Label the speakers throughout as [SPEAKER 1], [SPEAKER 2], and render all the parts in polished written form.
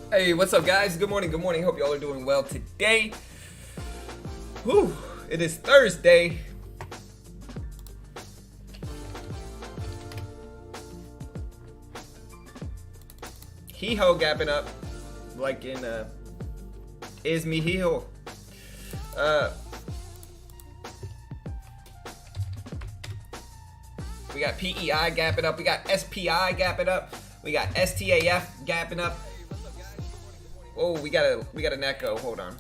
[SPEAKER 1] Hey, what's up, guys? Good morning, good morning. Hope you all are doing well today. Whew, it is Thursday. Hee-ho gapping up like in is me hee-ho. We got PEI gapping up, we got SPI gapping up, we got STAF gapping up. Oh, we got an echo. Hold on.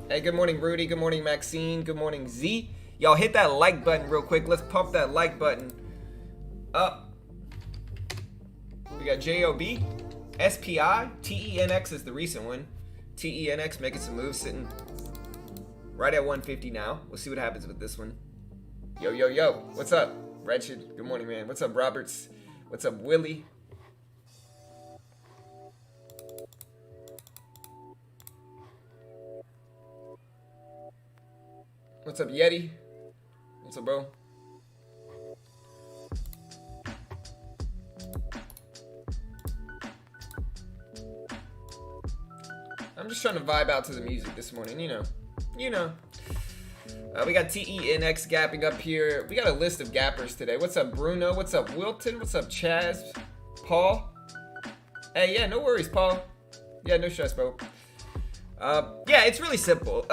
[SPEAKER 1] Hey, good morning, Rudy. Good morning, Maxine. Good morning, Z. Y'all hit that like button real quick. Let's pump that like button up. We got JOB, SPI, TENX is the recent one. TENX making some moves, sitting right at 150 now. We'll see what happens with this one. Yo, yo, yo. What's up? Wretched. Good morning, man. What's up, Roberts? What's up, Willie? What's up, Yeti? What's up, bro? I'm just trying to vibe out to the music this morning, you know. We got TENX gapping up here. We got a list of gappers today. What's up, Bruno? What's up, Wilton? What's up, Chaz? Paul? Hey, yeah, no worries, Paul. Yeah, no stress, bro. Yeah, it's really simple.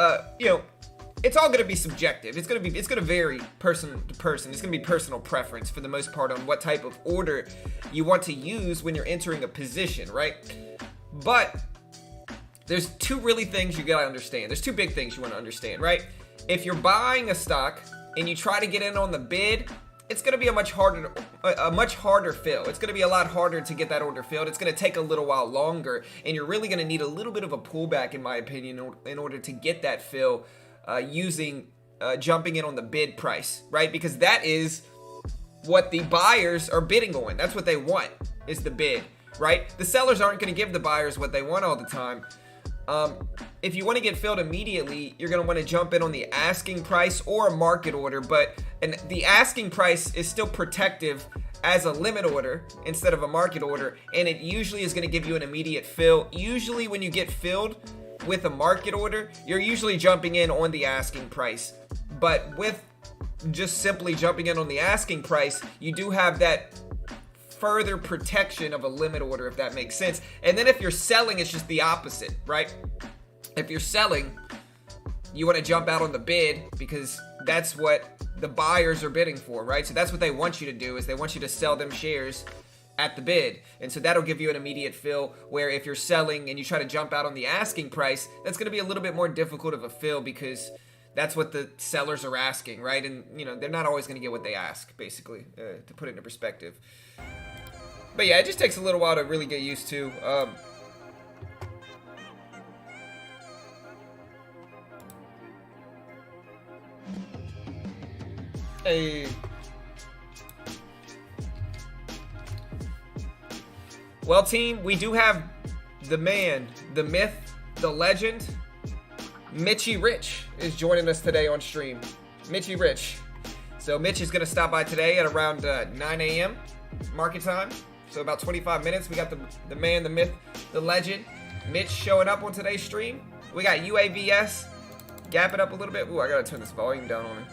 [SPEAKER 1] It's all gonna be subjective. It's gonna vary person to person. It's gonna be personal preference for the most part on what type of order you want to use when you're entering a position, right? But there's two really things you gotta understand. There's two big things you want to understand, right? If you're buying a stock and you try to get in on the bid, it's going to be a much harder fill. It's going to be a lot harder to get that order filled. It's going to take a little while longer, and you're really going to need a little bit of a pullback, in my opinion, in order to get that fill using jumping in on the bid price, right? Because that is what the buyers are bidding on. That's what they want, is the bid, right? The sellers aren't going to give the buyers what they want all the time. If you want to get filled immediately, you're going to want to jump in on the asking price or a market order, and the asking price is still protective as a limit order instead of a market order, and it usually is going to give you an immediate fill. Usually when you get filled with a market order, you're usually jumping in on the asking price, but with just simply jumping in on the asking price, you do have that further protection of a limit order, if that makes sense. And then if you're selling, it's just the opposite, right? If you're selling, you want to jump out on the bid because that's what the buyers are bidding for, right? So that's what they want you to do, is they want you to sell them shares at the bid. And so that'll give you an immediate fill, where if you're selling and you try to jump out on the asking price, that's going to be a little bit more difficult of a fill because that's what the sellers are asking, right? And, they're not always going to get what they ask, basically, to put it into perspective. But yeah, it just takes a little while to really get used to. Hey. Well, team, we do have the man, the myth, the legend, Mitchy Rich is joining us today on stream. Mitchy Rich. So Mitch is going to stop by today at around 9 a.m. market time. So about 25 minutes. We got the man, the myth, the legend, Mitch showing up on today's stream. We got UAVS gapping up a little bit. Ooh, I got to turn this volume down on it.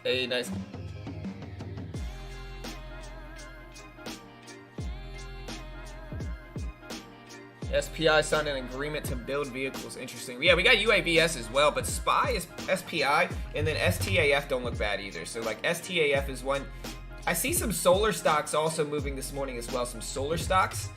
[SPEAKER 1] Hey, nice. SPI signed an agreement to build vehicles. Interesting. Yeah, we got UAVs as well, but SPY is SPI, and then STAF don't look bad either. So like STAF is one. I see some solar stocks also moving this morning as well. Some solar stocks.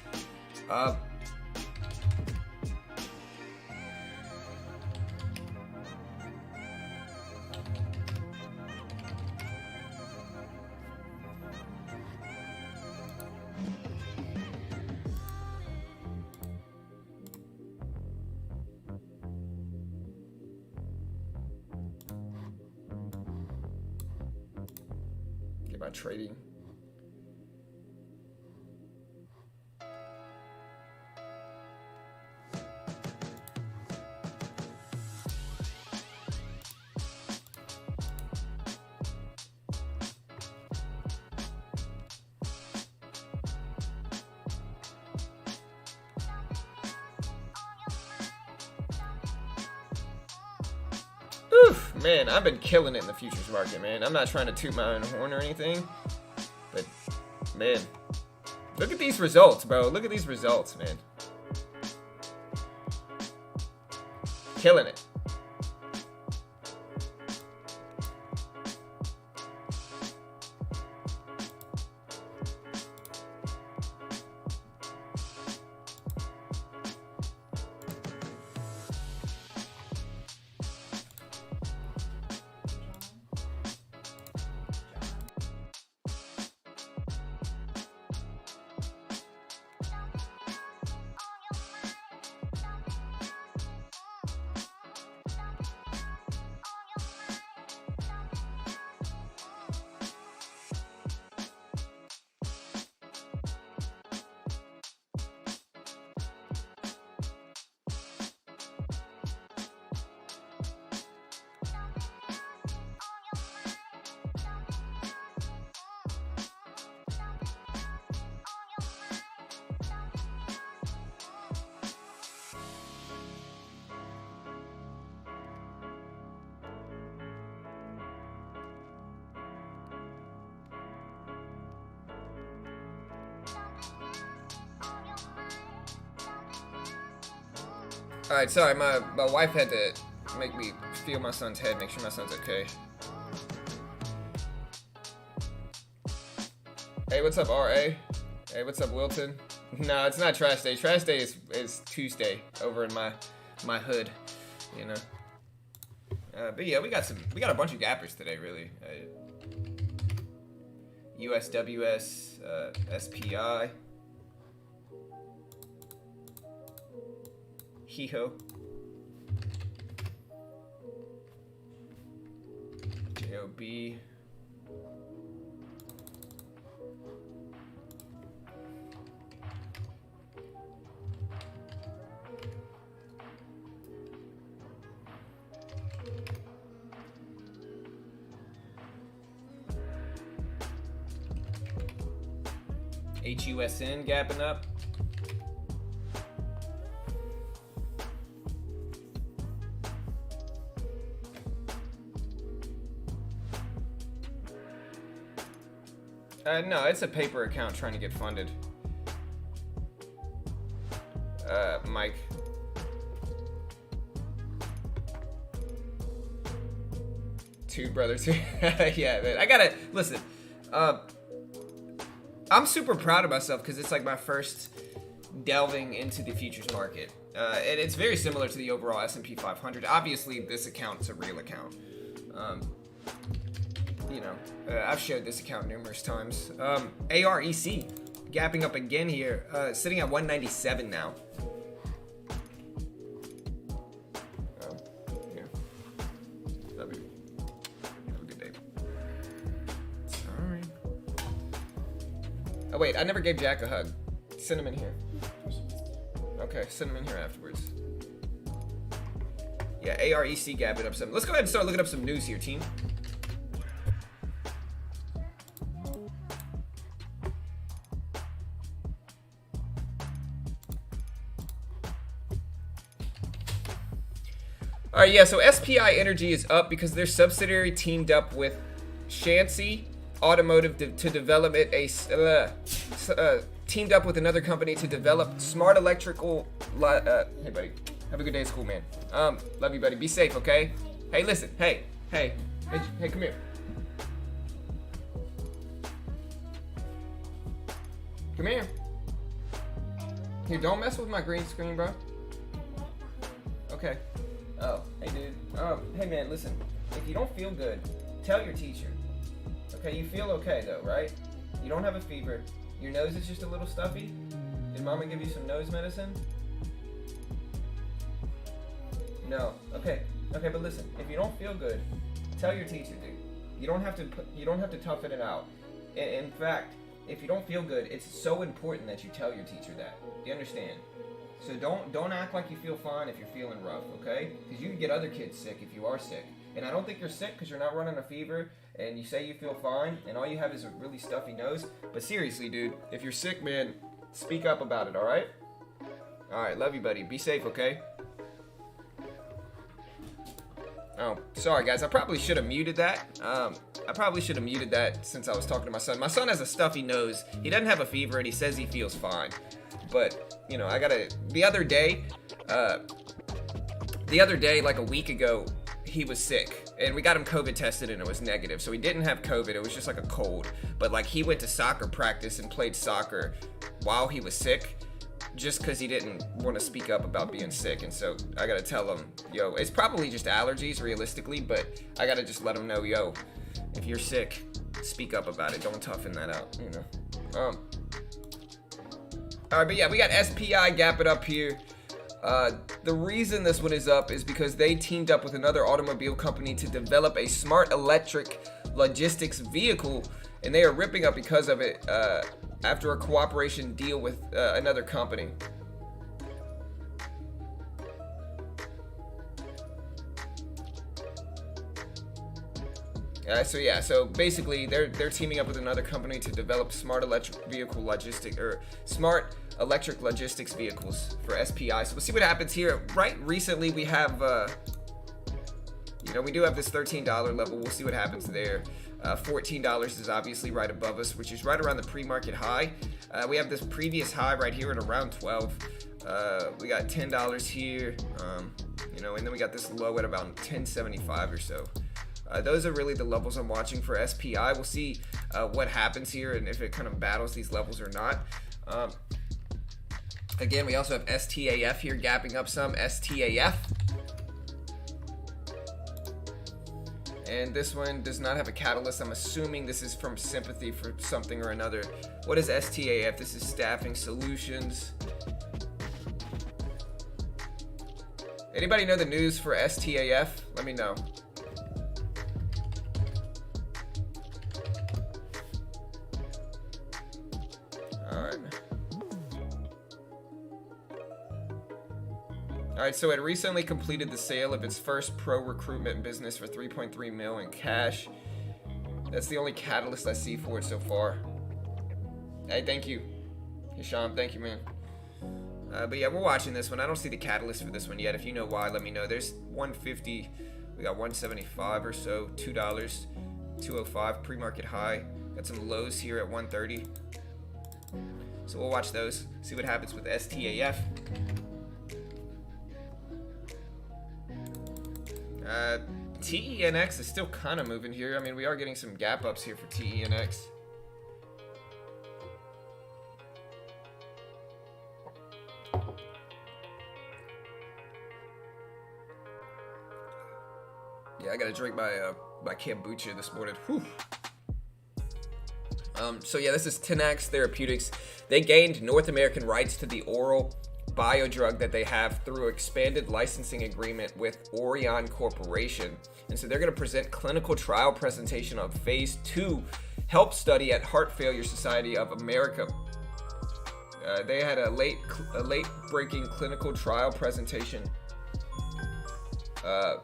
[SPEAKER 1] About trading. Oof, man, I've been killing it in the futures market, man. I'm not trying to toot my own horn or anything, but man, look at these results, bro. Look at these results, man. Killing it. Alright, sorry, my wife had to make me feel my son's head, make sure my son's okay. Hey, what's up, RA? Hey, what's up, Wilton? No, it's not trash day. Trash day is Tuesday over in my hood, you know. But yeah, we got a bunch of gappers today, really. USWS, SPI. Hee-ho. JOB. HUSN gapping up. No, it's a paper account trying to get funded. Mike. Two brothers. Yeah, man. I gotta listen. I'm super proud of myself because it's like my first delving into the futures market. And it's very similar to the overall S&P 500. Obviously, this account's a real account. You know, I've showed this account numerous times. AREC gapping up again here, sitting at 197 now. Yeah. Have a good day. Sorry. Oh wait, I never gave Jack a hug. Send him in here. Okay, send him in here afterwards. Yeah, AREC gapping up some. Let's go ahead and start looking up some news here, team. All right, yeah, so SPI Energy is up because their subsidiary teamed up with Shanxi Automotive to develop teamed up with another company to develop smart electrical. Hey, buddy. Have a good day at school, man. Love you, buddy. Be safe, okay? Hey, listen. Hey, come here. Come here. Here, don't mess with my green screen, bro. Okay. Oh, hey, dude. Hey, man, listen. If you don't feel good, tell your teacher. Okay, you feel okay, though, right? You don't have a fever. Your nose is just a little stuffy. Did Mama give you some nose medicine? No. Okay, but listen. If you don't feel good, tell your teacher, dude. You don't have to toughen it out. In fact, if you don't feel good, it's so important that you tell your teacher that. Do you understand? So don't act like you feel fine if you're feeling rough, okay? Because you can get other kids sick if you are sick. And I don't think you're sick because you're not running a fever and you say you feel fine and all you have is a really stuffy nose. But seriously, dude, if you're sick, man, speak up about it, all right? All right, love you, buddy. Be safe, okay? Oh, sorry, guys. I probably should have muted that. Since I was talking to my son. My son has a stuffy nose. He doesn't have a fever, and he says he feels fine. But, you know, the other day, like a week ago, he was sick. And we got him COVID tested, and it was negative. So he didn't have COVID. It was just like a cold. But, like, he went to soccer practice and played soccer while he was sick, just because he didn't want to speak up about being sick. And so I gotta tell him, yo, it's probably just allergies realistically, but I gotta just let him know, yo, if you're sick, speak up about it. Don't toughen that out, you know. All right, but yeah, we got SPI Gap It Up here. The reason this one is up is because they teamed up with another automobile company to develop a smart electric logistics vehicle, and they are ripping up because of it after a cooperation deal with another company. So basically they're teaming up with another company to develop smart electric logistics vehicles for SPI. So we'll see what happens here. Right, recently we have we do have this $13 level. We'll see what happens there. $14 is obviously right above us, which is right around the pre-market high. We have this previous high right here at around 12. We got $10 here, and then we got this low at about 10.75 or so. Those are really the levels I'm watching for SPI. We'll see what happens here and if it kind of battles these levels or not. Again, we also have STAF here gapping up some. STAF. And this one does not have a catalyst. I'm assuming this is from sympathy for something or another. What is STAF? This is Staffing Solutions. Anybody know the news for STAF? Let me know. Alright, so it recently completed the sale of its first pro recruitment business for $3.3 million in cash. That's the only catalyst I see for it so far. Hey, thank you. Hisham, thank you, man. But yeah, we're watching this one. I don't see the catalyst for this one yet. If you know why, let me know. There's 150. We got 175 or so. $2. 205 pre-market high. Got some lows here at 130. So we'll watch those. See what happens with STAF. TENX is still kind of moving here. I mean, we are getting some gap ups here for TENX. Yeah, I gotta drink my kombucha this morning. Whew. So yeah, this is Tenax Therapeutics. They gained North American rights to the oral biodrug that they have through expanded licensing agreement with Orion Corporation. And so they're going to present clinical trial presentation of phase 2 HELP study at Heart Failure Society of America. They had a late breaking clinical trial presentation at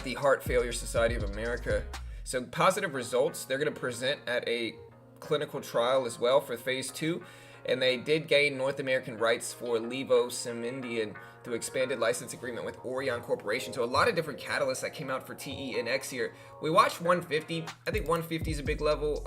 [SPEAKER 1] the Heart Failure Society of America. So positive results they're going to present at a clinical trial as well for phase 2, and they did gain North American rights for levosimendan through expanded license agreement with Orion Corporation. So a lot of different catalysts that came out for TENX here. We watched 150. I think 150 is a big level.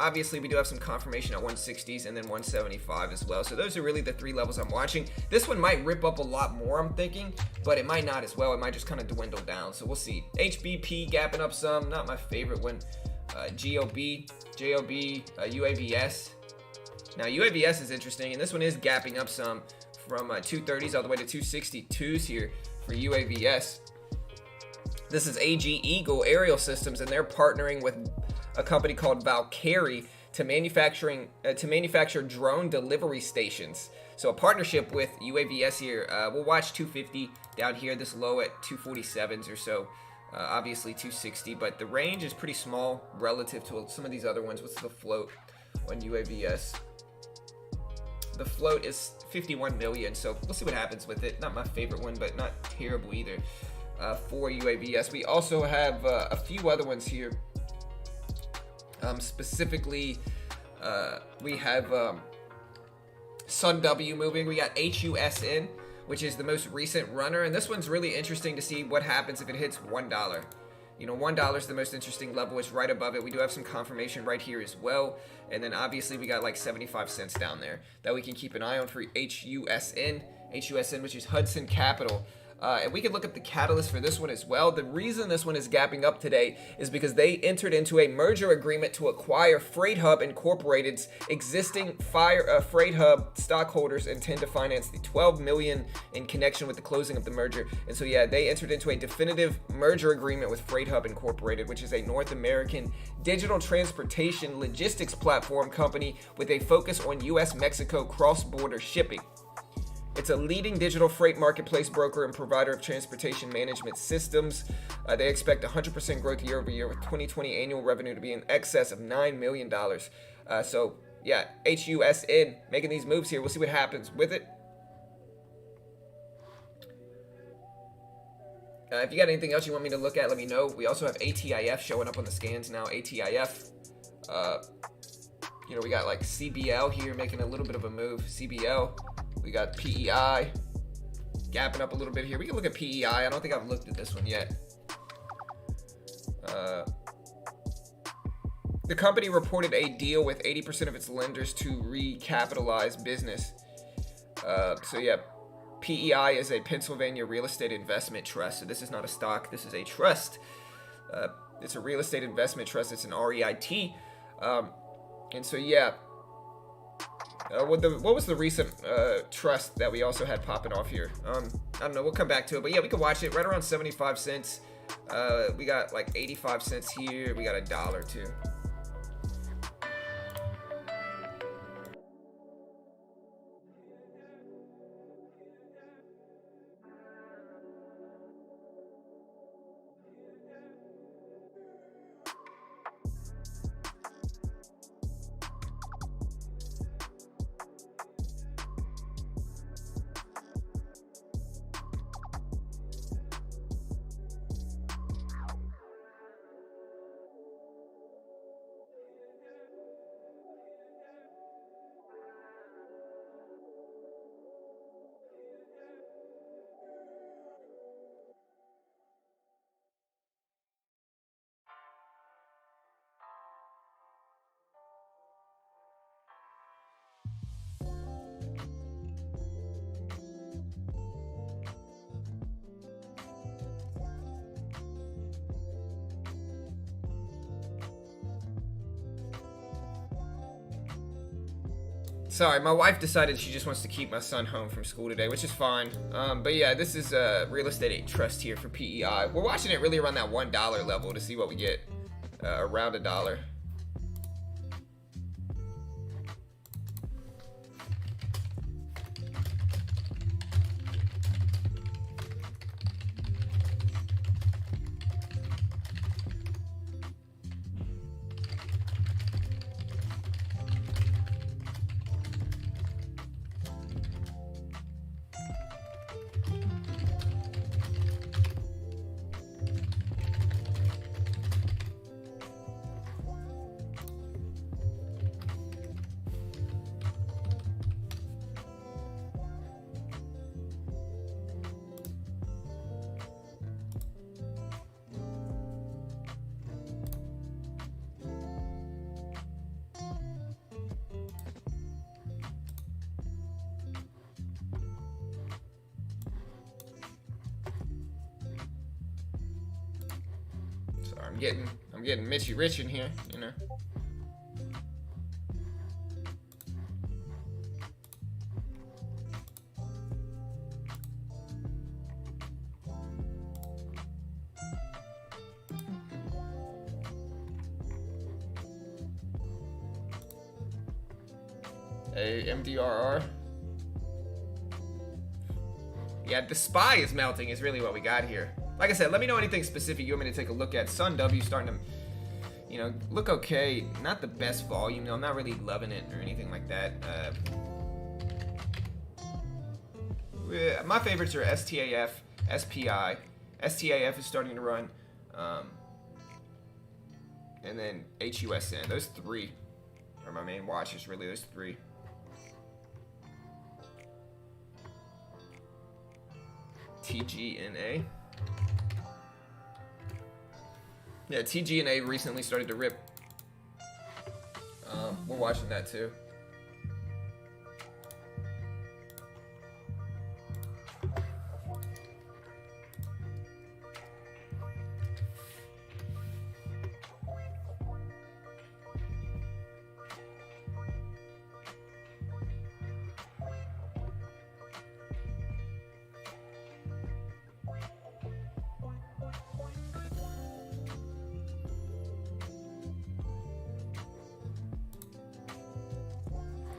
[SPEAKER 1] obviously we do have some confirmation at 160s and then 175 as well. So those are really the 3 levels I'm watching. This one might rip up a lot more, I'm thinking, but it might not as well. It might just kind of dwindle down. So we'll see. HBP gapping up some, not my favorite one. GOB, UAVS. Now UAVS is interesting, and this one is gapping up some from 230s all the way to 262s here for UAVS. This is AG Eagle Aerial Systems, and they're partnering with a company called Valkyrie to manufacture drone delivery stations. So a partnership with UAVS here. We'll watch 250 down here, this low at 247s or so. Obviously 260, but the range is pretty small relative to some of these other ones. What's the float on UAVS? The float is 51 million, so we'll see what happens with it. Not my favorite one, but not terrible either for UAVS. We also have a few other ones here. Specifically, we have Sun W moving. We got HUSN, which is the most recent runner, and this one's really interesting to see what happens if it hits $1. You know, $1 is the most interesting level. It's right above it. We do have some confirmation right here as well, and then obviously we got like 75 cents down there that we can keep an eye on for HUSN, which is Hudson Capital. And we can look at the catalyst for this one as well. The reason this one is gapping up today is because they entered into a merger agreement to acquire Freight Hub Incorporated's existing Freight Hub stockholders intend to finance the $12 million in connection with the closing of the merger. And so, yeah, they entered into a definitive merger agreement with Freight Hub Incorporated, which is a North American digital transportation logistics platform company with a focus on U.S.-Mexico cross-border shipping. It's a leading digital freight marketplace broker and provider of transportation management systems. They expect 100% growth year over year, with 2020 annual revenue to be in excess of $9 million. So, yeah, HUSN making these moves here. We'll see what happens with it. If you got anything else you want me to look at, let me know. We also have ATIF showing up on the scans now. ATIF. You know, we got like CBL here making a little bit of a move. CBL. We got PEI gapping up a little bit here. We can look at PEI. I don't think I've looked at this one yet. The company reported a deal with 80% of its lenders to recapitalize business. So yeah, PEI is a Pennsylvania real estate investment trust. So this is not a stock. This is a trust. It's a real estate investment trust. It's an REIT. And so yeah. What was the recent trust that we also had popping off here? I don't know. We'll come back to it. But yeah, we can watch it right around 75 cents. We got like 85 cents here. We got $1 too. Sorry, my wife decided she just wants to keep my son home from school today, which is fine. But yeah, this is a real estate trust here for PEI. We're watching it really around that $1 level to see what we get, around $1. I'm getting Mitchy Rich in here, you know. A MDRR. Yeah, the SPY is melting is really what we got here. Like I said, let me know anything specific you want me to take a look at. Sun W starting to, you know, look okay. Not the best volume, though. I'm not really loving it or anything like that. My favorites are STAF, SPI. STAF is starting to run. And then HUSN. Those three are my main watches, really, those three. TGNA. Yeah, TGNA recently started to rip. We're watching that too.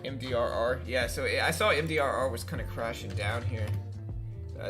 [SPEAKER 1] MDRR, yeah, so I saw MDRR was kind of crashing down here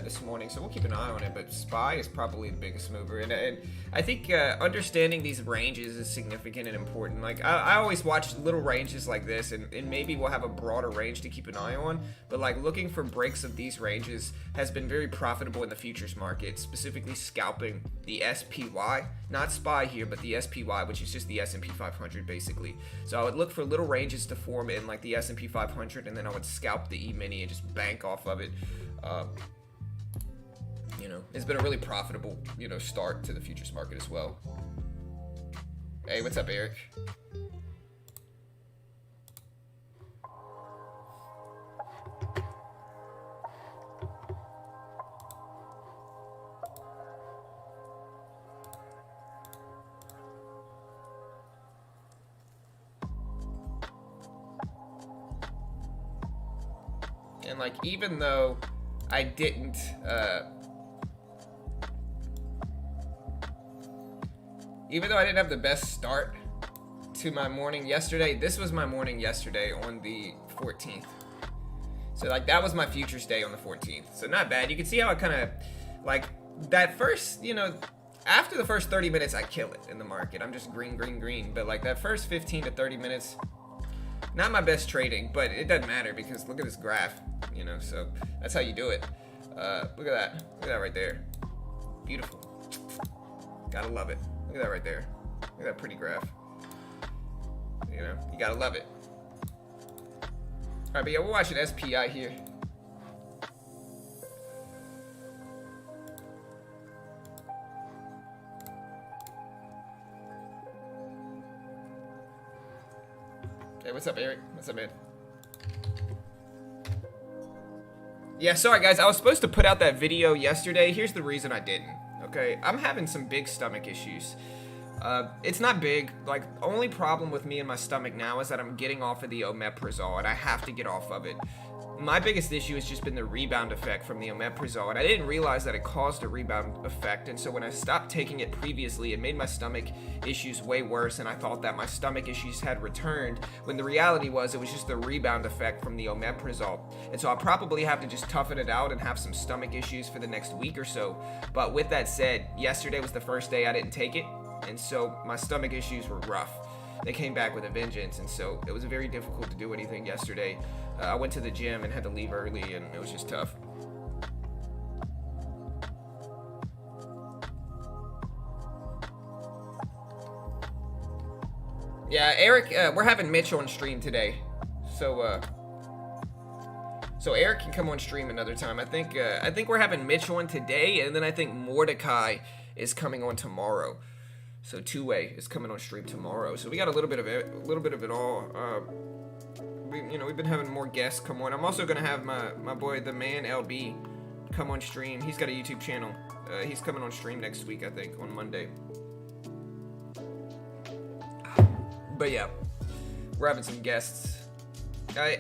[SPEAKER 1] this morning, so we'll keep an eye on it, but SPY is probably the biggest mover, and I think understanding these ranges is significant and important. Like, I always watch little ranges like this, and maybe we'll have a broader range to keep an eye on, but like looking for breaks of these ranges has been very profitable in the futures market, specifically scalping the SPY, not SPY here, but the SPY, which is just the S&P 500 basically. So I would look for little ranges to form in like the S&P 500, and then I would scalp the E-mini and just bank off of it. You know, it's been a really profitable, you know, start to the futures market as well. Hey, what's up, Eric? And like, even though I didn't, even though I didn't have the best start to my morning yesterday, this was my morning yesterday on the 14th. So like, that was my futures day on the 14th. So not bad. You can see how I kind of, like, that first, you know, after the first 30 minutes, I kill it in the market. I'm just green, green, green. But like that first 15 to 30 minutes, not my best trading, but it doesn't matter because look at this graph, you know, so that's how you do it. Look at that. Look at that right there. Beautiful. Gotta love it. Look at that right there. Look at that pretty graph. You know, you gotta love it. Alright, but yeah, we're watching SPI here. Hey, what's up, Eric? What's up, man? Yeah, sorry guys, I was supposed to put out that video yesterday. Here's the reason I didn't. Okay, I'm having some big stomach issues. It's not big. Like, only problem with me and my stomach now is that I'm getting off of the omeprazole, and I have to get off of it. My biggest issue has just been the rebound effect from the omeprazole, and I didn't realize that it caused a rebound effect, and so when I stopped taking it previously, it made my stomach issues way worse, and I thought that my stomach issues had returned, when the reality was it was just the rebound effect from the omeprazole. And so I'll probably have to just toughen it out and have some stomach issues for the next week or so. But with that said, yesterday was the first day I didn't take it, and so my stomach issues were rough. They came back with a vengeance, and so it was very difficult to do anything yesterday. I went to the gym and had to leave early, and it was just tough. Yeah, Eric, we're having Mitch on stream today, so Eric can come on stream another time. I think we're having Mitch on today, and then I think Mordecai is coming on tomorrow. So two-way is coming on stream tomorrow. So we got a little bit of it all. We've been having more guests come on. I'm also gonna have my boy the man LB come on stream. He's got a YouTube channel. He's coming on stream next week, I think, on Monday. But yeah, we're having some guests.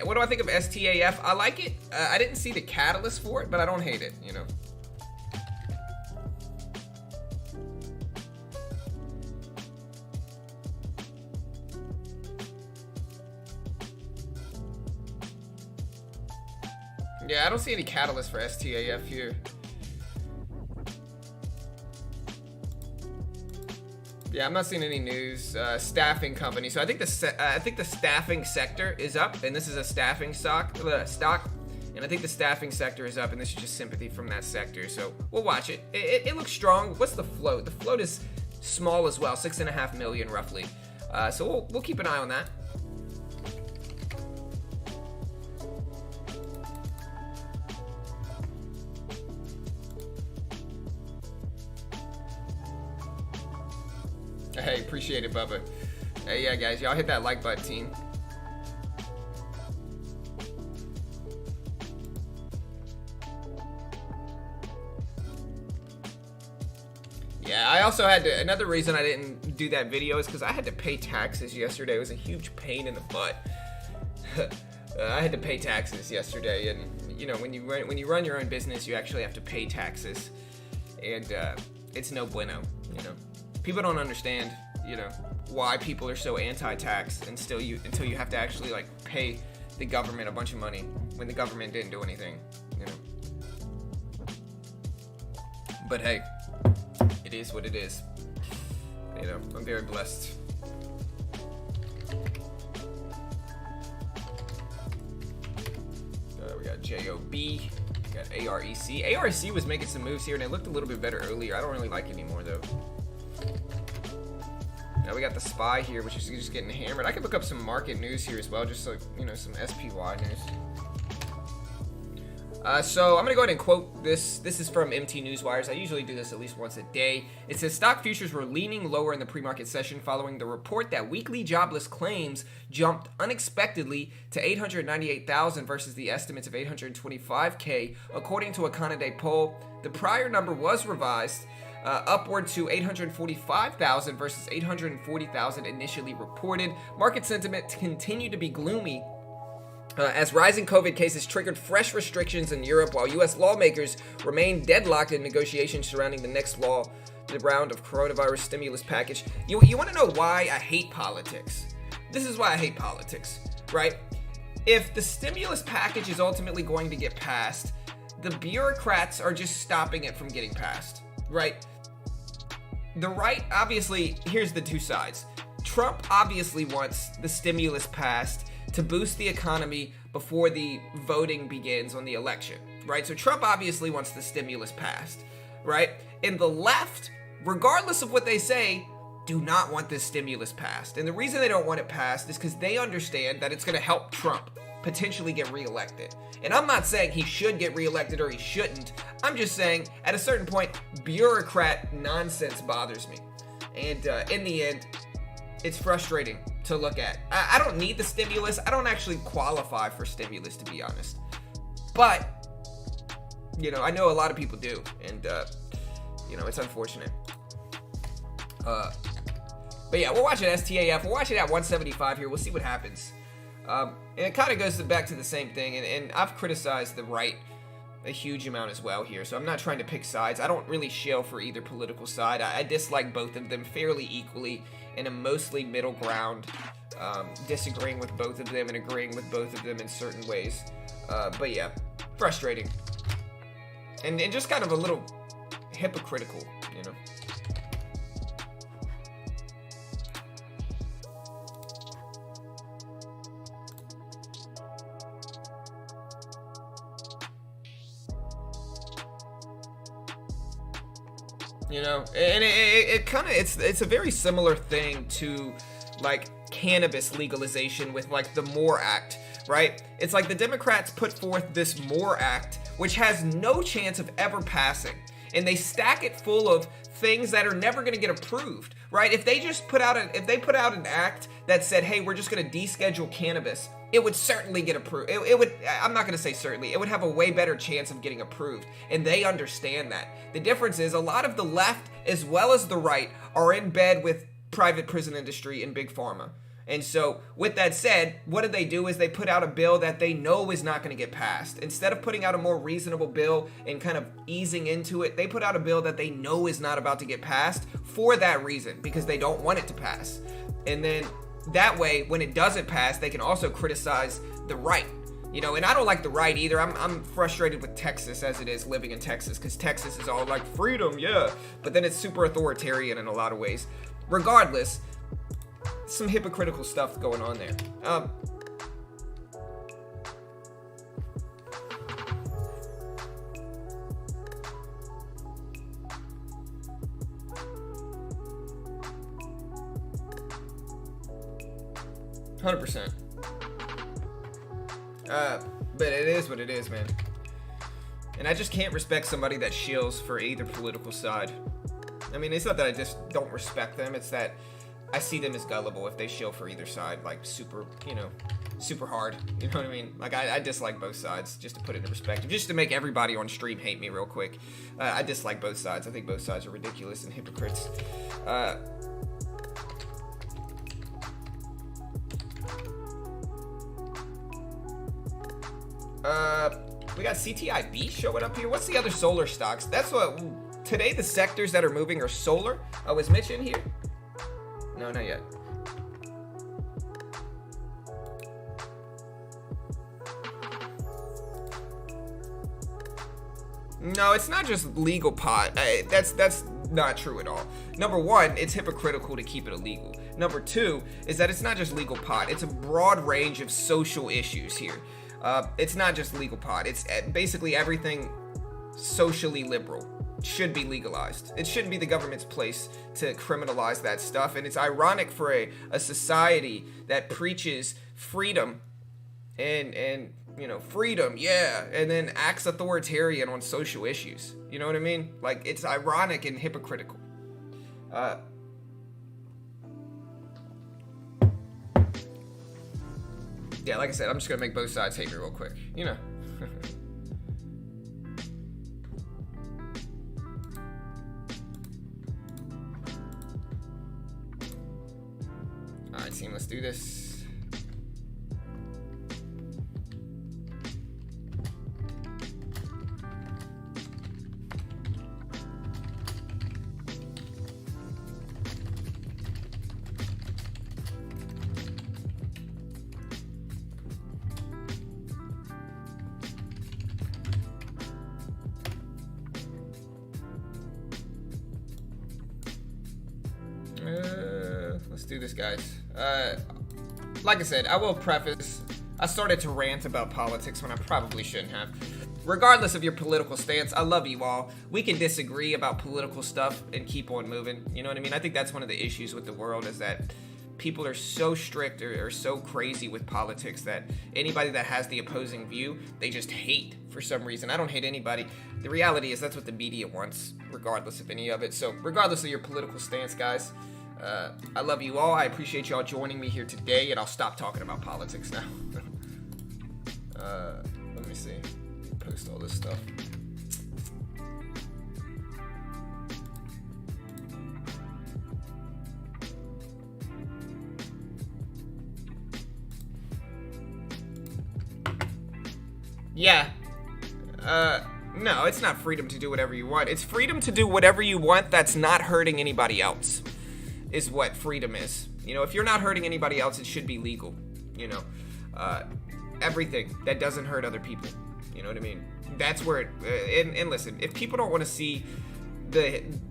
[SPEAKER 1] What do I think of STAF? I like it. I didn't see the catalyst for it, but I don't hate it, you know. Yeah, I don't see any catalyst for STAF here. Yeah, I'm not seeing any news. Staffing company. So I think the staffing sector is up, and this is a staffing stock, and I think the staffing sector is up, and this is just sympathy from that sector. So we'll watch it. It looks strong. What's the float? The float is small as well, 6.5 million roughly. So we'll keep an eye on that. Hey, appreciate it, Bubba. Hey, yeah, guys, y'all hit that like button, team. Yeah, I also had to, another reason I didn't do that video is because I had to pay taxes yesterday. It was a huge pain in the butt. I had to pay taxes yesterday, and you know, when you run your own business, you actually have to pay taxes, and it's no bueno, you know. People don't understand, you know, why people are so anti-tax until you have to actually like pay the government a bunch of money when the government didn't do anything, you know. But hey, it is what it is. You know, I'm very blessed. We got JOB, got AREC. AREC was making some moves here, and it looked a little bit better earlier. I don't really like it anymore though. Now we got the SPY here, which is just getting hammered. I could look up some market news here as well, just so, you know, some SPY news. So I'm going to go ahead and quote this. This is from MT Newswires. I usually do this at least once a day. It says, stock futures were leaning lower in the pre-market session following the report that weekly jobless claims jumped unexpectedly to 898,000 versus the estimates of 825K, according to a Econoday poll. The prior number was revised upward to 845,000 versus 840,000 initially reported. Market sentiment continued to be gloomy as rising COVID cases triggered fresh restrictions in Europe, while U.S. lawmakers remain deadlocked in negotiations surrounding the next round of coronavirus stimulus package. You want to know why I hate politics? This is why I hate politics, right? If the stimulus package is ultimately going to get passed, the bureaucrats are just stopping it from getting passed, right? The right, obviously, here's the two sides. Trump obviously wants the stimulus passed to boost the economy before the voting begins on the election, right? So Trump obviously wants the stimulus passed, right? And the left, regardless of what they say, do not want this stimulus passed. And the reason they don't want it passed is because they understand that it's going to help Trump potentially get reelected. And I'm not saying he should get reelected or he shouldn't. I'm just saying at a certain point, bureaucrat nonsense bothers me. And in the end, it's frustrating to look at. I don't need the stimulus. I don't actually qualify for stimulus, to be honest. But, you know, I know a lot of people do. And, you know, it's unfortunate. But yeah, we're watching STAF. We're watching at 175 here. We'll see what happens. And it kind of goes back to the same thing. And I've criticized the right a huge amount as well here. So I'm not trying to pick sides. I don't really shill for either political side. I dislike both of them fairly equally in a mostly middle ground, disagreeing with both of them and agreeing with both of them in certain ways. But yeah, frustrating. And just kind of a little hypocritical, you know. You know, and it kind of, it's a very similar thing to like cannabis legalization with like the MORE Act, right? It's like the Democrats put forth this MORE Act, which has no chance of ever passing, and they stack it full of things that are never going to get approved, right? If they just put out an act that said, hey, we're just going to deschedule cannabis, it would certainly get approved. It would, I'm not going to say certainly, it would have a way better chance of getting approved, and they understand that. The difference is a lot of the left as well as the right are in bed with private prison industry and big pharma. And so with that said, what did they do is they put out a bill that they know is not going to get passed. Instead of putting out a more reasonable bill and kind of easing into it, they put out a bill that they know is not about to get passed for that reason, because they don't want it to pass. And then that way, when it doesn't pass, they can also criticize the right. You know, and I don't like the right either. I'm frustrated with Texas as it is, living in Texas, because Texas is all like freedom, yeah. But then it's super authoritarian in a lot of ways. Regardless, some hypocritical stuff going on there. 100%. But it is what it is, man. And I just can't respect somebody that shills for either political side. I mean, it's not that I just don't respect them. It's that I see them as gullible if they shill for either side, like super, you know, super hard. You know what I mean? Like, I dislike both sides, just to put it into perspective. Just to make everybody on stream hate me real quick. I dislike both sides. I think both sides are ridiculous and hypocrites. We got CTIB showing up here. What's the other solar stocks? That's what today the sectors that are moving are solar. Oh, is Mitch in here? No, not yet. No, it's not just legal pot. That's not true at all. Number one, it's hypocritical to keep it illegal. Number two is that it's not just legal pot. It's a broad range of social issues here. It's not just legal pot. It's basically everything socially liberal should be legalized. It shouldn't be the government's place to criminalize that stuff. And it's ironic for a society that preaches freedom and you know, freedom, yeah, and then acts authoritarian on social issues. You know what I mean? Like, it's ironic and hypocritical. Yeah, like I said, I'm just gonna make both sides hate me real quick. You know. Alright, team, let's do this. Let's do this, guys. Like I said, I will preface, I started to rant about politics when I probably shouldn't have. Regardless of your political stance, I love you all. We can disagree about political stuff and keep on moving. You know what I mean? I think that's one of the issues with the world, is that people are so strict or so crazy with politics that anybody that has the opposing view, they just hate for some reason. I don't hate anybody. The reality is that's what the media wants, regardless of any of it. So regardless of your political stance, guys, I love you all. I appreciate y'all joining me here today, and I'll stop talking about politics now. Let me see. Post all this stuff. Yeah. No, it's not freedom to do whatever you want. It's freedom to do whatever you want that's not hurting anybody else, is what freedom is. You know, if you're not hurting anybody else, it should be legal. You know, everything that doesn't hurt other people. You know what I mean? That's where it, and listen, if people don't want to see the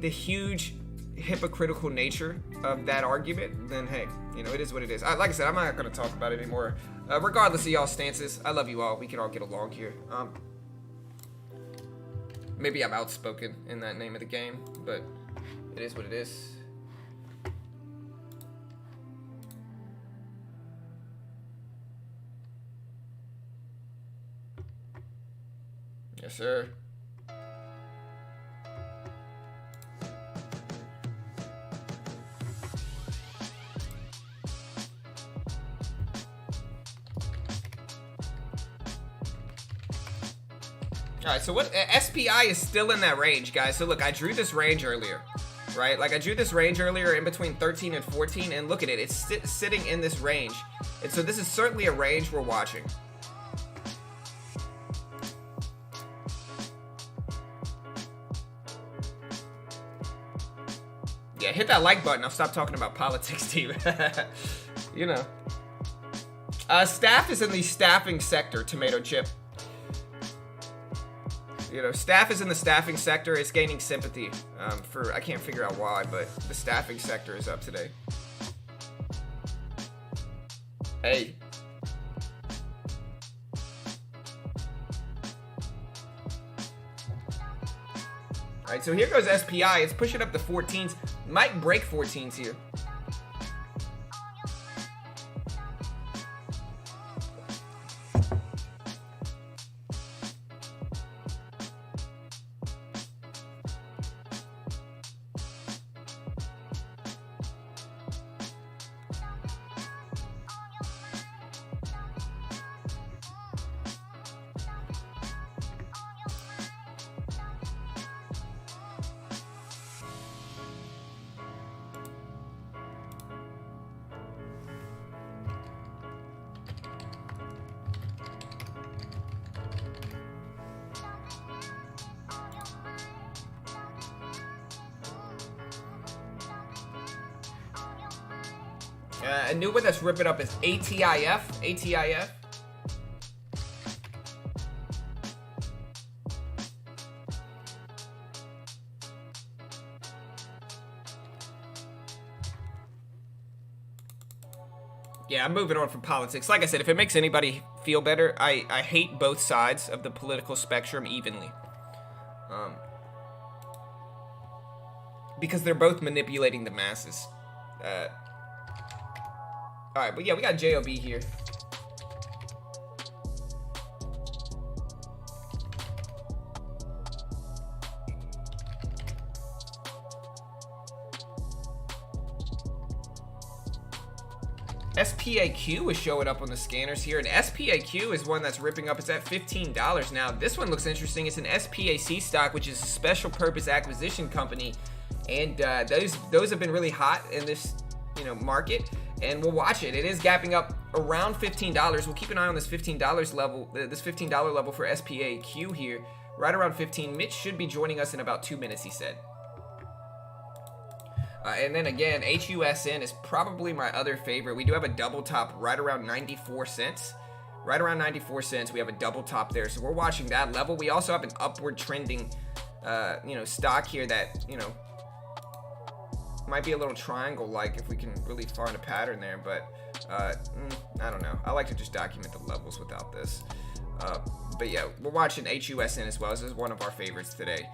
[SPEAKER 1] huge hypocritical nature of that argument, then hey, you know, it is what it is. Like I said, I'm not going to talk about it anymore. Regardless of y'all's stances, I love you all. We can all get along here. Maybe I'm outspoken in that name of the game, but it is what it is. Yes, sir. All right, so what SPI is still in that range, guys. So look, I drew this range earlier, right? Like I drew this range earlier in between 13 and 14, and look at it. It's sitting in this range. And so this is certainly a range we're watching. Yeah, hit that like button. I'll stop talking about politics, team. You know. Staff is in the staffing sector, tomato chip. You know, staff is in the staffing sector. It's gaining sympathy for, I can't figure out why, but the staffing sector is up today. Hey. All right, so here goes SPI. It's pushing up the 14s. Might break 14s here. A new one that's ripping up is ATIF. ATIF. Yeah, I'm moving on from politics. Like I said, if it makes anybody feel better, I hate both sides of the political spectrum evenly. Because they're both manipulating the masses. Alright, but yeah, we got JOB here. SPAQ is showing up on the scanners here, and SPAQ is one that's ripping up. It's at $15 now. This one looks interesting. It's an SPAC stock, which is a special purpose acquisition company, and those have been really hot in this market. And we'll watch it. It is gapping up around $15. We'll keep an eye on this $15 level, this $15 level for SPAQ here, right around 15. Mitch should be joining us in about 2 minutes, he said. And then again, HUSN is probably my other favorite. We do have a double top right around 94 cents. Right around 94 cents, we have a double top there. So we're watching that level. We also have an upward trending, stock here that, might be a little triangle-like if we can really find a pattern there, but I don't know. I like to just document the levels without this. But yeah, we're watching HUSN as well. This is one of our favorites today.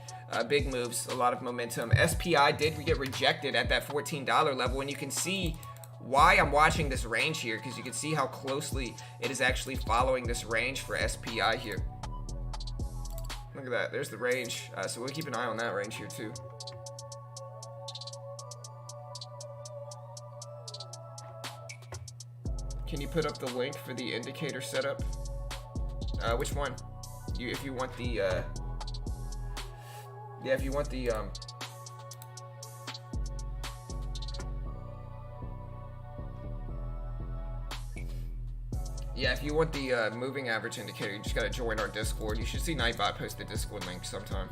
[SPEAKER 1] Big moves, a lot of momentum. SPI did get rejected at that $14 level, and you can see why I'm watching this range here, because you can see how closely it is actually following this range for SPI here. Look at that. There's the range. So we'll keep an eye on that range here too. Can you put up the link for the indicator setup? Which one? If you want the, yeah, if you want the, yeah, if you want the moving average indicator, you just gotta join our Discord. You should see Nightbot post the Discord link sometime.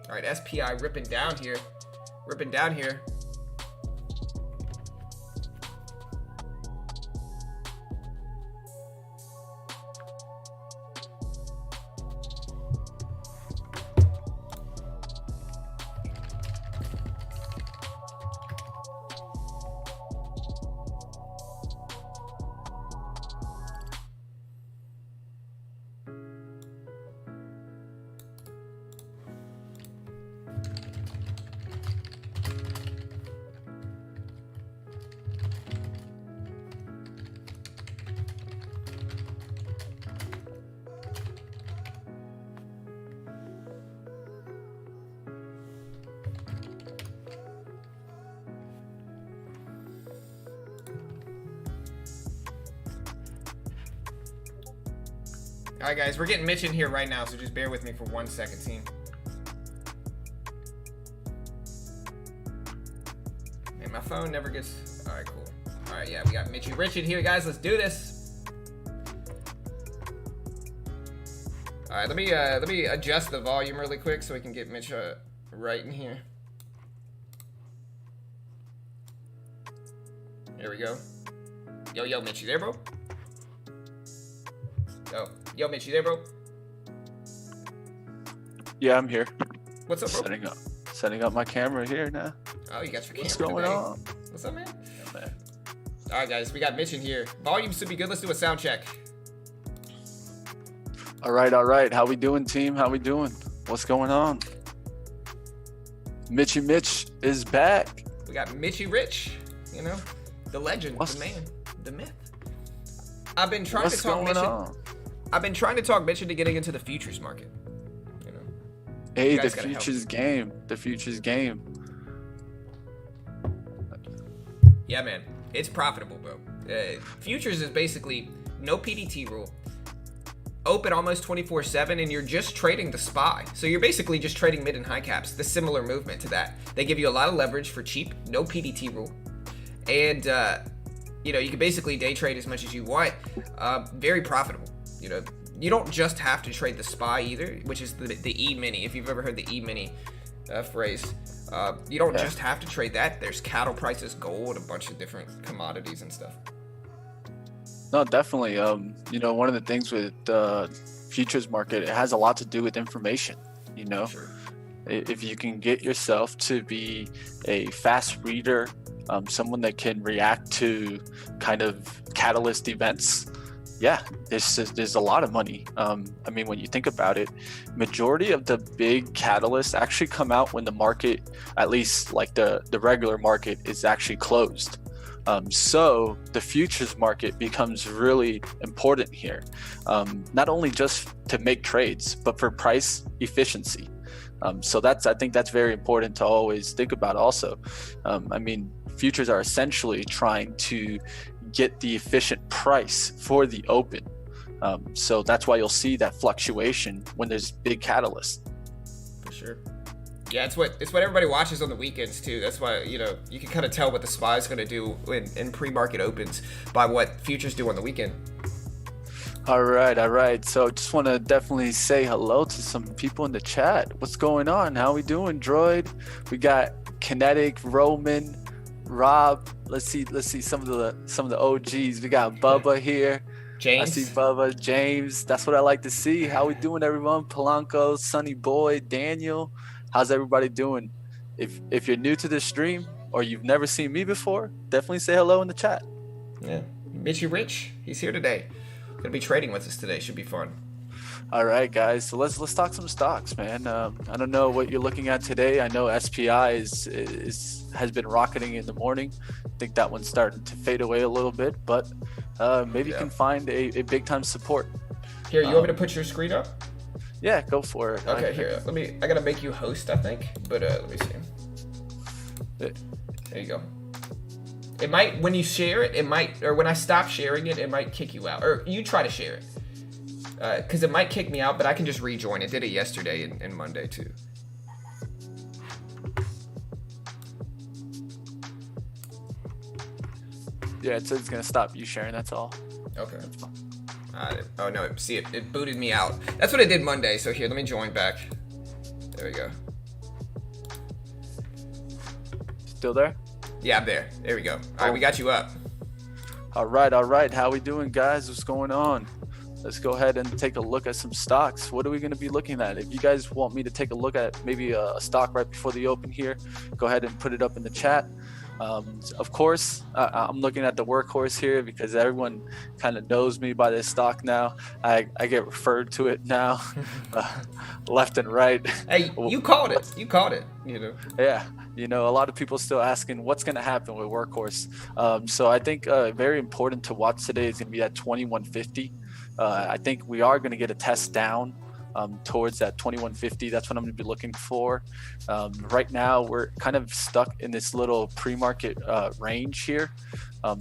[SPEAKER 1] All right, SPI ripping down here. Ripping down here. All right, guys, we're getting Mitch in here right now, so just bear with me for 1 second, team. Man, my phone never gets... All right, cool. All right, yeah, we got Mitchy Rich in here, guys. Let's do this. All right, let me adjust the volume really quick so we can get Mitch right in here. Here we go. Yo, Mitch, you there, bro? Yo, Mitch, you there, bro?
[SPEAKER 2] Yeah, I'm here.
[SPEAKER 1] What's up, bro?
[SPEAKER 2] Setting up my camera here now.
[SPEAKER 1] Oh, you got your camera.
[SPEAKER 2] What's going
[SPEAKER 1] today.
[SPEAKER 2] on?
[SPEAKER 1] What's up, man?
[SPEAKER 2] Yeah, man.
[SPEAKER 1] All right, guys, we got Mitch in here. Volume should be good. Let's do a sound check.
[SPEAKER 2] All right. How we doing, team? How we doing? What's going on? Mitchy Mitch is back.
[SPEAKER 1] We got Mitchy Rich, you know, the legend, the man, the myth. I've been trying to talk Mitch into getting into the futures market. You know.
[SPEAKER 2] Hey, the futures game. The futures game.
[SPEAKER 1] Yeah, man. It's profitable, bro. Futures is basically no PDT rule. Open almost 24/7, and you're just trading the SPY. So you're basically just trading mid and high caps, the similar movement to that. They give you a lot of leverage for cheap, no PDT rule. And, you know, you can basically day trade as much as you want. Very profitable. You know, you don't just have to trade the SPY either, which is the Emini. If you've ever heard the Emini phrase, you don't just have to trade that. There's cattle prices, gold, a bunch of different commodities and stuff.
[SPEAKER 2] No, definitely. You know, one of the things with the futures market, it has a lot to do with information. You know,
[SPEAKER 1] Sure.
[SPEAKER 2] If you can get yourself to be a fast reader, someone that can react to kind of catalyst events, yeah, there's a lot of money. I mean, when you think about it, majority of the big catalysts actually come out when the market, at least like the regular market, is actually closed. So the futures market becomes really important here, not only just to make trades, but for price efficiency. So I think that's very important to always think about also. I mean, futures are essentially trying to get the efficient price for the open. So that's why you'll see that fluctuation when there's big catalysts.
[SPEAKER 1] For sure. Yeah, it's what everybody watches on the weekends too. That's why, you know, you can kind of tell what the SPY is going to do in pre-market opens by what futures do on the weekend.
[SPEAKER 2] All right. So just want to definitely say hello to some people in the chat. What's going on? How we doing, Droid? We got Kinetic, Roman, Rob. Let's see some of the OGs. We got Bubba here.
[SPEAKER 1] James.
[SPEAKER 2] I see Bubba, James. That's what I like to see. How we doing, everyone? Polanco, Sunny Boy, Daniel. How's everybody doing? If you're new to this stream or you've never seen me before, definitely say hello in the chat.
[SPEAKER 1] Yeah, Mitchy Rich, he's here today. Gonna be trading with us today. Should be fun.
[SPEAKER 2] All right, guys. So let's talk some stocks, man. I don't know what you're looking at today. I know SPI has been rocketing in the morning. I think that one's starting to fade away a little bit, but maybe you can find a big time support.
[SPEAKER 1] Here, you want me to put your screen up?
[SPEAKER 2] Yeah, go for it.
[SPEAKER 1] Okay, here. I gotta make you host, I think. But let me see. There you go. It might, when you share it, or when I stop sharing it, it might kick you out. Or you try to share it. Because it might kick me out, but I can just rejoin. It did it yesterday and Monday too.
[SPEAKER 2] Yeah, it says it's gonna stop you sharing. That's all.
[SPEAKER 1] Okay. Oh no! See, it booted me out. That's what it did Monday. So here, let me join back. There we go.
[SPEAKER 2] Still there?
[SPEAKER 1] Yeah, I'm there. There we go. All right, we got you up.
[SPEAKER 2] All right. How we doing, guys? What's going on? Let's go ahead and take a look at some stocks. What are we going to be looking at? If you guys want me to take a look at maybe a stock right before the open here, go ahead and put it up in the chat. Of course, I'm looking at the workhorse here because everyone kind of knows me by this stock now. I get referred to it now, left and right.
[SPEAKER 1] Hey, you called it. You called it. You know.
[SPEAKER 2] Yeah. You know, a lot of people still asking what's going to happen with workhorse. So I think very important to watch today is going to be at 2150. I think we are going to get a test down towards that 2150. That's what I'm going to be looking for. Right now, we're kind of stuck in this little pre-market range here.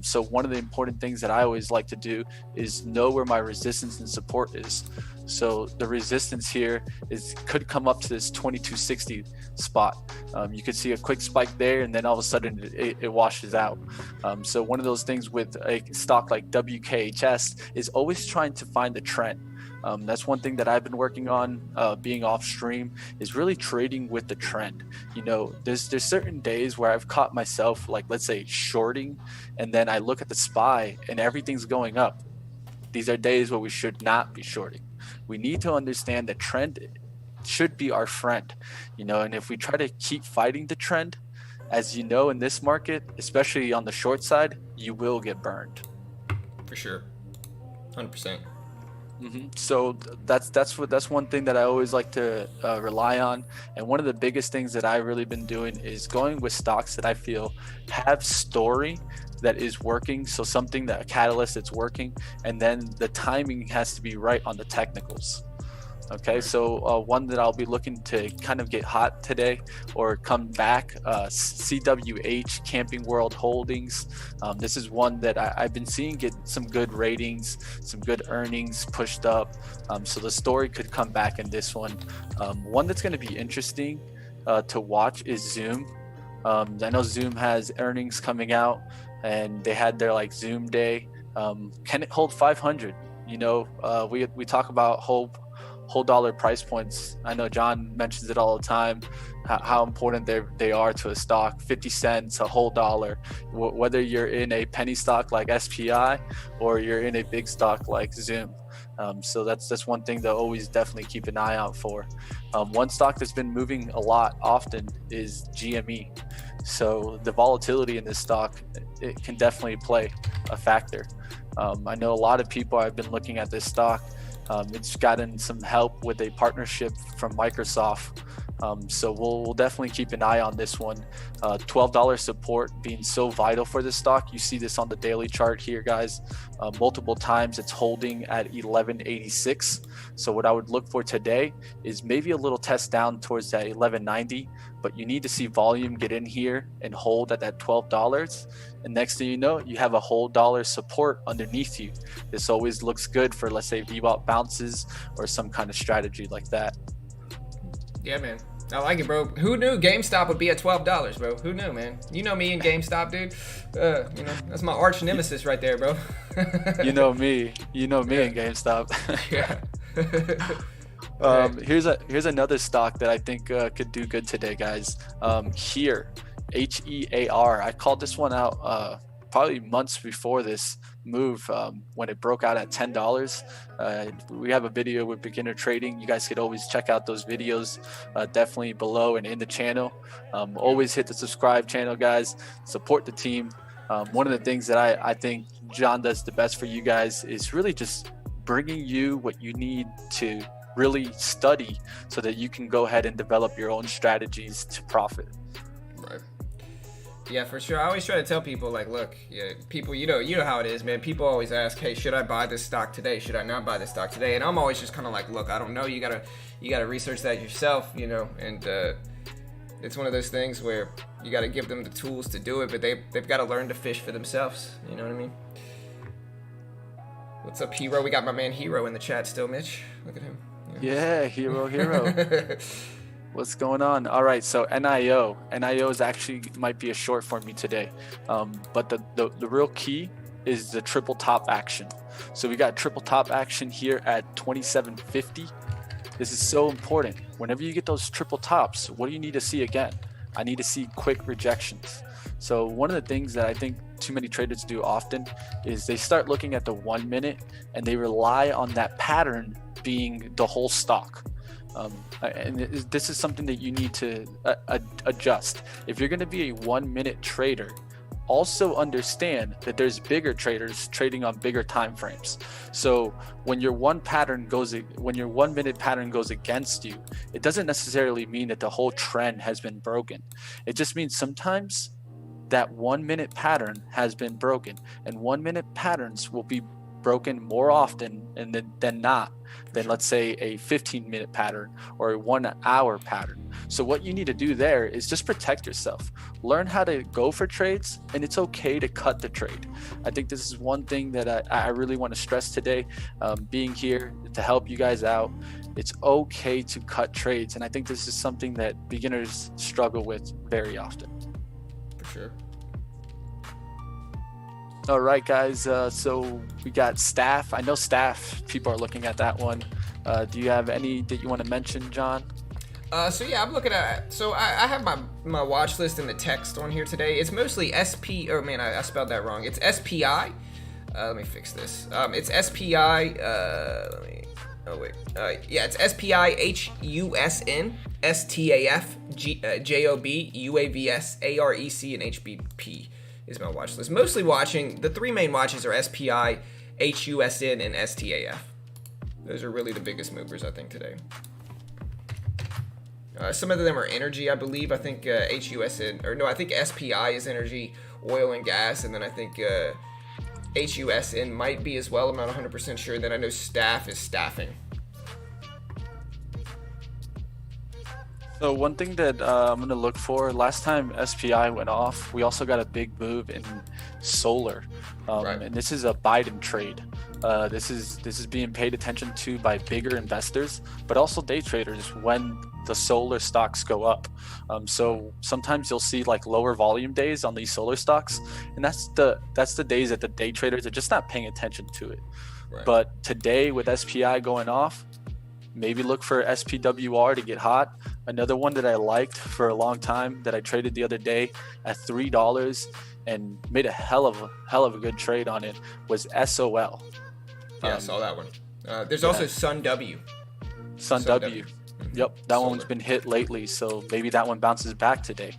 [SPEAKER 2] So one of the important things that I always like to do is know where my resistance and support is. So the resistance here could come up to this 2260 spot. You could see a quick spike there, and then all of a sudden it washes out. So one of those things with a stock like WKHS is always trying to find the trend. That's one thing that I've been working on, being off stream, is really trading with the trend. You know, there's certain days where I've caught myself, like, let's say shorting, and then I look at the SPY and everything's going up. These are days where we should not be shorting. We need to understand the trend should be our friend, you know, and if we try to keep fighting the trend, as you know, in this market, especially on the short side, you will get burned.
[SPEAKER 1] For sure. 100%.
[SPEAKER 2] So that's one thing that I always like to rely on, and one of the biggest things that I've really been doing is going with stocks that I feel have story that is working. So something that a catalyst that's working, and then the timing has to be right on the technicals. Okay, so one that I'll be looking to kind of get hot today or come back, CWH, Camping World Holdings. This is one that I've been seeing get some good ratings, some good earnings pushed up. So the story could come back in this one. One that's going to be interesting to watch is Zoom. I know Zoom has earnings coming out, and they had their like Zoom day. Can it hold 500? You know, we talk about whole dollar price points. I know John mentions it all the time, how important they are to a stock. 50 cents, a whole dollar, whether you're in a penny stock like SPI or you're in a big stock like Zoom. So that's one thing to always definitely keep an eye out for. One stock that's been moving a lot often is GME. So the volatility in this stock, it can definitely play a factor. I know a lot of people have been looking at this stock. It's gotten some help with a partnership from Microsoft. So we'll definitely keep an eye on this one. $12 support being so vital for this stock. You see this on the daily chart here, guys. Multiple times it's holding at 1186. So what I would look for today is maybe a little test down towards that 1190, but you need to see volume get in here and hold at that $12. And next thing you know, you have a whole dollar support underneath you. This always looks good for, let's say, VWAP bounces or some kind of strategy like that.
[SPEAKER 1] Yeah, man. I like it, bro. Who knew GameStop would be at $12, bro? Who knew, man? You know me and GameStop, dude. You know, that's my arch nemesis right there, bro.
[SPEAKER 2] You know me and GameStop.
[SPEAKER 1] Yeah.
[SPEAKER 2] Here's another stock that I think could do good today, guys. Here, HEAR. I called this one out probably months before this move, when it broke out at $10. We have a video with beginner trading. You guys could always check out those videos, definitely below and in the channel. Always hit the subscribe channel, guys. Support the team. One of the things that I think John does the best for you guys is really just bringing you what you need to really study so that you can go ahead and develop your own strategies to profit.
[SPEAKER 1] Right. Yeah, for sure. I always try to tell people, like, look, yeah, people, you know how it is, man. People always ask, hey, should I buy this stock today? Should I not buy this stock today? And I'm always just kind of like, look, I don't know. You gotta research that yourself, you know. And it's one of those things where you gotta give them the tools to do it, but they've got to learn to fish for themselves. You know what I mean? What's up, Hero? We got my man Hero in the chat still, Mitch. Look at him.
[SPEAKER 2] Yeah, Hero. What's going on? All right, so NIO is actually might be a short for me today, but the real key is the triple top action. So we got triple top action here at 2750. This is so important. Whenever you get those triple tops, what do you need to see again? I need to see quick rejections. So one of the things that I think too many traders do often is they start looking at the 1 minute and they rely on that pattern being the whole stock. And this is something that you need to adjust. If you're going to be a 1 minute trader, also understand that there's bigger traders trading on bigger time frames. So when your 1 minute pattern goes against you, it doesn't necessarily mean that the whole trend has been broken. It just means sometimes that 1 minute pattern has been broken, and 1 minute patterns will be broken more often and than not than, let's say, a 15-minute pattern or a 1 hour pattern. So what you need to do there is just protect yourself. Learn how to go for trades, and it's okay to cut the trade. I think this is one thing that I really want to stress today, being here to help you guys out. It's okay to cut trades, and I think this is something that beginners struggle with very often.
[SPEAKER 1] For sure.
[SPEAKER 2] All right, guys. So we got staff. I know staff. People are looking at that one. Do you have any that you want to mention, John?
[SPEAKER 1] So yeah, I'm looking at. So I have my watch list in the text on here today. It's mostly SP. Oh man, I spelled that wrong. It's SPI. Let me fix this. It's SPI. Let me. Oh wait. Yeah, it's SPI HUSN STAF JOB UAVS AREC and HBP is my watch list. Mostly watching. The three main watches are SPI, HUSN, and STAF. Those are really the biggest movers, I think, today. Some of them are energy, I believe. I think HUSN, or no, I think SPI is energy, oil and gas, and then I think HUSN might be as well. I'm not 100% sure. Then I know staff is staffing.
[SPEAKER 2] So one thing that I'm going to look for, last time SPI went off, we also got a big move in solar. Right. And this is a Biden trade. This is being paid attention to by bigger investors, but also day traders when the solar stocks go up. So sometimes you'll see like lower volume days on these solar stocks, and that's the days that the day traders are just not paying attention to it. Right. But today with SPI going off, maybe look for SPWR to get hot. Another one that I liked for a long time that I traded the other day at $3 and made a hell of a good trade on it was SOL.
[SPEAKER 1] Yeah, I saw that one. There's also Sun W.
[SPEAKER 2] Sun W. Mm-hmm. Yep, that one's been hit lately, so maybe that one bounces back today.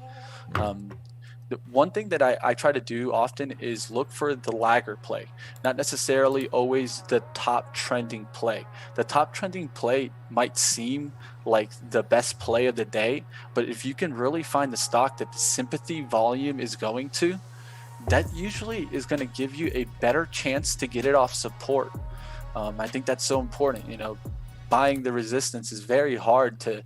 [SPEAKER 2] The one thing that I try to do often is look for the lagger play, not necessarily always the top trending play. The top trending play might seem like the best play of the day, but if you can really find the stock that the sympathy volume is going to, that usually is going to give you a better chance to get it off support. I think that's so important. You know, buying the resistance is very hard to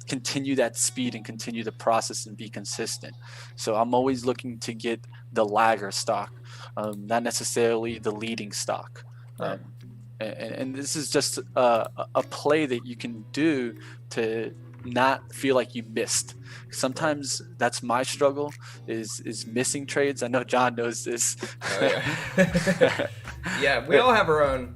[SPEAKER 2] continue that speed and continue the process and be consistent. So I'm always looking to get the lagger stock, not necessarily the leading stock.
[SPEAKER 1] Right.
[SPEAKER 2] And this is just a play that you can do to not feel like you missed. Sometimes that's my struggle is missing trades. I know John knows this.
[SPEAKER 1] Oh, yeah. Yeah, we all have our own,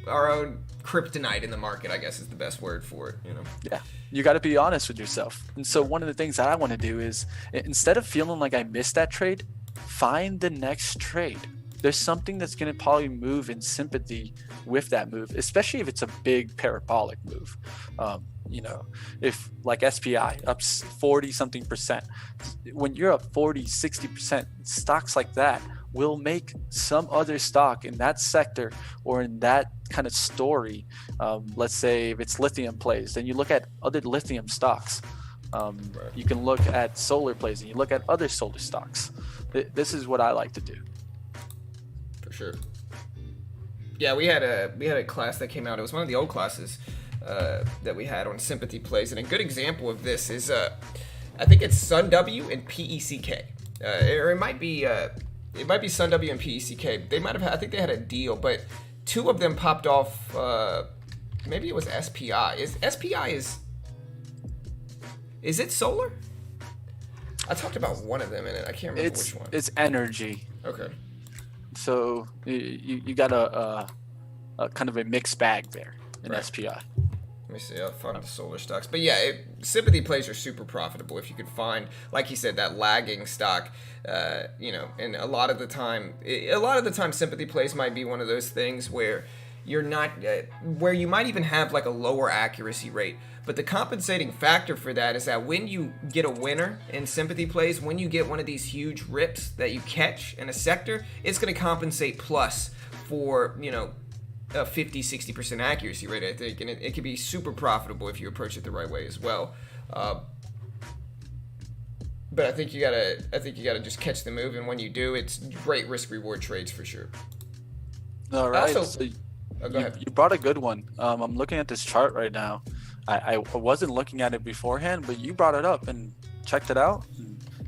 [SPEAKER 1] our own kryptonite in the market, I guess is the best word for it,
[SPEAKER 2] Yeah, you got to be honest with yourself. And so one of the things that I want to do is, instead of feeling like I missed that trade, find the next trade. There's something that's going to probably move in sympathy with that move, especially if it's a big parabolic move. If like SPI up 40 something percent, when you're up 40, 60%, stocks like that will make some other stock in that sector or in that kind of story. Let's say if it's lithium plays, then you look at other lithium stocks. You can look at solar plays and you look at other solar stocks. This is what I like to do.
[SPEAKER 1] For sure. Yeah, we had a class that came out. It was one of the old classes that we had on sympathy plays, and a good example of this is I think it's Sun W and PECK, or it might be Sun W and PECK. They might have. I think they had a deal, but two of them popped off. Maybe it was SPI. Is it solar? I talked about one of them in it. I can't remember which one.
[SPEAKER 2] It's energy.
[SPEAKER 1] Okay.
[SPEAKER 2] So you got a kind of a mixed bag there in
[SPEAKER 1] right.
[SPEAKER 2] SPI.
[SPEAKER 1] Let me see. I'll find the solar stocks. But yeah, sympathy plays are super profitable if you could find, like you said, that lagging stock. And a lot of the time, sympathy plays might be one of those things where you're not, where you might even have like a lower accuracy rate. But the compensating factor for that is that when you get a winner in sympathy plays, when you get one of these huge rips that you catch in a sector, it's going to compensate plus for, a 50-60% accuracy rate, I think, and it can be super profitable if you approach it the right way as well. But I think you gotta just catch the move, and when you do, it's great risk reward trades for sure.
[SPEAKER 2] All right.
[SPEAKER 1] Also,
[SPEAKER 2] So
[SPEAKER 1] oh, go ahead.
[SPEAKER 2] you brought a good one. I'm looking at this chart right now. I wasn't looking at it beforehand, but you brought it up and checked it out.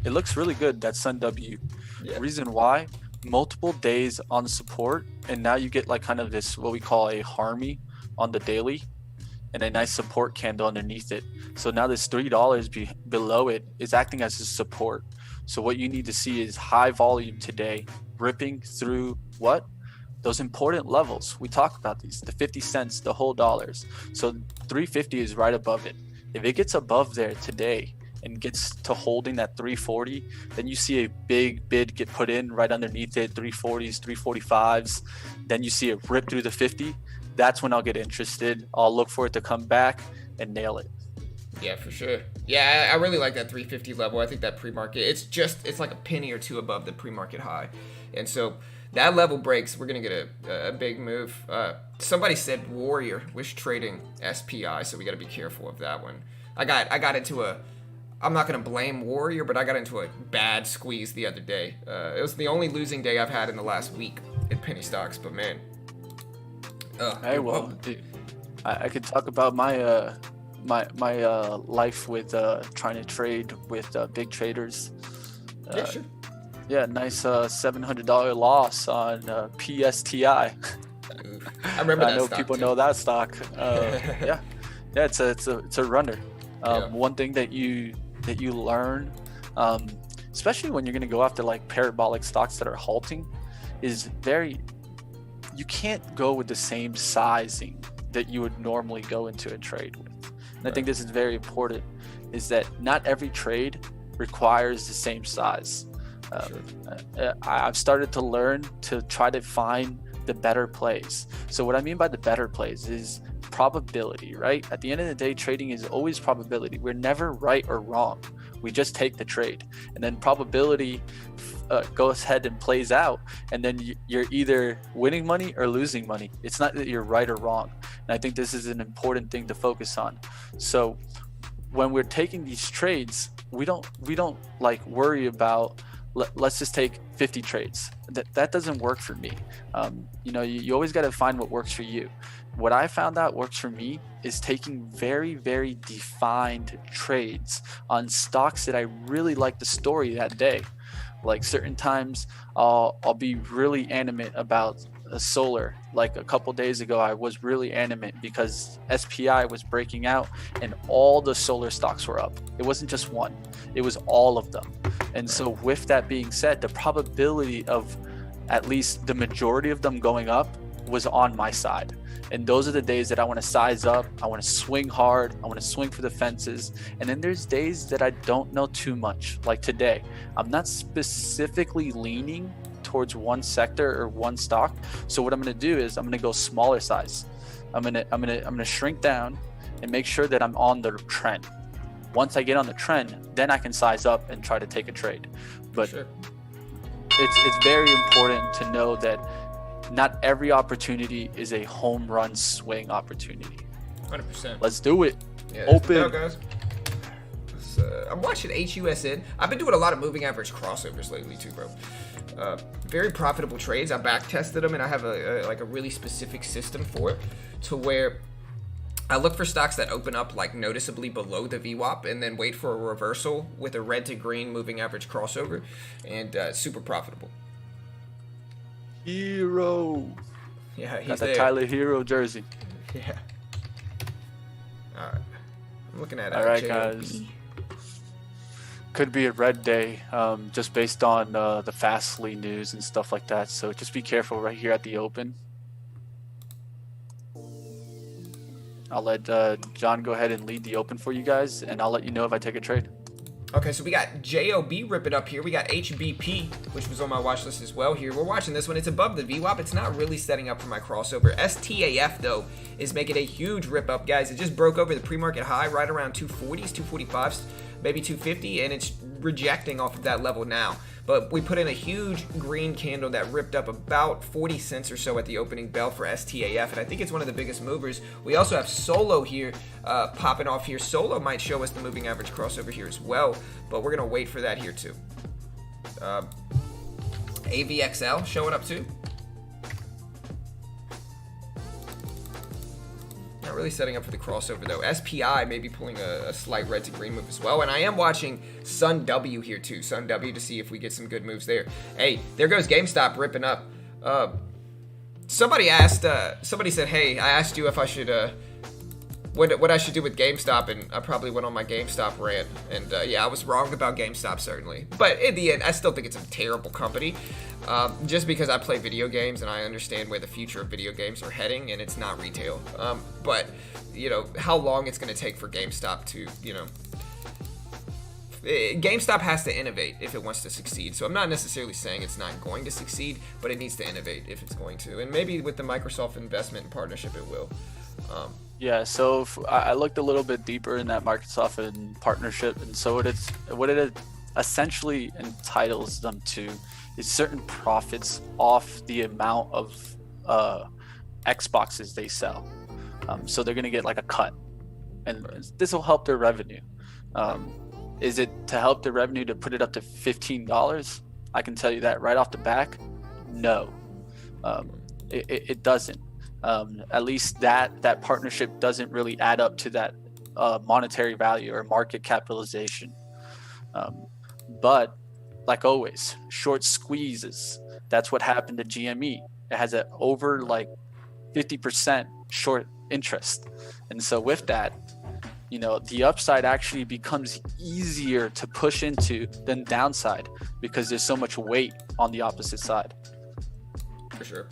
[SPEAKER 2] It looks really good, that Sun W.
[SPEAKER 1] Yeah.
[SPEAKER 2] Reason why, multiple days on support, and now you get like kind of this, what we call a harmony on the daily, and a nice support candle underneath it. So now this $3 below it is acting as a support. So what you need to see is high volume today, ripping through what? Those important levels. We talk about these, the 50 cents, the whole dollars. So 350 is right above it. If it gets above there today and gets to holding that 340, then you see a big bid get put in right underneath it, 340s, 345s. Then you see it rip through the 50. That's when I'll get interested. I'll look for it to come back and nail it.
[SPEAKER 1] Yeah, for sure. Yeah, I really like that 350 level. I think that pre-market, it's like a penny or two above the pre-market high. And so that level breaks, we're going to get a big move. Somebody said Warrior was trading SPI, so we got to be careful of that one. I got into I'm not going to blame Warrior, but I got into a bad squeeze the other day. It was the only losing day I've had in the last week in penny stocks, but man.
[SPEAKER 2] Hey, well, dude, I could talk about my life with trying to trade with big traders.
[SPEAKER 1] Yeah, sure.
[SPEAKER 2] Yeah, nice $700 loss on PSTI.
[SPEAKER 1] I remember that.
[SPEAKER 2] I know
[SPEAKER 1] stock
[SPEAKER 2] people
[SPEAKER 1] too.
[SPEAKER 2] know that stock. Yeah, it's a runner. One thing that you learn, especially when you're going to go after like parabolic stocks that are halting, is you can't go with the same sizing that you would normally go into a trade with. And I think this is very important, is that not every trade requires the same size. I've started to learn to try to find the better plays. So what I mean by the better plays is probability, right? At the end of the day, trading is always probability. We're never right or wrong. We just take the trade, and then probability goes ahead and plays out, and then you're either winning money or losing money. It's not that you're right or wrong. And I think this is an important thing to focus on. So when we're taking these trades, we don't like worry about, let's just take 50 trades. That doesn't work for me. You always got to find what works for you. What I found out works for me is taking very, very defined trades on stocks that I really like the story that day. Like certain times I'll be really animate about solar. Like a couple days ago, I was really animate because SPI was breaking out and all the solar stocks were up. It wasn't just one, it was all of them. And so with that being said, the probability of at least the majority of them going up was on my side. And those are the days that I want to size up. I want to swing hard. I want to swing for the fences. And then there's days that I don't know too much. Like today, I'm not specifically leaning towards one sector or one stock. So what I'm going to do is I'm going to go smaller size. I'm going to shrink down and make sure that I'm on the trend. Once I get on the trend, then I can size up and try to take a trade. But sure, it's very important to know that not every opportunity is a home run swing opportunity.
[SPEAKER 1] 100%.
[SPEAKER 2] Let's do it.
[SPEAKER 1] Yeah,
[SPEAKER 2] open.
[SPEAKER 1] Go, guys. I'm watching HUSN. I've been doing a lot of moving average crossovers lately too, bro. Very profitable trades. I back tested them, and I have a really specific system for it, to where I look for stocks that open up like noticeably below the VWAP, and then wait for a reversal with a red to green moving average crossover, and super profitable.
[SPEAKER 2] Hero.
[SPEAKER 1] Yeah, he's
[SPEAKER 2] got the
[SPEAKER 1] there.
[SPEAKER 2] Tyler Hero jersey.
[SPEAKER 1] Yeah. All right. I'm looking at
[SPEAKER 2] all right,
[SPEAKER 1] JLP.
[SPEAKER 2] guys. Could be a red day, just based on the Fastly news and stuff like that. So just be careful right here at the open. I'll let John go ahead and lead the open for you guys, and I'll let you know if I take a trade.
[SPEAKER 1] Okay, so we got JOB ripping up here. We got HBP, which was on my watch list as well here. We're watching this one. It's above the VWAP. It's not really setting up for my crossover. STAF, though, is making a huge rip up, guys. It just broke over the pre-market high right around 240s, 245s, maybe 250, and it's rejecting off of that level now. But we put in a huge green candle that ripped up about 40 cents or so at the opening bell for STAF, and I think it's one of the biggest movers. We also have Solo here popping off here. Solo might show us the moving average crossover here as well, but we're going to wait for that here too. AVXL showing up too. Not really setting up for the crossover though. SPI may be pulling a slight red to green move as well. And I am watching Sun W here too. Sun W to see if we get some good moves there. Hey, there goes GameStop ripping up. Somebody said, hey, I asked you if I should, what I should do with GameStop, and I probably went on my GameStop rant. And yeah, I was wrong about GameStop, certainly. But in the end, I still think it's a terrible company. Just because I play video games and I understand where the future of video games are heading, and it's not retail. But, you know, how long it's going to take for GameStop to, you know, GameStop has to innovate if it wants to succeed. So I'm not necessarily saying it's not going to succeed, but it needs to innovate if it's going to. And maybe with the Microsoft investment and partnership, it will.
[SPEAKER 2] Yeah, so I looked a little bit deeper in that Microsoft and partnership, and so what it essentially entitles them to is certain profits off the amount of Xboxes they sell. So they're going to get like a cut, and this will help their revenue. Is it to help the revenue to put it up to $15? I can tell you that right off the back, no. It doesn't. At least that partnership doesn't really add up to that monetary value or market capitalization. But like always, short squeezes. That's what happened to GME. It has an over like 50% short interest. And so with that, you know, the upside actually becomes easier to push into than downside because there's so much weight on the opposite side.
[SPEAKER 1] For sure.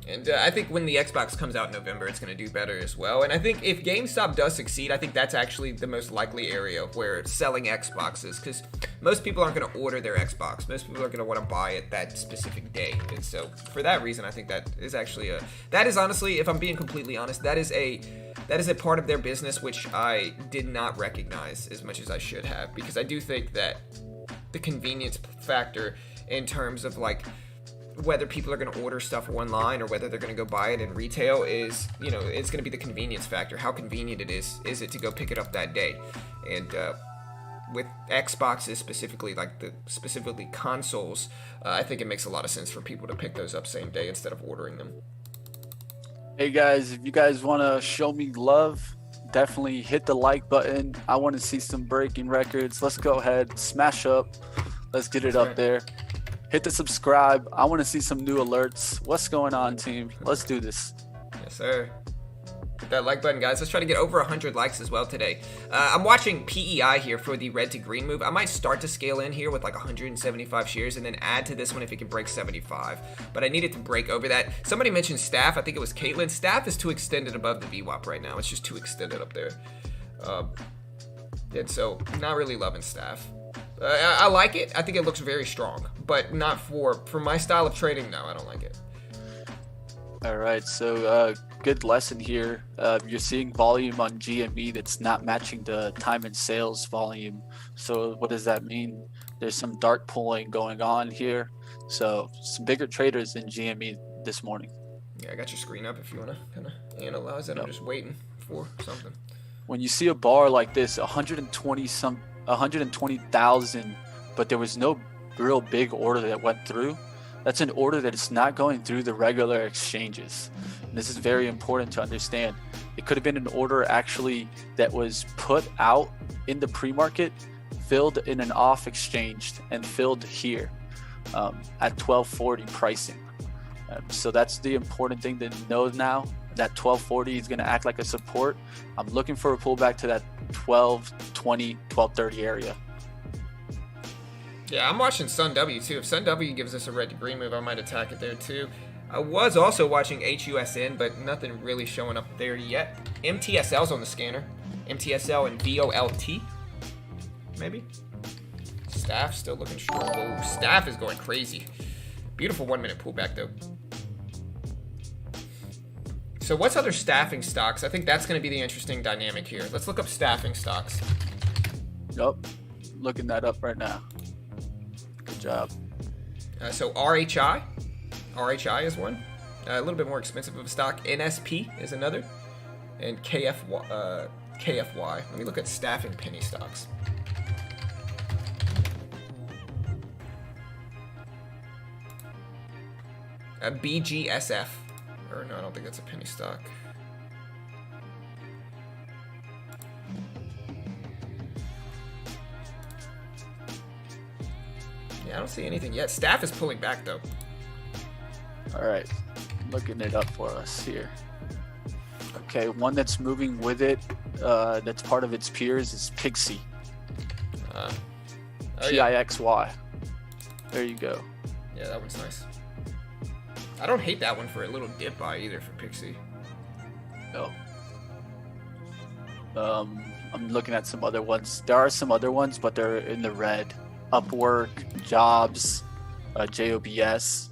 [SPEAKER 1] And I think when the Xbox comes out in November, it's going to do better as well. And I think if GameStop does succeed, I think that's actually the most likely area where it's selling Xboxes, because most people aren't going to order their Xbox. Most people are going to want to buy it that specific day. And so for that reason, I think that is actually that is honestly, if I'm being completely honest, that is a part of their business which I did not recognize as much as I should have, because I do think that the convenience factor in terms of like whether people are going to order stuff online or whether they're going to go buy it in retail is, you know, it's going to be the convenience factor. How convenient it is it to go pick it up that day? And with Xboxes specifically, specifically consoles, I think it makes a lot of sense for people to pick those up same day instead of ordering them.
[SPEAKER 2] Hey guys, if you guys want to show me love, definitely hit the like button. I want to see some breaking records. Let's go ahead, smash up. Let's get it up there. Hit the subscribe. I want to see some new alerts. What's going on, team? Let's do this.
[SPEAKER 1] Yes, sir. Hit that like button, guys. Let's try to get over 100 likes as well today. I'm watching PEI here for the red to green move. I might start to scale in here with like 175 shares and then add to this one if it can break 75. But I need it to break over that. Somebody mentioned staff. I think it was Caitlin. Staff is too extended above the VWAP right now. It's just too extended up there. And so, not really loving staff. I like it. I think it looks very strong, but not for my style of trading. No, I don't like it.
[SPEAKER 2] All right, so good lesson here. You're seeing volume on GME that's not matching the time and sales volume. So what does that mean? There's some dark pulling going on here. So some bigger traders in GME this morning.
[SPEAKER 1] Yeah, I got your screen up if you want to kind of analyze it. I'm just waiting for something.
[SPEAKER 2] When you see a bar like this, 120,000, but there was no real big order that went through, that's an order that is not going through the regular exchanges. And this is very important to understand. It could have been an order actually that was put out in the pre-market, filled in an off exchange, and filled here at 1240 pricing. So that's the important thing to know now. That 1240 is going to act like a support. I'm looking for a pullback to that 1220, 1230 area.
[SPEAKER 1] Yeah, I'm watching Sun W too. If Sun W gives us a red to green move, I might attack it there too. I was also watching HUSN, but nothing really showing up there yet. MTSL's on the scanner. MTSL and VOLT, maybe. Staff still looking strong. Oh, staff is going crazy. Beautiful 1 minute pullback though. So what's other staffing stocks? I think that's going to be the interesting dynamic here. Let's look up staffing stocks.
[SPEAKER 2] Yup, looking that up right now. Good job.
[SPEAKER 1] So RHI. RHI is one. A little bit more expensive of a stock. NSP is another. And KFY. Let me look at staffing penny stocks. BGSF. Or no, I don't think that's a penny stock. don't see anything yet. Staff is pulling back though.
[SPEAKER 2] All right, looking it up for us here. Okay, one that's moving with it, that's part of its peers, is Pixie. Pixy. There you go.
[SPEAKER 1] Yeah, that one's nice. I don't hate that one for a little dip buy either for Pixie.
[SPEAKER 2] No. I'm looking at some other ones. There are some other ones, but they're in the red. Upwork, Jobs, JOBS,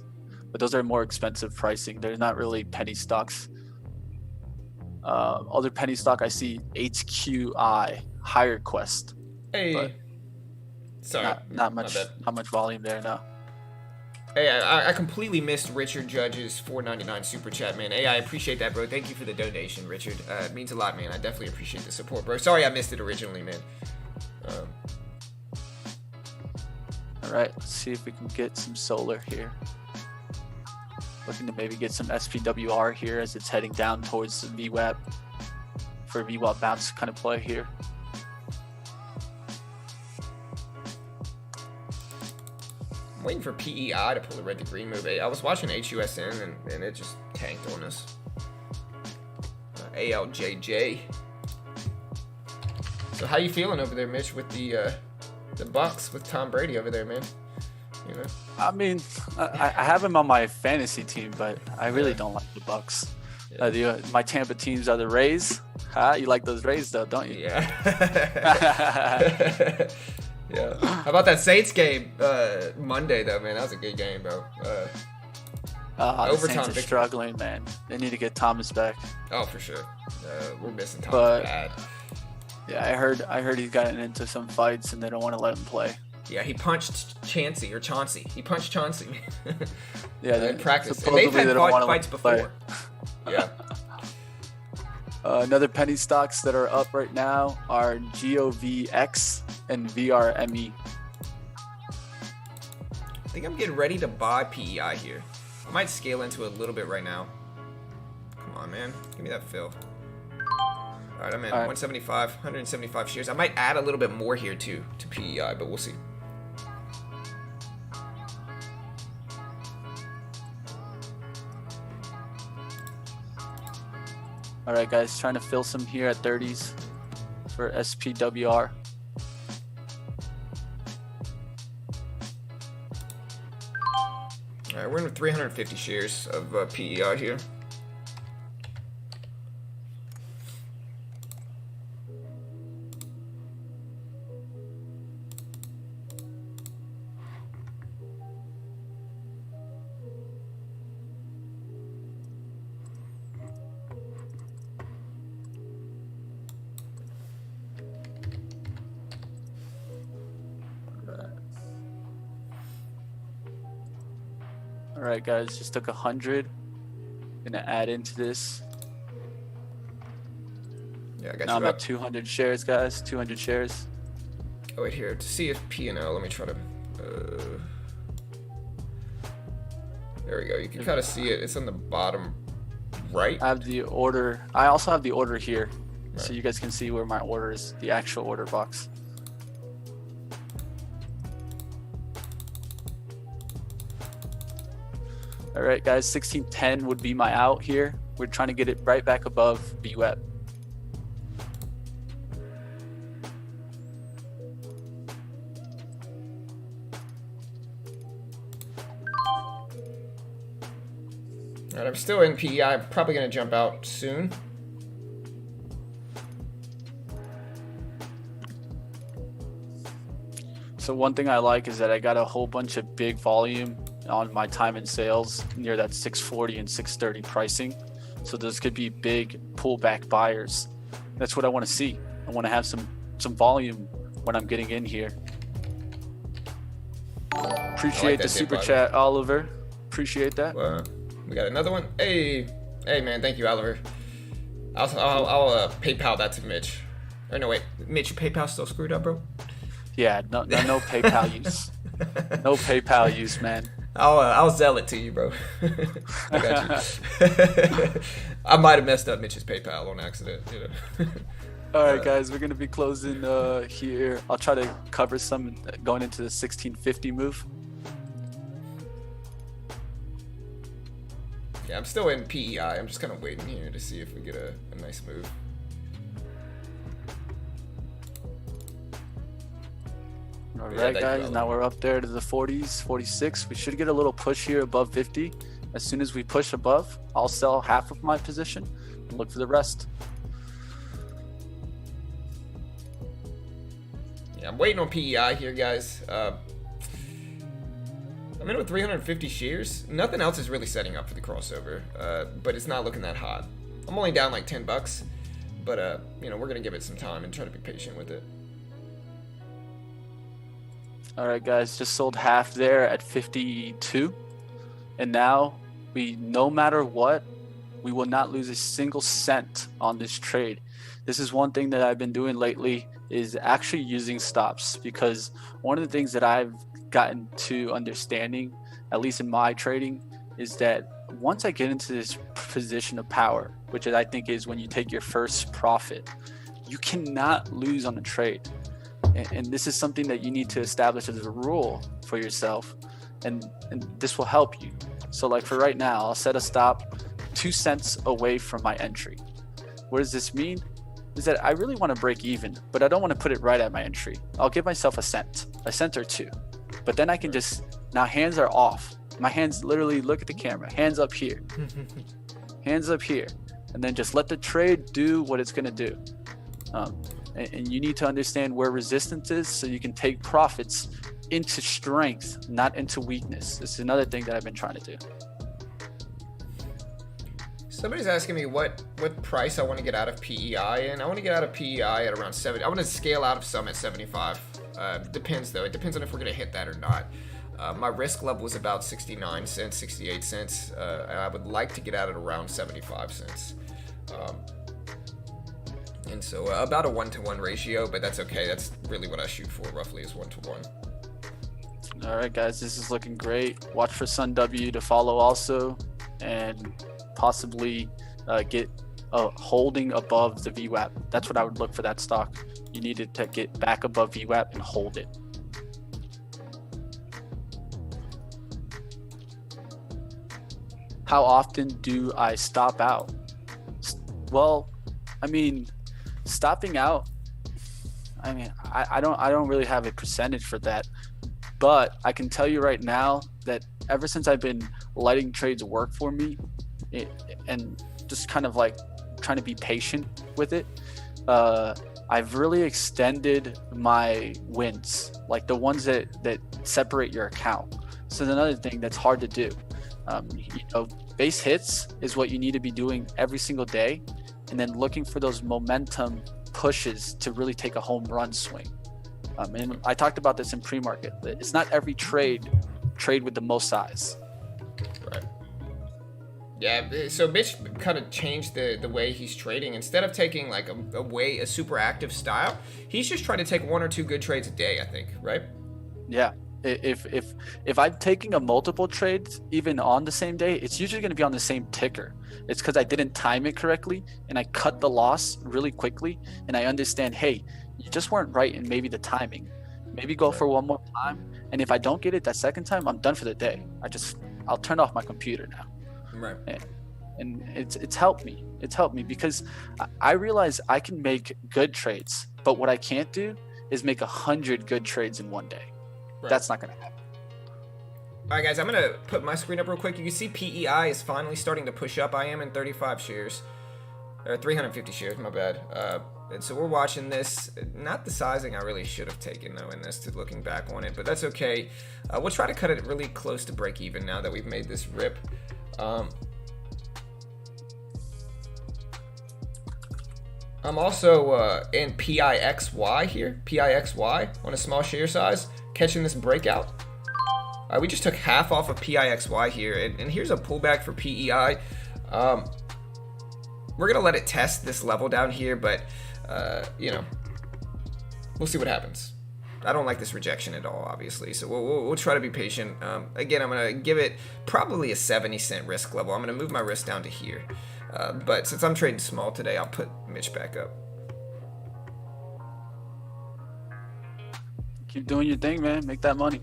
[SPEAKER 2] but those are more expensive pricing. They're not really penny stocks. Other penny stock, I see HQI, Higher Quest.
[SPEAKER 1] Hey. Sorry.
[SPEAKER 2] Not much volume there now.
[SPEAKER 1] Hey, I completely missed Richard Judge's $4.99 super chat, man. Hey, I appreciate that, bro. Thank you for the donation, Richard. It means a lot, man. I definitely appreciate the support, bro. Sorry I missed it originally, man.
[SPEAKER 2] All right, let's see if we can get some solar here. Looking to maybe get some SPWR here as it's heading down towards the VWAP for a VWAP bounce kind of play here.
[SPEAKER 1] I'm waiting for PEI to pull the red to green move. I was watching HUSN and it just tanked on us. ALJJ. So how you feeling over there, Mitch, with the Bucks with Tom Brady over there, man? You know?
[SPEAKER 2] I mean, I have him on my fantasy team, but I really don't like the Bucks. Yeah. My Tampa teams are the Rays. You like those Rays, though, don't you?
[SPEAKER 1] Yeah. Yeah. How about that Saints game Monday, though, man? That was a good game, bro.
[SPEAKER 2] The Saints are struggling, man. They need to get Thomas back.
[SPEAKER 1] Oh, for sure. We're missing Thomas bad.
[SPEAKER 2] Yeah, I heard he's gotten into some fights, and they don't want to let him play.
[SPEAKER 1] Yeah, he punched Chauncey. He punched Chauncey.
[SPEAKER 2] Yeah,
[SPEAKER 1] in practice. And they've had fights before. Yeah.
[SPEAKER 2] Another penny stocks that are up right now are GOVX and VRME.
[SPEAKER 1] I think I'm getting ready to buy PEI here. I might scale into it a little bit right now. Come on, man. Give me that fill. All right, I'm in 175 shares. I might add a little bit more here too to PEI, but we'll see.
[SPEAKER 2] All right, guys, trying to fill some here at 30s for SPWR.
[SPEAKER 1] All right, we're in with 350 shares of PEI here.
[SPEAKER 2] All right, guys, just took 100. Gonna add into this.
[SPEAKER 1] Yeah, I got
[SPEAKER 2] now
[SPEAKER 1] you
[SPEAKER 2] I'm
[SPEAKER 1] up.
[SPEAKER 2] at 200 shares, guys. 200 shares.
[SPEAKER 1] Oh wait, here to see if P&L. Let me try to. There we go. You can kind of see it. It's on the bottom right.
[SPEAKER 2] I have the order. I also have the order here,
[SPEAKER 1] Right.
[SPEAKER 2] so you guys can see where my order is. The actual order box. All right, guys, 1610 would be my out here. We're trying to get it right back above VWAP.
[SPEAKER 1] All right, I'm still in PEI. I'm probably gonna jump out soon.
[SPEAKER 2] So one thing I like is that I got a whole bunch of big volume on my time in sales near that 640 and 630 pricing. So those could be big pullback buyers. That's what I want to see. I want to have some volume when I'm getting in here. Appreciate the super chat, Oliver. Appreciate that.
[SPEAKER 1] We got another one. Hey man, thank you, Oliver. I'll PayPal that to Mitch. Or no, wait, Mitch, your PayPal still screwed up, bro?
[SPEAKER 2] Yeah, no PayPal use. No PayPal use, man.
[SPEAKER 1] I'll sell it to you, bro. I got you. I might have messed up Mitch's PayPal on accident, you know.
[SPEAKER 2] All right, guys, we're gonna be closing here. I'll try to cover some going into the 1650 move.
[SPEAKER 1] Yeah, I'm still in PEI. I'm just kind of waiting here to see if we get a nice move.
[SPEAKER 2] All right, guys, now we're up there to the 40s, 46. We should get a little push here above 50. As soon as we push above, I'll sell half of my position and look for the rest.
[SPEAKER 1] Yeah, I'm waiting on PEI here, guys. I'm in with 350 shares. Nothing else is really setting up for the crossover, but it's not looking that hot. I'm only down like 10 bucks, but you know, we're gonna give it some time and try to be patient with it.
[SPEAKER 2] All right, guys, just sold half there at 52, and now no matter what, we will not lose a single cent on this trade. This is one thing that I've been doing lately, is actually using stops, because one of the things that I've gotten to understanding, at least in my trading, is that once I get into this position of power, which I think is when you take your first profit, you cannot lose on a trade. And this is something that you need to establish as a rule for yourself, and this will help you. So like for right now, I'll set a stop 2 cents away from my entry. What does this mean? Is that I really want to break even, but I don't want to put it right at my entry. I'll give myself a cent or two. But then I can just, now hands are off. My hands literally, look at the camera, hands up here. Hands up here. And then just let the trade do what it's going to do. And you need to understand where resistance is so you can take profits into strength, not into weakness. This is another thing that I've been trying to do.
[SPEAKER 1] Somebody's asking me what price I want to get out of PEI, and I want to get out of PEI at around 70. I want to scale out of some at 75. Depends though. It depends on if we're going to hit that or not. My risk level was about 69 cents, 68 cents. I would like to get out at around 75 cents. And so about a 1-to-1 ratio, but that's okay. That's really what I shoot for, roughly, is 1-to-1.
[SPEAKER 2] All right, guys, this is looking great. Watch for Sun W to follow also, and possibly get a holding above the VWAP. That's what I would look for that stock. You needed to get back above VWAP and hold it. How often do I stop out? Well, I mean, stopping out, I mean, I don't really have a percentage for that, but I can tell you right now that ever since I've been letting trades work for me, and just kind of like trying to be patient with it, I've really extended my wins, like the ones that separate your account. So another thing that's hard to do. You know, base hits is what you need to be doing every single day, and then looking for those momentum pushes to really take a home run swing. And I talked about this in pre-market. It's not every trade with the most size.
[SPEAKER 1] Right. Yeah, so Mitch kind of changed the way he's trading. Instead of taking like a super active style, he's just trying to take 1 or 2 good trades a day, I think, right?
[SPEAKER 2] Yeah. If I'm taking a multiple trades even on the same day, it's usually going to be on the same ticker. It's because I didn't time it correctly and I cut the loss really quickly, and I understand, hey, you just weren't right in maybe the timing. Maybe go for one more time, and if I don't get it that second time, I'm done for the day. I'll turn off my computer now.
[SPEAKER 1] Right.
[SPEAKER 2] And it's helped me. It's helped me because I realize I can make good trades, but what I can't do is make 100 good trades in one day. Right. That's not going to happen.
[SPEAKER 1] All right, guys, I'm going to put my screen up real quick. You can see PEI is finally starting to push up. I am in 35 shares, or 350 shares, my bad. And so we're watching this. Not the sizing I really should have taken, though, in this, to looking back on it, but that's okay. We'll try to cut it really close to break even now that we've made this rip. I'm also in PIXY here, PIXY on a small share size, catching this breakout. All right, we just took half off of PIXY here, and here's a pullback for PEI. We're gonna let it test this level down here, but you know, we'll see what happens. I don't like this rejection at all, obviously, so we'll try to be patient. Again, I'm gonna give it probably a 70-cent risk level. I'm gonna move my risk down to here. But since I'm trading small today, I'll put Mitch back up.
[SPEAKER 2] Keep doing your thing, man. Make that money.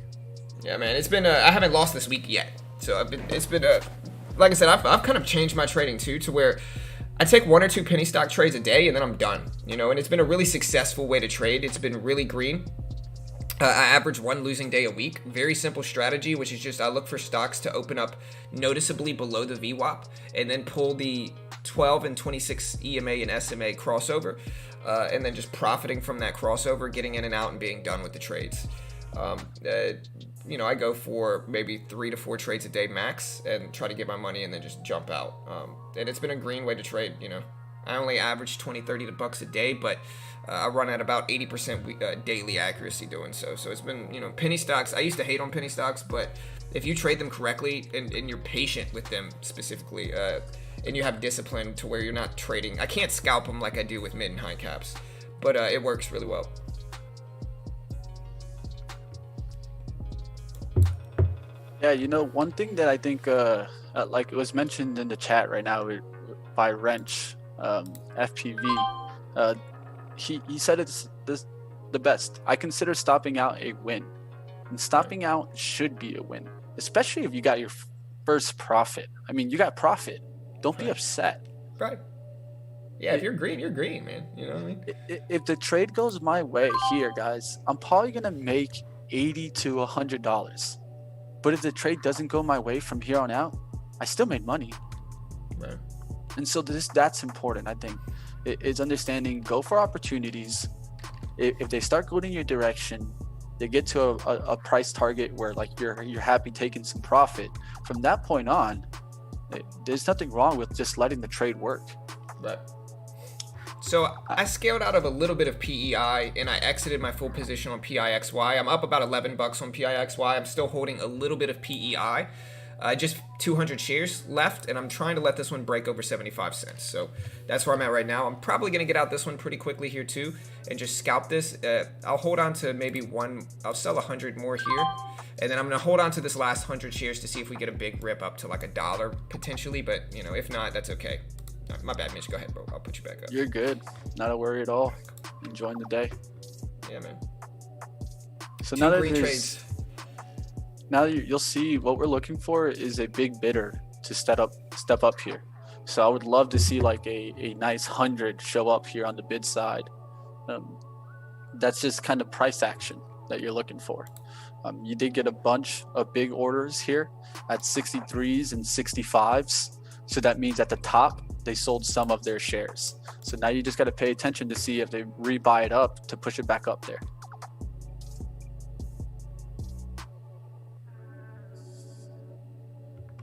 [SPEAKER 1] Yeah, man. It's been I haven't lost this week yet, so it's been like I said, I've kind of changed my trading too, to where I take 1 or 2 penny stock trades a day and then I'm done, you know, and it's been a really successful way to trade. It's been really green. I average 1 losing day a week. Very simple strategy, which is just I look for stocks to open up noticeably below the VWAP and then pull the 12 and 26 EMA and SMA crossover, and then just profiting from that crossover, getting in and out and being done with the trades. You know, I go for maybe 3 to 4 trades a day max and try to get my money and then just jump out. And it's been a green way to trade, you know. I only average 20, 30 bucks a day, but I run at about 80% daily accuracy doing so. So it's been, you know, penny stocks. I used to hate on penny stocks, but if you trade them correctly and you're patient with them specifically, and you have discipline to where you're not trading. I can't scalp them like I do with mid and high caps, but it works really well.
[SPEAKER 2] Yeah, you know, one thing that I think, like it was mentioned in the chat right now by Wrench, FPV, he said it's the best. I consider stopping out a win, and stopping out should be a win, especially if you got your first profit. I mean, you got profit. Don't be upset.
[SPEAKER 1] Right. Yeah, if you're green, man. You know what I mean?
[SPEAKER 2] If the trade goes my way here, guys, I'm probably gonna make $80 to $100. But if the trade doesn't go my way from here on out, I still made money.
[SPEAKER 1] Right.
[SPEAKER 2] And so that's important, I think. It's understanding, go for opportunities. If they start going in your direction, they get to a price target where like you're happy taking some profit. From that point on, there's nothing wrong with just letting the trade work.
[SPEAKER 1] Right. So I scaled out of a little bit of PEI and I exited my full position on PIXY. I'm up about 11 bucks on PIXY. I'm still holding a little bit of PEI. Just 200 shares left, and I'm trying to let this one break over 75 cents. So that's where I'm at right now. I'm probably going to get out this one pretty quickly here too and just scalp this. I'll hold on to maybe I'll sell 100 more here, and then I'm going to hold on to this last 100 shares to see if we get a big rip up to like $1 potentially, but you know, if not, that's okay. My bad, Mitch. Go ahead, bro. I'll put you back up.
[SPEAKER 2] You're good. Not a worry at all. Enjoying the day.
[SPEAKER 1] Yeah, man.
[SPEAKER 2] So now that you'll see what we're looking for is a big bidder to step up here. So I would love to see like a nice 100 show up here on the bid side. That's just kind of price action that you're looking for. You did get a bunch of big orders here at 63s and 65s. So that means at the top, they sold some of their shares. So now you just got to pay attention to see if they rebuy it up to push it back up there.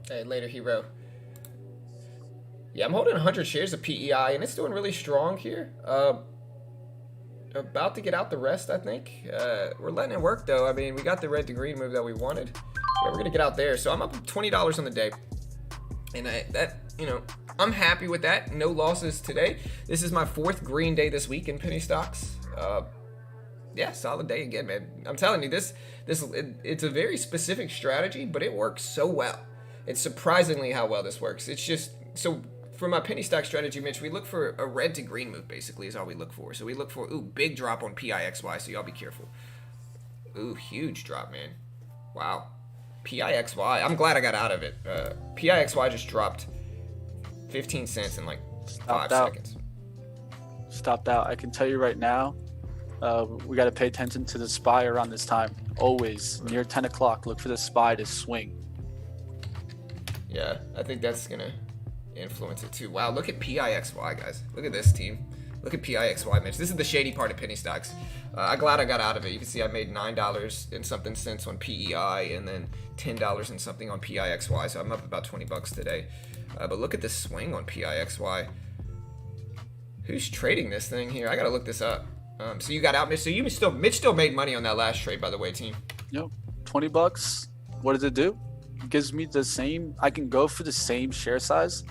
[SPEAKER 1] Hey, later, hero. Yeah, I'm holding 100 shares of PEI, and it's doing really strong here. About to get out the rest, I think. We're letting it work, though. I mean, we got the red to green move that we wanted. Yeah, we're going to get out there. So I'm up $20 on the day. And I'm happy with that. No losses today. This is my 4th green day this week in penny stocks. Yeah, solid day again, man. I'm telling you, it's a very specific strategy, but it works so well. It's surprisingly how well this works. It's just, so for my penny stock strategy, Mitch, we look for a red to green move, basically, is all we look for. So we look for, big drop on PIXY, so y'all be careful. Huge drop, man. Wow. PIXY, I'm glad I got out of it. PIXY just dropped 15 cents in like 5 seconds.
[SPEAKER 2] Stopped out. I can tell you right now, we got to pay attention to the SPY around this time. Always near 10 o'clock, look for the SPY to swing.
[SPEAKER 1] Yeah, I think that's going to influence it too. Wow, look at PIXY, guys. Look at this team. Look at PIXY, Mitch. This is the shady part of penny stocks. I'm glad I got out of it. You can see I made $9 and something cents on PEI and then $10 and something on PIXY. So I'm up about 20 bucks today. But look at this swing on PIXY. Who's trading this thing here? I got to look this up. So you got out, Mitch. So Mitch still made money on that last trade, by the way, team.
[SPEAKER 2] Yep, 20 bucks. What does it do? It gives me the same. I can go for the same share size,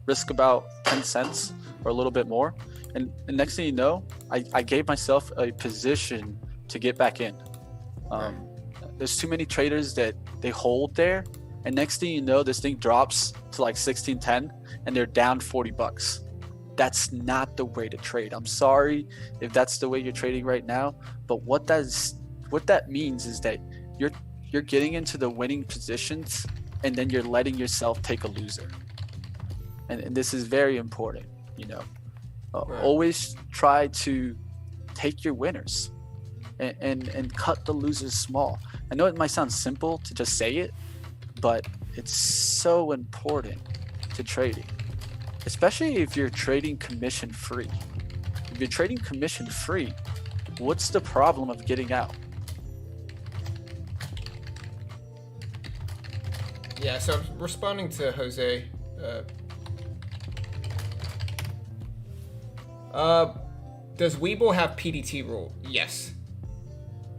[SPEAKER 2] risk about 10 cents or a little bit more. And next thing you know, I gave myself a position to get back in. There's too many traders that they hold there, and next thing you know, this thing drops to like 16.10 and they're down 40 bucks. That's not the way to trade. I'm sorry if that's the way you're trading right now, but what that means is that you're getting into the winning positions and then you're letting yourself take a loser. And this is very important, you know.
[SPEAKER 1] Right.
[SPEAKER 2] Always try to take your winners and cut the losers small. I know it might sound simple to just say it, but it's so important to trading, especially if you're trading commission free. If you're trading commission free, what's the problem of getting out?
[SPEAKER 1] Yeah, so I'm responding to Jose. Does Weeble have PDT rule? Yes.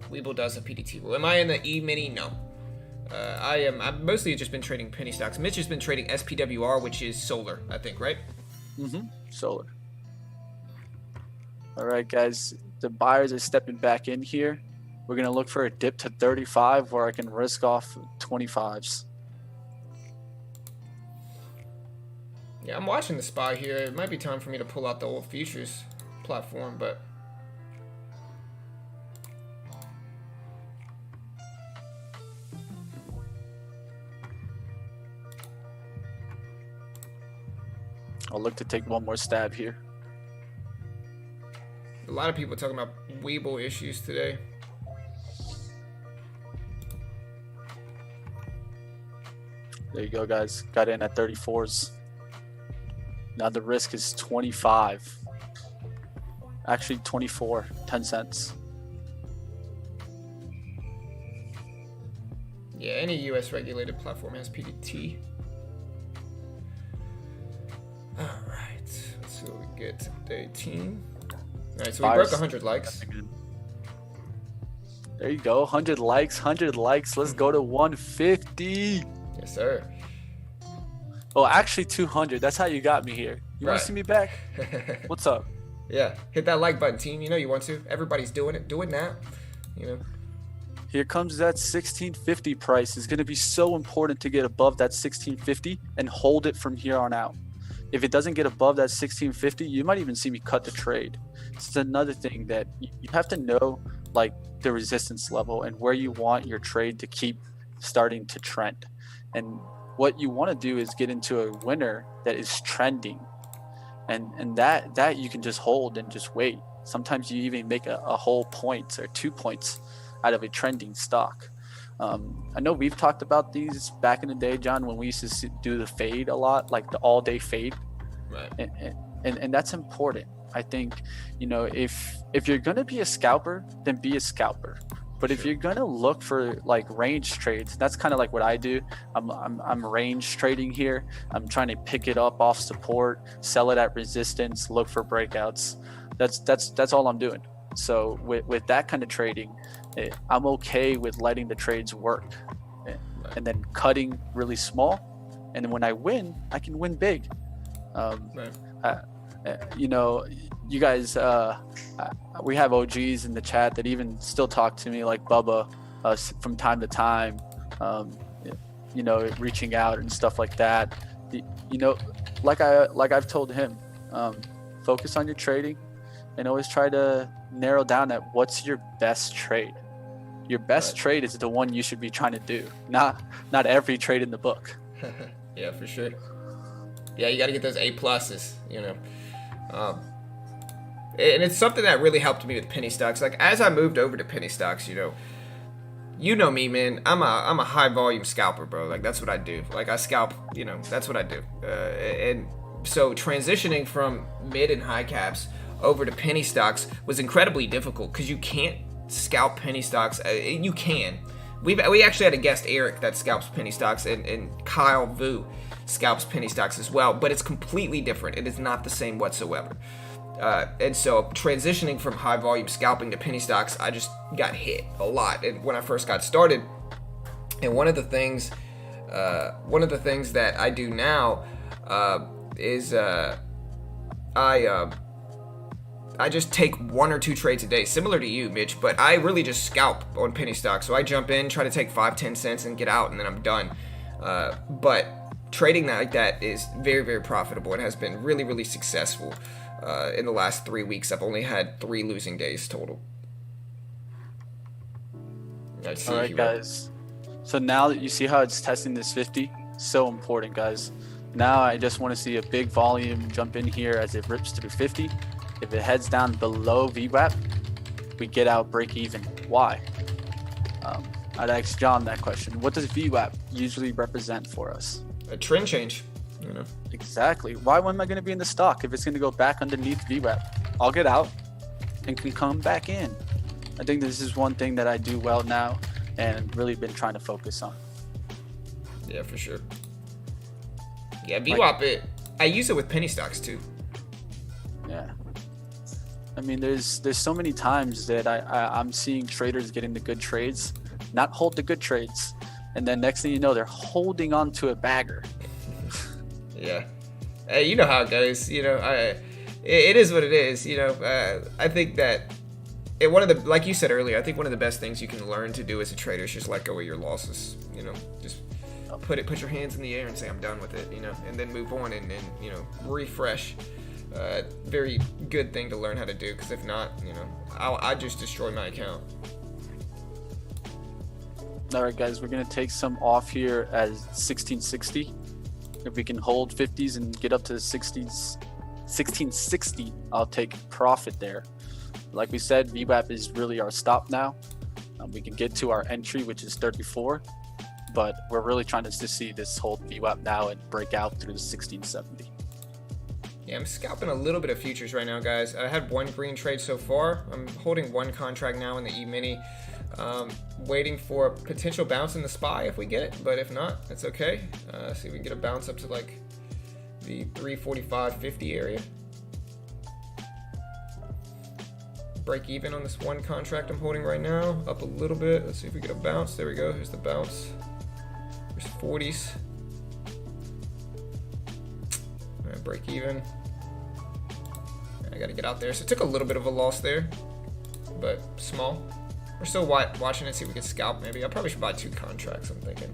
[SPEAKER 1] Weeble does have PDT rule. Am I in the Emini? No. I've mostly just been trading penny stocks. Mitch has been trading SPWR, which is solar, I think, right?
[SPEAKER 2] Solar. All right, guys. The buyers are stepping back in here. We're going to look for a dip to 35 where I can risk off 25s.
[SPEAKER 1] Yeah, I'm watching the SPY here. It might be time for me to pull out the old futures platform, but
[SPEAKER 2] I'll look to take one more stab here.
[SPEAKER 1] a lot of people talking about Weeble issues today.
[SPEAKER 2] There you go, guys. Got in at 34s. Now the risk is 25. Actually 24, 10 cents.
[SPEAKER 1] Yeah, any US regulated platform has PDT. Alright, let's see what we get today, team. Alright, so we broke 100 likes.
[SPEAKER 2] There you go, 100 likes, 100 likes. Let's go to 150.
[SPEAKER 1] Yes, sir.
[SPEAKER 2] Oh, actually 200. That's how you got me here. You want to see me back? What's up?
[SPEAKER 1] Yeah, hit that like button, team. You know you want to. Everybody's doing it. Do it now. You know.
[SPEAKER 2] Here comes that 1650 price. It's going to be so important to get above that 1650 and hold it from here on out. If it doesn't get above that 1650, you might even see me cut the trade. This is another thing that you have to know, like the resistance level and where you want your trade to keep starting to trend. And what you want to do is get into a winner that is trending, and that you can just hold and just wait. Sometimes you even make a whole point or 2 points out of a trending stock. I know we've talked about these back in the day, John, when we used to do the fade a lot, like the all-day fade.
[SPEAKER 1] Right.
[SPEAKER 2] And that's important. I think, you know, if you're gonna be a scalper, then be a scalper. But if you're gonna look for like range trades, that's kind of like what I do. I'm range trading here. I'm trying to pick it up off support, sell it at resistance, look for breakouts. That's all I'm doing. So with that kind of trading, I'm okay with letting the trades work, and then cutting really small. And then when I win, I can win big. You know, you guys, we have OGs in the chat that even still talk to me, like Bubba, from time to time, you know, reaching out and stuff like that. You know, like I've told him, focus on your trading and always try to narrow down at what's your best trade. Your best trade is the one you should be trying to do, not every trade in the book.
[SPEAKER 1] Yeah, for sure. Yeah, you got to get those A pluses, you know. And it's something that really helped me with penny stocks. Like as I moved over to penny stocks, you know me, man. I'm a high volume scalper, bro. Like that's what I do. Like I scalp, you know. That's what I do. And so transitioning from mid and high caps over to penny stocks was incredibly difficult because you can't scalp penny stocks. You can. We actually had a guest, Eric, that scalps penny stocks, and Kyle Vu scalps penny stocks as well, but it's completely different. It is not the same whatsoever. And so transitioning from high volume scalping to penny stocks, I just got hit a lot when I first got started. And one of the things that I do now is I just take 1 or 2 trades a day, similar to you, Mitch, but I really just scalp on penny stocks. So I jump in, try to take 5-10 cents and get out, and then I'm done. But trading like that is very, very profitable and has been really, really successful. In the last 3 weeks, I've only had 3 losing days total.
[SPEAKER 2] All right, guys. So now that you see how it's testing this 50, so important, guys. Now I just want to see a big volume jump in here as it rips through 50. If it heads down below VWAP, we get out break even. Why? I'd ask John that question. What does VWAP usually represent for us?
[SPEAKER 1] A trend change, you know.
[SPEAKER 2] Exactly. Why am I going to be in the stock if it's going to go back underneath VWAP? I'll get out and can come back in. I think this is one thing that I do well now and really been trying to focus on.
[SPEAKER 1] Yeah, for sure. Yeah, VWAP, I use it with penny stocks too.
[SPEAKER 2] Yeah. I mean, there's so many times that I'm seeing traders getting the good trades, not hold the good trades, and then next thing you know, they're holding on to a bagger.
[SPEAKER 1] Yeah. Hey, you know how it goes. You know, it is what it is. You know, I think that like you said earlier, I think one of the best things you can learn to do as a trader is just let go of your losses. You know, just put your hands in the air and say I'm done with it. You know, and then move on and you know, refresh. Very good thing to learn how to do, because if not, you know, I just destroy my account.
[SPEAKER 2] All right, guys, we're gonna take some off here as 1660. If we can hold 50s and get up to the 60s, 1660, I'll take profit there. Like we said, VWAP is really our stop now. We can get to our entry, which is 34, but we're really trying to see this hold VWAP now and break out through the 1670.
[SPEAKER 1] Yeah, I'm scalping a little bit of futures right now, guys. I had one green trade so far. I'm holding one contract now in the Emini. Waiting for a potential bounce in the SPY if we get it, but if not, that's okay. See if we can get a bounce up to like the 345.50 area. Break even on this one contract I'm holding right now. Up a little bit. Let's see if we get a bounce. There we go. Here's the bounce. There's 40s. All right, break even. I gotta get out there. So it took a little bit of a loss there, but small. We're still watching it, see if we can scalp maybe. I probably should buy 2 contracts, I'm thinking.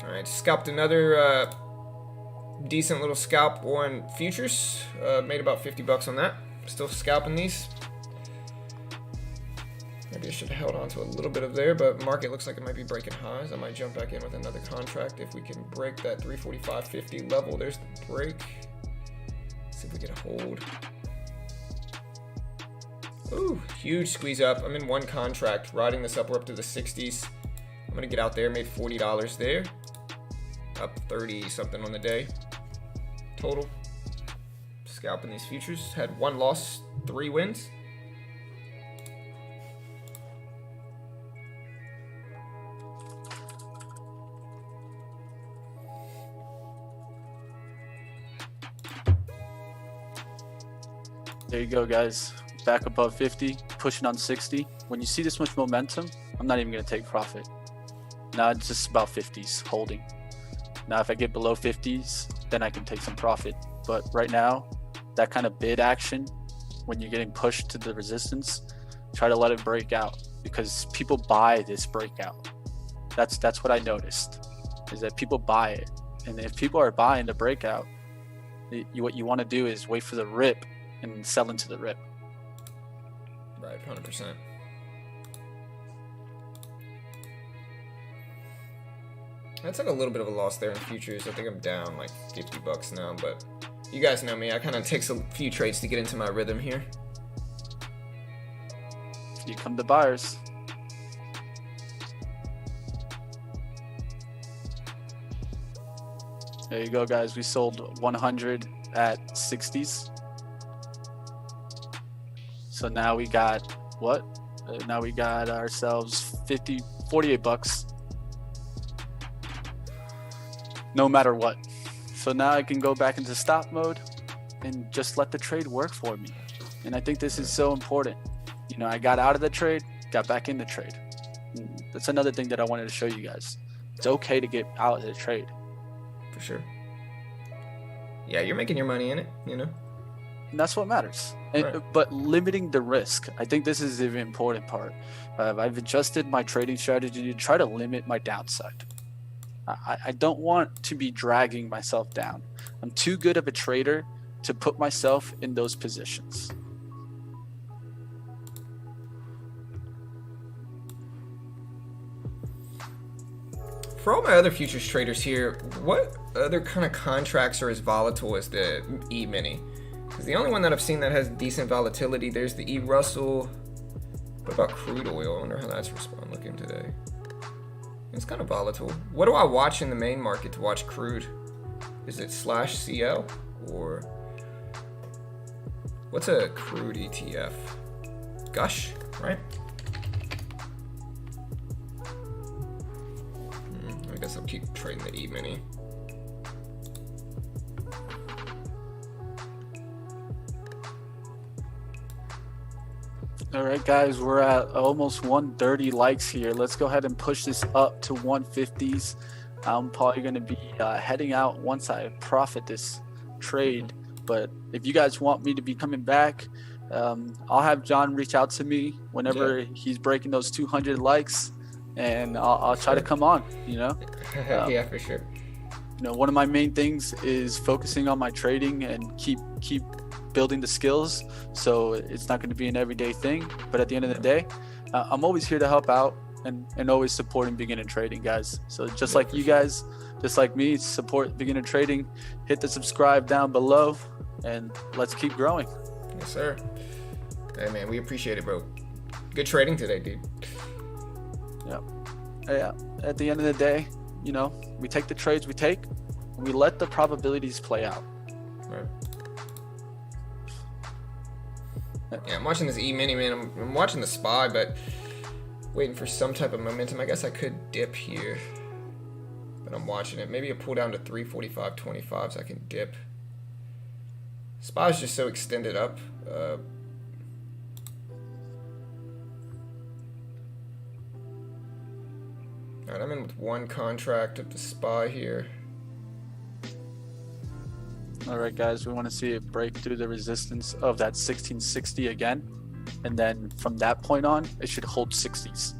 [SPEAKER 1] All right, scalped another decent little scalp on futures. Made about 50 bucks on that. Still scalping these. Maybe I should have held on to a little bit of there, but market looks like it might be breaking highs. I might jump back in with another contract if we can break that 345.50 level. There's the break. Let's see if we get a hold. Ooh, huge squeeze up. I'm in one contract, riding this up. We're up to the 60s. I'm gonna get out there, made $40 there. Up 30 something on the day total. Scalping these futures. Had 1 loss, 3 wins.
[SPEAKER 2] There you go, guys. Back above 50, pushing on 60. When you see this much momentum, I'm not even gonna take profit. Now it's just about 50s holding. Now if I get below 50s, then I can take some profit. But right now, that kind of bid action, when you're getting pushed to the resistance, try to let it break out, because people buy this breakout. That's what I noticed, is that people buy it. And if people are buying the breakout, what you want to do is wait for the rip and sell into the rip.
[SPEAKER 1] Right, 100%. I took a little bit of a loss there in futures. I think I'm down like 50 bucks now, but you guys know me. I kind of takes a few trades to get into my rhythm here.
[SPEAKER 2] You come to buyers. There you go, guys. We sold 100 at 60s. So now we got what? Now we got ourselves 48 bucks. No matter what. So now I can go back into stop mode and just let the trade work for me. And I think this is so important. You know, I got out of the trade, got back in the trade. That's another thing that I wanted to show you guys. It's okay to get out of the trade.
[SPEAKER 1] For sure. Yeah, you're making your money in it,
[SPEAKER 2] And that's what matters. But limiting the risk, I think this is the important part. I've adjusted my trading strategy to try to limit my downside. I don't want to be dragging myself down. I'm too good of a trader to put myself in those positions.
[SPEAKER 1] For all my other futures traders here, what other kind of contracts are as volatile as the E-mini? Because the only one that I've seen that has decent volatility, there's the E-Russell. What about crude oil? I wonder how that's looking today. It's kind of volatile. What do I watch in the main market to watch crude? Is it /CL or what's a crude ETF? Gush, right? I guess I'll keep trading the E-mini.
[SPEAKER 2] All right, guys, we're at almost 130 likes here. Let's go ahead and push this up to 150s. I'm probably going to be heading out once I profit this trade. But if you guys want me to be coming back, I'll have John reach out to me whenever he's breaking those 200 likes, and I'll try to come on,
[SPEAKER 1] Yeah, for sure.
[SPEAKER 2] One of my main things is focusing on my trading and keep building the skills. So it's not going to be an everyday thing, but at the end of the day, I'm always here to help out and always supporting beginner trading, guys. So just like you guys, just like me, support beginner trading. Hit the subscribe down below, and let's keep growing.
[SPEAKER 1] Yes, sir. Hey, man, we appreciate it, bro. Good trading today, dude.
[SPEAKER 2] Yeah. At the end of the day, we take the trades we take, and we let the probabilities play out.
[SPEAKER 1] Right. Yeah, I'm watching this E-mini, man. I'm watching the SPY, but waiting for some type of momentum. I guess I could dip here, but I'm watching it. Maybe a pull down to 345.25 so I can dip. SPY is just so extended up. All right, I'm in with one contract of the SPY here.
[SPEAKER 2] All right, guys, we want to see it break through the resistance of that 1660 again. And then from that point on, it should hold 60s.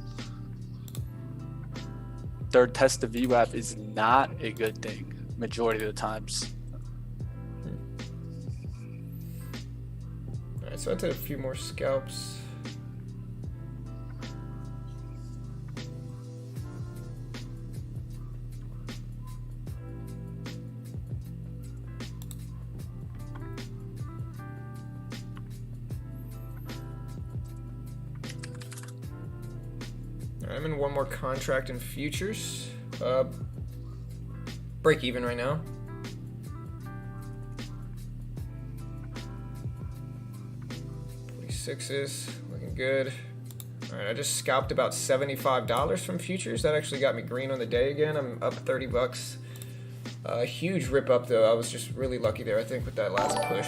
[SPEAKER 2] Third test of VWAP is not a good thing majority of the times.
[SPEAKER 1] All right, so I did a few more scalps. I'm in one more contract in futures. Break even right now. $46s, looking good. All right, I just scalped about $75 from futures. That actually got me green on the day again. I'm up 30 bucks. Huge rip up though. I was just really lucky there, I think, with that last push.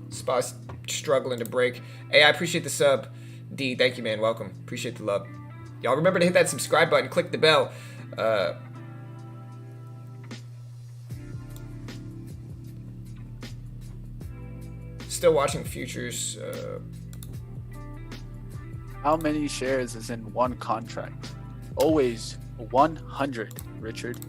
[SPEAKER 1] SPY's struggling to break. Hey, I appreciate the sub. D, thank you, man. Welcome. Appreciate the love. Y'all remember to hit that subscribe button, click the bell. Still watching futures.
[SPEAKER 2] How many shares is in one contract? Always 100, Richard.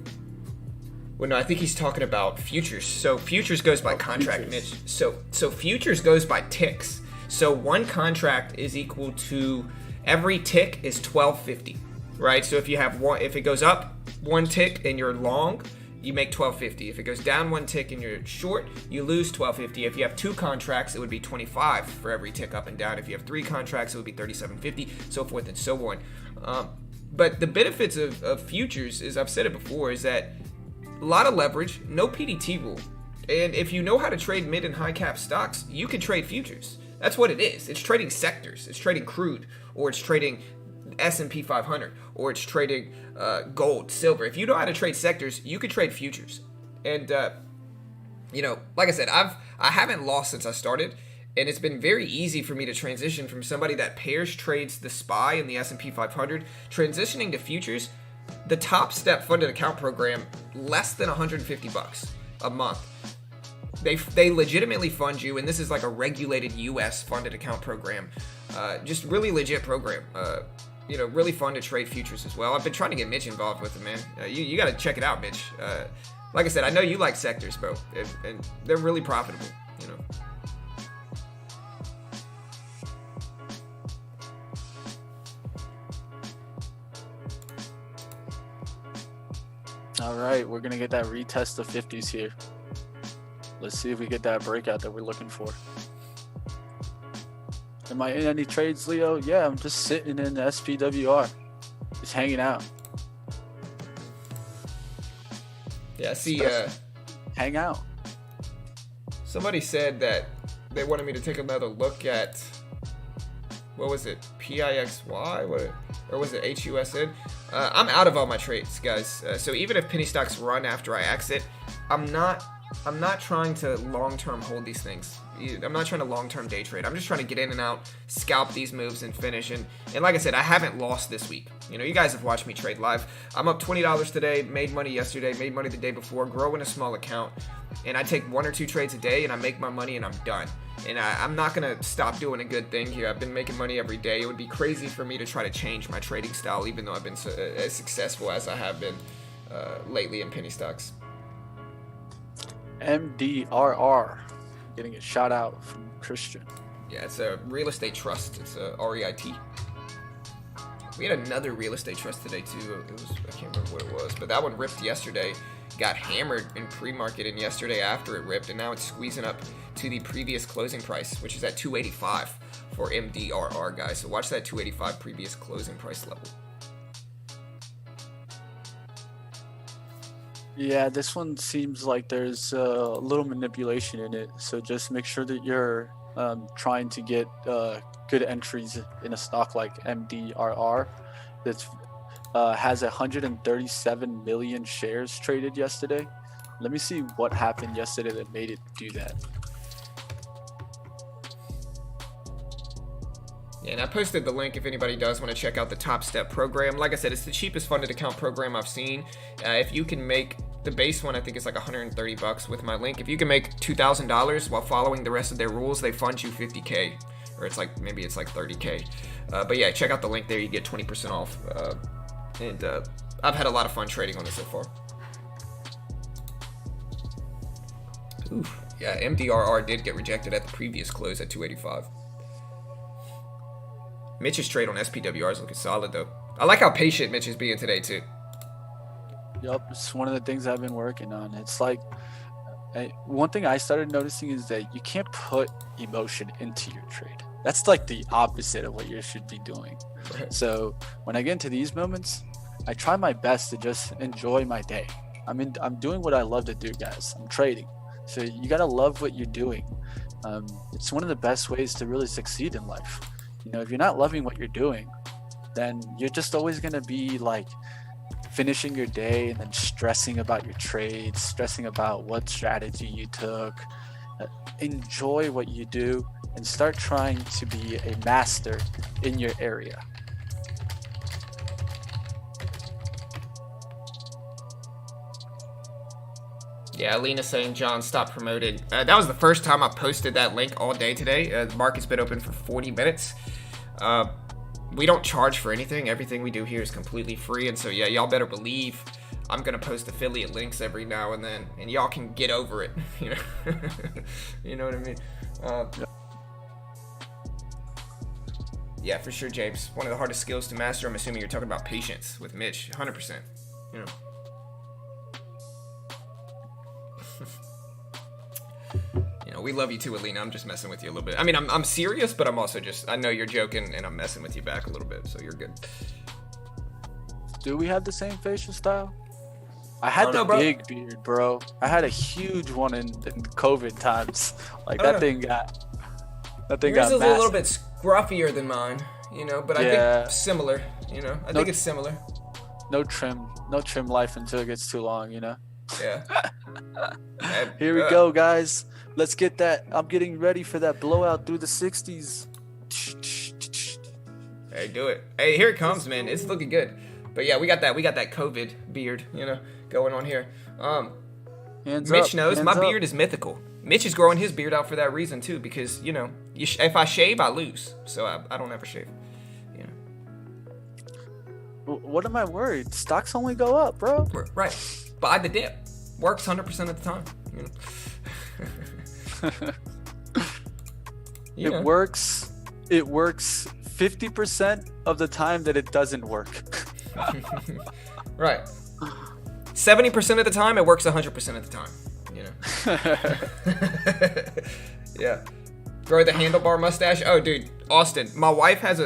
[SPEAKER 1] Well, no, I think he's talking about futures. So futures goes by contract, Mitch. So futures goes by ticks. So one contract is equal to every tick is 12.50, right? So if you have one, if it goes up one tick and you're long, you make 12.50. If it goes down one tick and you're short, you lose 12.50. If you have two contracts, it would be 25 for every tick up and down. If you have three contracts, it would be 37.50, so forth and so on. But the benefits of futures, as I've said it before, is that a lot of leverage, no PDT rule. And if you know how to trade mid and high cap stocks, you can trade futures. That's what it is. It's trading sectors. It's trading crude, or it's trading S&P 500, or it's trading gold, silver. If you know how to trade sectors, you can trade futures. And like I said, I haven't lost since I started, and it's been very easy for me to transition from somebody that pairs trades the SPY and the S&P 500, transitioning to futures. The top step funded account program, less than $150. a month. They legitimately fund you, and this is like a regulated U.S. funded account program. Just really legit program. Really fun to trade futures as well. I've been trying to get Mitch involved with it, man. You got to check it out, Mitch. Like I said, I know you like sectors, bro, and they're really profitable,
[SPEAKER 2] All right, we're going to get that retest of 50s here. Let's see if we get that breakout that we're looking for. Am I in any trades, Leo? Yeah, I'm just sitting in the SPWR. Just hanging out.
[SPEAKER 1] Yeah, see,
[SPEAKER 2] hang out.
[SPEAKER 1] Somebody said that they wanted me to take another look at, what was it, PIXY? Or was it HUSN? I'm out of all my trades, guys. So even if penny stocks run after I exit, I'm not trying to long-term hold these things. I'm not trying to long-term day trade. I'm just trying to get in and out, scalp these moves, and finish. And like I said, I haven't lost this week. You guys have watched me trade live. I'm up $20 today, made money yesterday, made money the day before, growing a small account. And I take 1 or 2 trades a day, and I make my money, and I'm done. And I'm not going to stop doing a good thing here. I've been making money every day. It would be crazy for me to try to change my trading style, even though I've been as successful as I have been lately in penny stocks.
[SPEAKER 2] MDRR, getting a shout out from Christian.
[SPEAKER 1] Yeah, it's a real estate trust. It's a REIT. We had another real estate trust today too. I can't remember what it was, but that one ripped yesterday. Got hammered in pre-market and yesterday after it ripped, and now it's squeezing up to the previous closing price, which is at 285 for MDRR, guys. So watch that 285 previous closing price level.
[SPEAKER 2] Yeah, this one seems like there's a little manipulation in it. So just make sure that you're trying to get good entries in a stock like MDRR that has 137 million shares traded yesterday. Let me see what happened yesterday that made it do that.
[SPEAKER 1] Yeah, and I posted the link if anybody does want to check out the Top Step program. Like I said, it's the cheapest funded account program I've seen. If you can make the base one, I think it's like $130 with my link. If you can make $2,000 while following the rest of their rules, they fund you $50K, or maybe it's like $30K. But yeah, check out the link there. You get 20% off. And I've had a lot of fun trading on this so far. Oof. Yeah, MDRR did get rejected at the previous close at 285. Mitch's trade on SPWR is looking solid, though. I like how patient Mitch is being today, too.
[SPEAKER 2] Yup, it's one of the things I've been working on. It's like, one thing I started noticing is that you can't put emotion into your trade. That's like the opposite of what you should be doing. Right. So when I get into these moments, I try my best to just enjoy my day. I'm doing what I love to do, guys. I'm trading. So you gotta love what you're doing. It's one of the best ways to really succeed in life. If you're not loving what you're doing, then you're just always gonna be like finishing your day and then stressing about your trades, stressing about what strategy you took. Enjoy what you do and start trying to be a master in your area.
[SPEAKER 1] Yeah, Alina saying, John, stop promoting. That was the first time I posted that link all day today. The market's been open for 40 minutes. We don't charge for anything. Everything we do here is completely free. And so, yeah, y'all better believe I'm going to post affiliate links every now and then. And y'all can get over it. You know what I mean? Yeah, for sure, James. One of the hardest skills to master. I'm assuming you're talking about patience with Mitch. 100%. We love you too, Alina. I'm just messing with you a little bit. I mean, I'm serious, but I'm also I know you're joking, and I'm messing with you back a little bit, so you're good.
[SPEAKER 2] Do we have the same facial style? I had the big beard, bro. I had a huge one in COVID times. Like that thing got
[SPEAKER 1] Yours is a little bit scruffier than mine, but I think similar, I think it's similar.
[SPEAKER 2] No trim life until it gets too long,
[SPEAKER 1] Yeah.
[SPEAKER 2] Here we go, guys. Let's get that. I'm getting ready for that blowout through the 60s.
[SPEAKER 1] Hey, do it. Hey, here it comes, man. It's looking good. But yeah, we got that COVID beard, going on here.
[SPEAKER 2] Hands
[SPEAKER 1] Mitch
[SPEAKER 2] up,
[SPEAKER 1] knows
[SPEAKER 2] hands
[SPEAKER 1] my
[SPEAKER 2] up.
[SPEAKER 1] beard is mythical. Mitch is growing his beard out for that reason too, because if I shave, I lose, so I don't ever shave. You know,
[SPEAKER 2] What am I worried? Stocks only go up, bro.
[SPEAKER 1] right? Buy the dip. Works 100% of the time. You know.
[SPEAKER 2] It works. It works 50% of the time that it doesn't work.
[SPEAKER 1] Right. 70% of the time, it works 100% of the time. You know. Yeah. Grow the handlebar mustache. Oh, dude, Austin. My wife has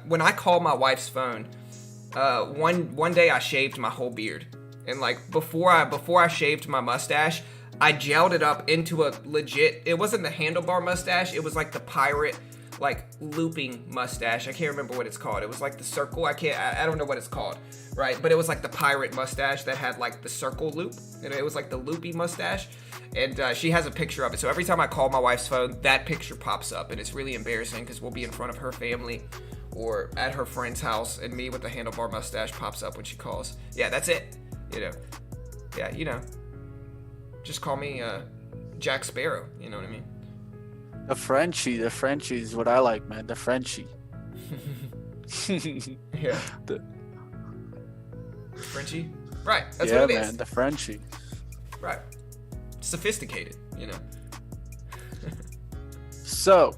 [SPEAKER 1] when I call my wife's phone, one day I shaved my whole beard, and like before I shaved my mustache, I gelled it up into a legit. It wasn't the handlebar mustache. It was like the pirate, like looping mustache. I can't remember what it's called. It was like the circle. I don't know what it's called, right? But it was like the pirate mustache that had like the circle loop. And it was like the loopy mustache. And she has a picture of it. So every time I call my wife's phone, that picture pops up, and it's really embarrassing because we'll be in front of her family or at her friend's house, and me with the handlebar mustache pops up when she calls. Yeah, that's it. You know. Yeah, you know. Just call me Jack Sparrow. You know what I mean?
[SPEAKER 2] The Frenchie is what I like, man. The Frenchie.
[SPEAKER 1] Yeah. Frenchie? Right. That's
[SPEAKER 2] yeah,
[SPEAKER 1] what it
[SPEAKER 2] man,
[SPEAKER 1] is.
[SPEAKER 2] the Frenchie.
[SPEAKER 1] Right. Sophisticated, you know.
[SPEAKER 2] So,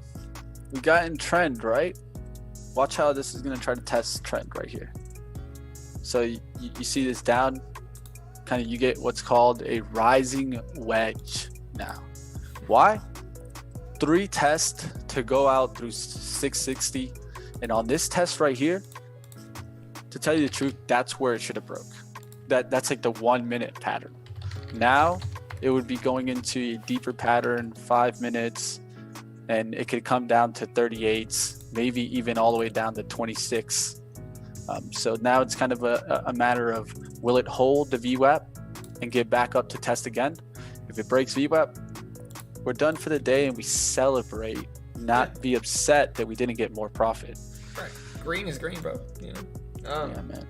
[SPEAKER 2] we got in trend, right? Watch how this is going to try to test trend right here. So, you see this down, kind of you get what's called a rising wedge now. Why? 3 tests to go out through 660. And on this test right here, to tell you the truth, that's where it should have broke. That's like the 1 minute pattern. Now, it would be going into a deeper pattern, 5 minutes, and it could come down to 38s, maybe even all the way down to 26. So now it's kind of a matter of, will it hold the VWAP and get back up to test again? If it breaks VWAP, we're done for the day and we celebrate, not be upset that we didn't get more profit.
[SPEAKER 1] Right. Green is green, bro. You know.
[SPEAKER 2] Yeah, man.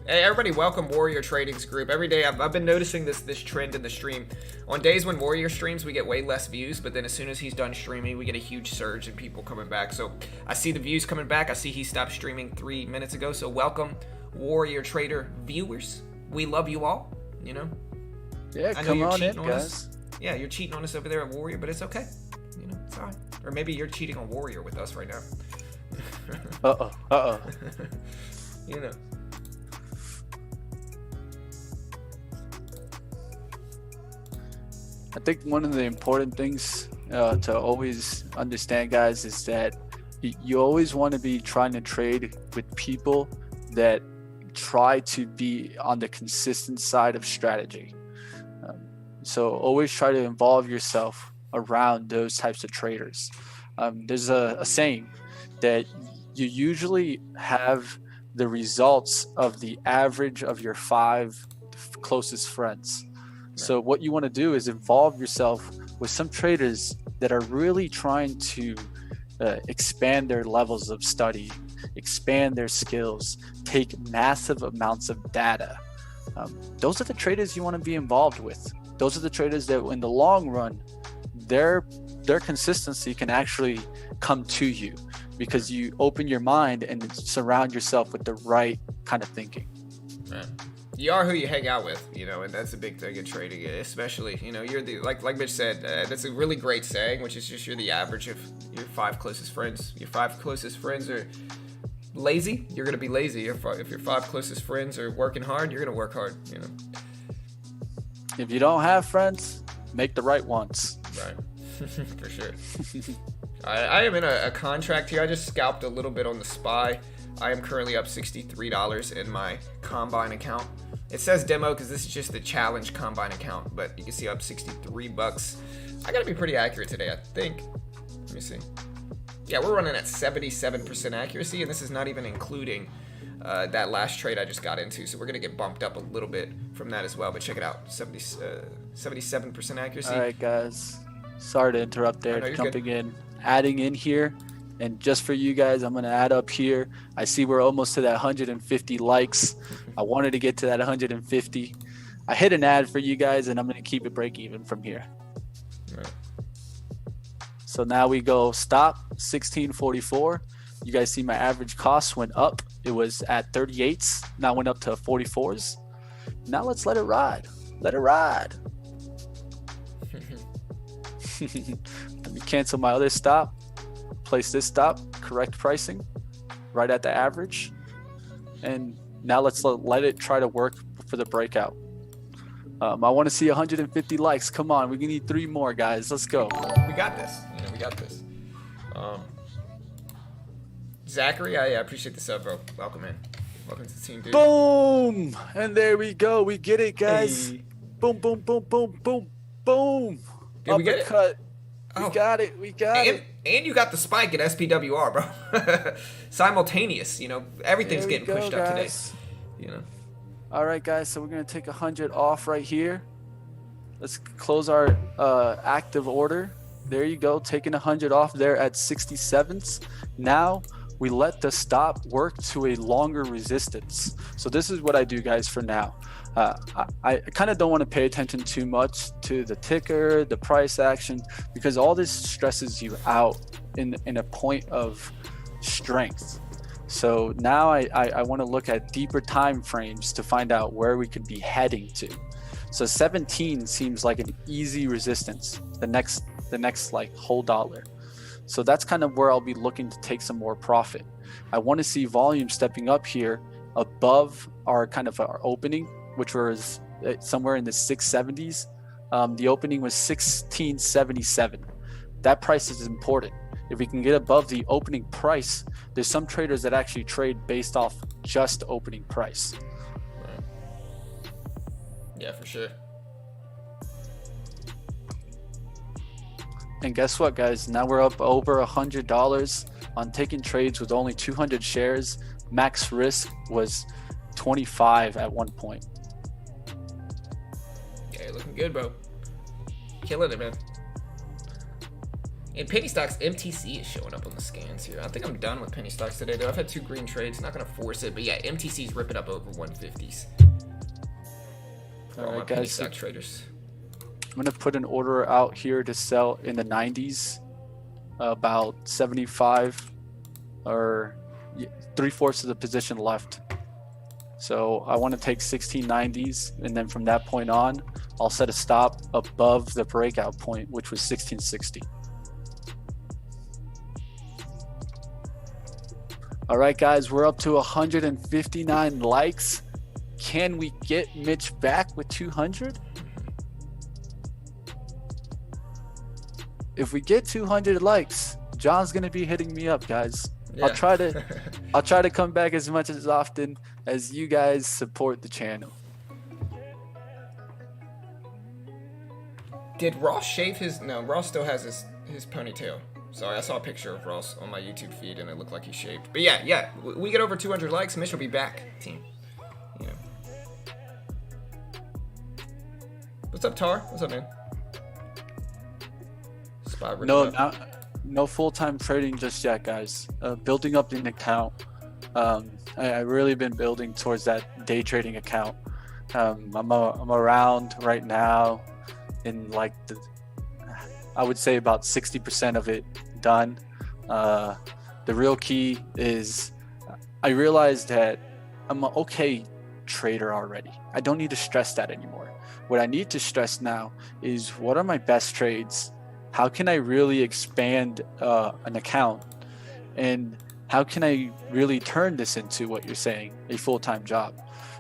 [SPEAKER 1] Hey, everybody, welcome Warrior Trading's group. Every day I've been noticing this trend in the stream. On days when Warrior streams, we get way less views, but then as soon as he's done streaming, we get a huge surge in people coming back. So I see the views coming back. I see he stopped streaming 3 minutes ago. So welcome Warrior Trader viewers. We love you all, you know.
[SPEAKER 2] Yeah,
[SPEAKER 1] I know
[SPEAKER 2] come
[SPEAKER 1] you're
[SPEAKER 2] on in,
[SPEAKER 1] cheating on
[SPEAKER 2] guys.
[SPEAKER 1] us. Yeah, you're cheating on us over there at Warrior, but it's okay. You know, it's all right. Or maybe you're cheating on Warrior with us right now.
[SPEAKER 2] Uh-oh.
[SPEAKER 1] You know.
[SPEAKER 2] I think one of the important things to always understand, guys, is that you always want to be trying to trade with people that try to be on the consistent side of strategy. So always try to involve yourself around those types of traders. There's a saying that you usually have the results of the average of your 5 closest friends. So what you want to do is involve yourself with some traders that are really trying to expand their levels of study, expand their skills, take massive amounts of data. Those are the traders you want to be involved with. Those are the traders that in the long run, their consistency can actually come to you because you open your mind and surround yourself with the right kind of thinking.
[SPEAKER 1] Man. You are who you hang out with, you know, and that's a big thing in trading, especially, you know, you're the, like Mitch said, that's a really great saying, which is just you're the average of your 5 closest friends. Your 5 closest friends are lazy, you're going to be lazy. If your 5 closest friends are working hard, you're going to work hard, you know.
[SPEAKER 2] If you don't have friends, make the right ones.
[SPEAKER 1] Right, for sure. I am in a contract here. I just scalped a little bit on the SPY. I am currently up $63 in my Combine account. It says demo because this is just the challenge Combine account, but you can see up $63. I gotta be pretty accurate today, I think. Let me see. Yeah, we're running at 77% accuracy, and this is not even including that last trade I just got into, so we're gonna get bumped up a little bit from that as well. But check it out, 77% accuracy.
[SPEAKER 2] All right, guys. Sorry to interrupt there.
[SPEAKER 1] No,
[SPEAKER 2] Jumping in, adding in here. And just for you guys, I'm going to add up here. I see we're almost to that 150 likes. I wanted to get to that 150. I hit an ad for you guys, and I'm going to keep it break even from here.
[SPEAKER 1] Right.
[SPEAKER 2] So now we go stop 1644. You guys see my average cost went up. It was at 38s. Now went up to 44s. Now let's let it ride. Let it ride. Let me cancel my other stop. Place this stop. Correct pricing. Right at the average. And now let's let it try to work for the breakout. I want to see 150 likes. Come on. We need 3 more, guys. Let's go.
[SPEAKER 1] We got this. We got this. Zachary, I appreciate the sub, bro. Welcome in. Welcome to the team, dude.
[SPEAKER 2] Boom! And there we go. We get it, guys.
[SPEAKER 1] Hey.
[SPEAKER 2] Boom, boom, boom, boom, boom, boom.
[SPEAKER 1] Did we get it?
[SPEAKER 2] Uppercut.
[SPEAKER 1] Oh.
[SPEAKER 2] We got it. We got it.
[SPEAKER 1] And you got the spike at SPWR, bro. Simultaneous. Everything's
[SPEAKER 2] There we
[SPEAKER 1] getting
[SPEAKER 2] go,
[SPEAKER 1] pushed up today.
[SPEAKER 2] guys.
[SPEAKER 1] All
[SPEAKER 2] right, guys. So we're going to take 100 off right here. Let's close our active order. There you go. Taking 100 off there at 67s. Now we let the stop work to a longer resistance. So this is what I do, guys, for now. I kind of don't want to pay attention too much to the ticker, the price action, because all this stresses you out in a point of strength. So now I want to look at deeper time frames to find out where we could be heading to. So 17 seems like an easy resistance, the next like whole dollar. So that's kind of where I'll be looking to take some more profit. I want to see volume stepping up here above our opening, which was somewhere in the 670s. The opening was 1677. That price is important. If we can get above the opening price, there's some traders that actually trade based off just opening price.
[SPEAKER 1] Right. Yeah, for sure.
[SPEAKER 2] And guess what, guys? Now we're up over $100 on taking trades with only 200 shares. Max risk was 25 at one point.
[SPEAKER 1] Yeah, you're looking good, bro. Killing it, man. And penny stocks, MTC is showing up on the scans here. I think I'm done with penny stocks today, though. I've had 2 green trades. Not going to force it, but yeah, MTC's ripping up over 150s.
[SPEAKER 2] All right,
[SPEAKER 1] my penny
[SPEAKER 2] guys.
[SPEAKER 1] stock traders.
[SPEAKER 2] I'm going to put an order out here to sell in the 90s, about 75 or 3/4 of the position left. So I want to take 1690s, and then from that point on, I'll set a stop above the breakout point, which was 1660. All right, guys, we're up to 159 likes. Can we get Mitch back with 200? If we get 200 likes, John's gonna be hitting me up, guys.
[SPEAKER 1] Yeah.
[SPEAKER 2] I'll try to come back as much as often as you guys support the channel.
[SPEAKER 1] Did Ross shave his? No, Ross still has his ponytail. Sorry, I saw a picture of Ross on my YouTube feed and it looked like he shaved. But yeah, we get over 200 likes, Mitch will be back, team. What's up, Tar? What's up, man?
[SPEAKER 2] No full-time trading just yet, guys. Building up an account. I really been building towards that day trading account. I'm around right now in I would say about 60% of it done. The real key is I realized that I'm an okay trader already. I don't need to stress that anymore. What I need to stress now is what are my best trades? How can I really expand an account? And how can I really turn this into what you're saying, a full-time job?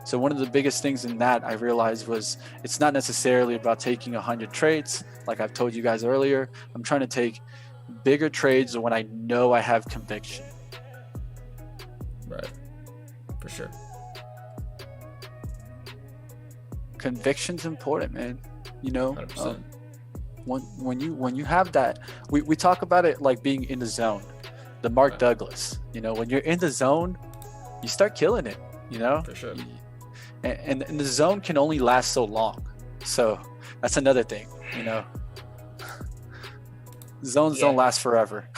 [SPEAKER 2] So one of the biggest things in that I realized was it's not necessarily about taking 100 trades. Like I've told you guys earlier, I'm trying to take bigger trades when I know I have conviction.
[SPEAKER 1] Right, for sure.
[SPEAKER 2] Conviction's important, man.
[SPEAKER 1] 100%.
[SPEAKER 2] When you have that, we talk about it like being in the zone. The Mark
[SPEAKER 1] Right.
[SPEAKER 2] Douglas, when you're in the zone, you start killing it,
[SPEAKER 1] For sure.
[SPEAKER 2] And the zone can only last so long. So that's another thing, Zones don't last forever.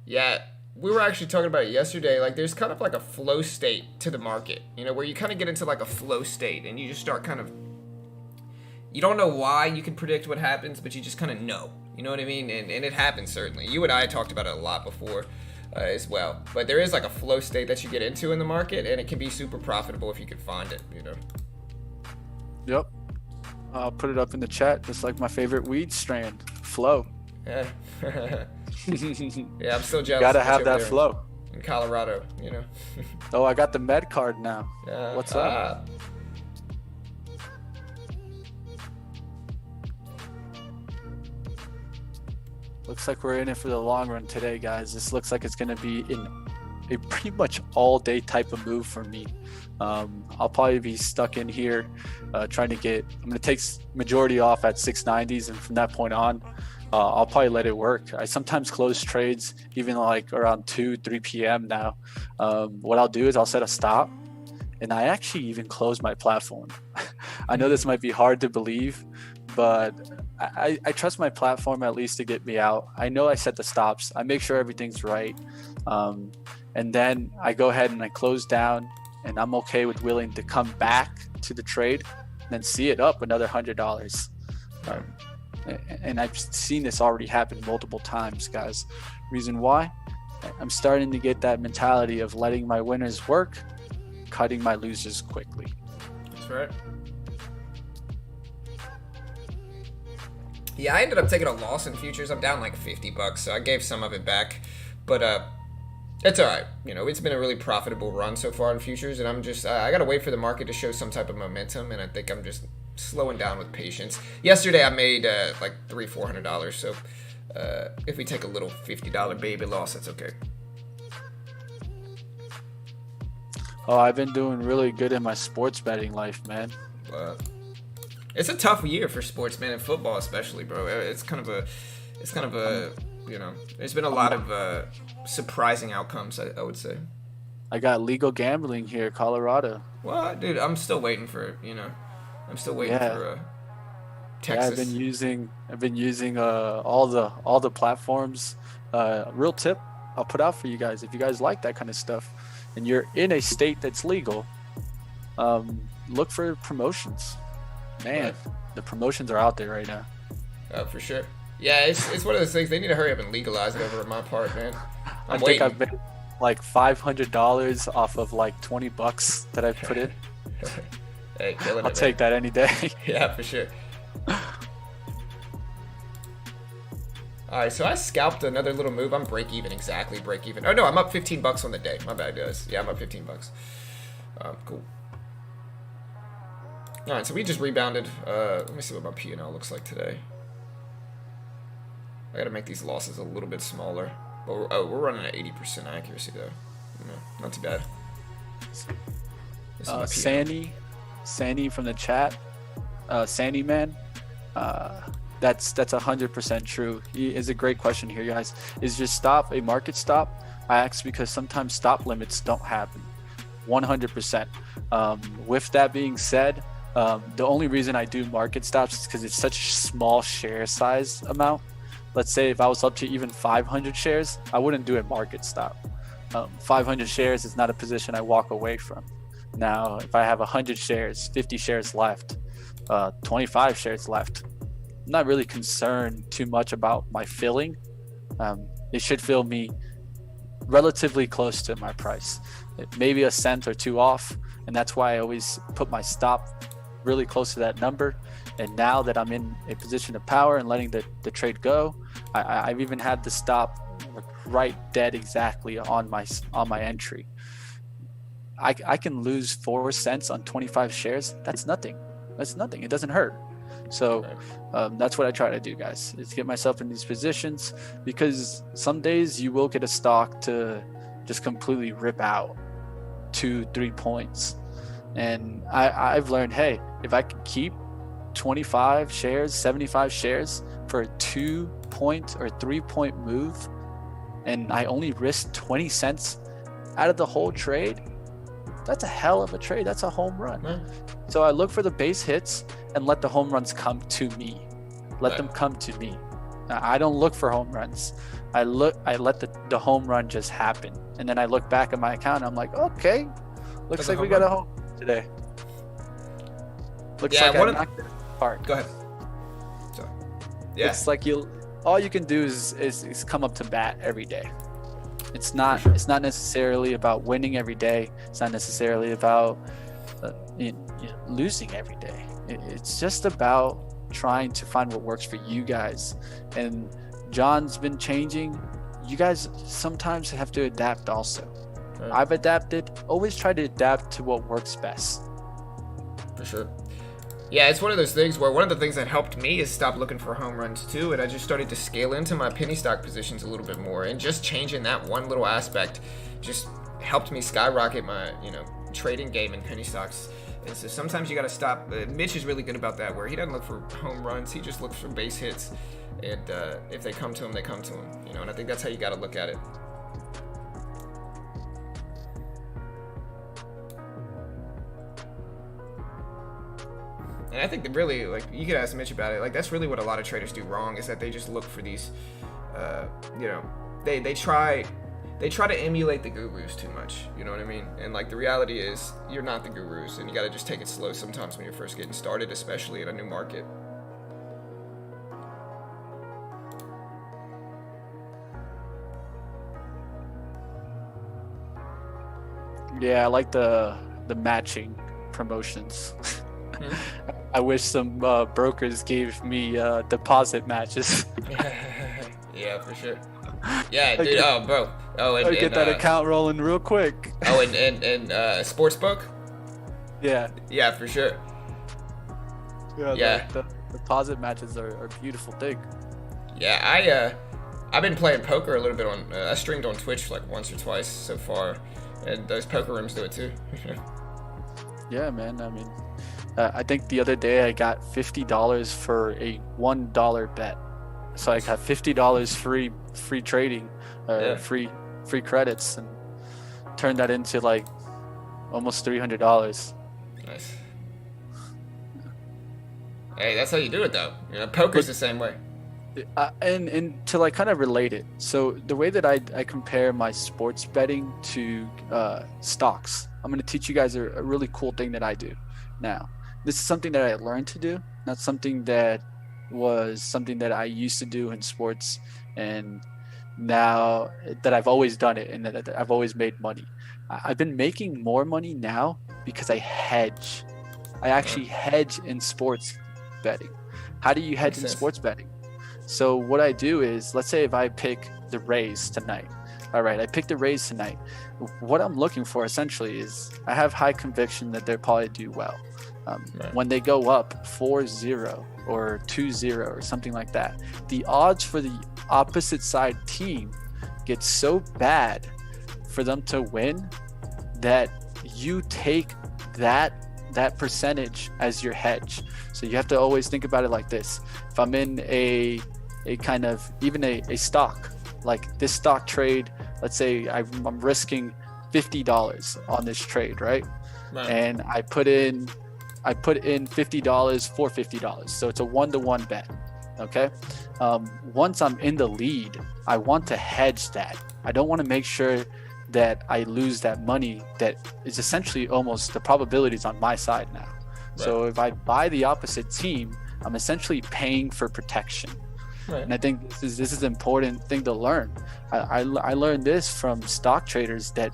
[SPEAKER 1] Yeah, we were actually talking about it yesterday. Like, there's kind of like a flow state to the market, where you kind of get into like a flow state and you just start kind of you don't know why you can predict what happens, but you just kind of know. You know what I mean? And it happens, certainly. You and I talked about it a lot before as well. But there is like a flow state that you get into in the market, and it can be super profitable if you can find it, you know?
[SPEAKER 2] Yep. I'll put it up in the chat, just like my favorite weed strand, flow.
[SPEAKER 1] Yeah. Yeah, I'm still jealous.
[SPEAKER 2] Gotta have that flow.
[SPEAKER 1] In Colorado, you know?
[SPEAKER 2] Oh, I got the med card now. What's up? Looks like we're in it for the long run today, guys. This looks like it's going to be in a pretty much all-day type of move for me. I'll probably be stuck in here trying to get. I'm going to take majority off at 690s, and from that point on, I'll probably let it work. I sometimes close trades even like around 3 p.m. now. What I'll do is I'll set a stop, and I actually even close my platform. I know this might be hard to believe, but I trust my platform at least to get me out. I know I set the stops. I make sure everything's right. And then I go ahead and I close down, and I'm okay with willing to come back to the trade and then see it up another $100. And I've seen this already happen multiple times, guys. Reason why? I'm starting to get that mentality of letting my winners work, cutting my losers quickly.
[SPEAKER 1] That's right. Yeah, I ended up taking a loss in futures. I'm down like $50, so I gave some of it back. But it's all right. You know, it's been a really profitable run so far in futures, and I'm just I got to wait for the market to show some type of momentum, and I think I'm just slowing down with patience. Yesterday I made like $300-400, so if we take a little $50 baby loss, that's okay.
[SPEAKER 2] Oh, I've been doing really good in my sports betting life, man.
[SPEAKER 1] It's a tough year for sports, man, and football especially, bro. It's kind of a, you know, there's been a lot of surprising outcomes, I would say.
[SPEAKER 2] I got legal gambling here, Colorado.
[SPEAKER 1] Well, dude, I'm still waiting for, you know, for Texas.
[SPEAKER 2] Yeah, I've been using all the platforms. Real tip I'll put out for you guys, if you guys like that kind of stuff and you're in a state that's legal, look for promotions. Man, right. The promotions are out there right now.
[SPEAKER 1] For sure. Yeah, it's one of those things. They need to hurry up and legalize it over on my part, man.
[SPEAKER 2] I think I've made like $500 off of like $20 that I've put in.
[SPEAKER 1] Hey, killing
[SPEAKER 2] I'll
[SPEAKER 1] it,
[SPEAKER 2] take
[SPEAKER 1] man.
[SPEAKER 2] that any day.
[SPEAKER 1] Yeah, for sure. All right, so I scalped another little move. I'm exactly break even. Oh no, I'm up $15 on the day. My bad, guys. Yeah, I'm up $15. Cool. All right, so we just rebounded. Let me see what my P&L looks like today. I gotta make these losses a little bit smaller. But we're running at 80% accuracy though. Not too bad.
[SPEAKER 2] Sandy from the chat, Sandy man, that's 100% true. Is a great question here, guys. Is your stop a market stop? I ask because sometimes stop limits don't happen. 100%. With that being said, the only reason I do market stops is because it's such a small share size amount. Let's say if I was up to even 500 shares, I wouldn't do a market stop. 500 shares is not a position I walk away from. Now, if I have 100 shares, 50 shares left, 25 shares left, I'm not really concerned too much about my filling. It should fill me relatively close to my price, maybe a cent or two off, and that's why I always put my stop really close to that number. And now that I'm in a position of power and letting the trade go, I've even had the stop right dead exactly on my entry. I can lose 4 cents on 25 shares. That's nothing. It doesn't hurt. So that's what I try to do, guys, is get myself in these positions, because some days you will get a stock to just completely rip out 2-3 points. And I've learned, hey, if I can keep 25 shares, 75 shares for a 2-point or 3-point move, and I only risk 20 cents out of the whole trade, that's a hell of a trade. That's a home run. So I look for the base hits and let the home runs come to me. Let them come to me. I don't look for home runs. I let the home run just happen. And then I look back at my account and I'm like, okay, looks like we got a home run today. Looks like part.
[SPEAKER 1] Go ahead. So, yeah.
[SPEAKER 2] It's like all you can do is come up to bat every day. It's not
[SPEAKER 1] sure.
[SPEAKER 2] It's not necessarily about winning every day. It's not necessarily about losing every day. It's just about trying to find what works for you guys. And John's been changing. You guys sometimes have to adapt also.
[SPEAKER 1] Right.
[SPEAKER 2] I've adapted. Always try to adapt to what works best.
[SPEAKER 1] For sure. Yeah, it's one of those things where one of the things that helped me is stop looking for home runs too, and I just started to scale into my penny stock positions a little bit more, and just changing that one little aspect just helped me skyrocket my, trading game in penny stocks. And so sometimes you got to stop. Mitch is really good about that, where he doesn't look for home runs, he just looks for base hits, and if they come to him, they come to him, and I think that's how you got to look at it. And I think that really, like, you could ask Mitch about it. Like, that's really what a lot of traders do wrong, is that they just look for these, they try to emulate the gurus too much. You know what I mean? And like, the reality is, you're not the gurus, and you got to just take it slow sometimes when you're first getting started, especially in a new market.
[SPEAKER 2] Yeah, I like the matching promotions. I wish some brokers gave me deposit matches.
[SPEAKER 1] Yeah, for sure. Yeah, dude. Bro.
[SPEAKER 2] And get that account rolling real quick.
[SPEAKER 1] And sportsbook.
[SPEAKER 2] Yeah.
[SPEAKER 1] Yeah, for sure.
[SPEAKER 2] Yeah. The deposit matches are a beautiful thing.
[SPEAKER 1] Yeah, I've been playing poker a little bit on. I streamed on Twitch like once or twice so far, and those poker rooms do it too.
[SPEAKER 2] Yeah, man. I mean, I think the other day I got $50 for a $1 bet, so I got $50 free trading, free credits, and turned that into like almost $300.
[SPEAKER 1] Nice. Hey, that's how you do it, though. Poker's the same way.
[SPEAKER 2] And to like kind of relate it, so the way that I compare my sports betting to stocks, I'm going to teach you guys a really cool thing that I do now. This is something that I learned to do, not something that was something that I used to do in sports, and now that I've always done it and that I've always made money. I've been making more money now because I hedge. I actually hedge in sports betting. How do you hedge in sports betting? So what I do is, let's say if I pick the Rays tonight. All right, I picked the Rays tonight. What I'm looking for essentially is, I have high conviction that they'll probably do well. When they go up 4-0 or 2-0 or something like that, the odds for the opposite side team get so bad for them to win that you take that percentage as your hedge. So you have to always think about it like this. If I'm in a kind of, even a stock, like this stock trade, let's say I'm risking $50 on this trade, right? And I put in $50 for $50, so it's a 1-to-1 bet. Okay. Once I'm in the lead, I want to hedge that. I don't want to make sure that I lose that money that is essentially almost, the probability is on my side now. So if I buy the opposite team, I'm essentially paying for protection. And I think this is an important thing to learn. I learned this from stock traders that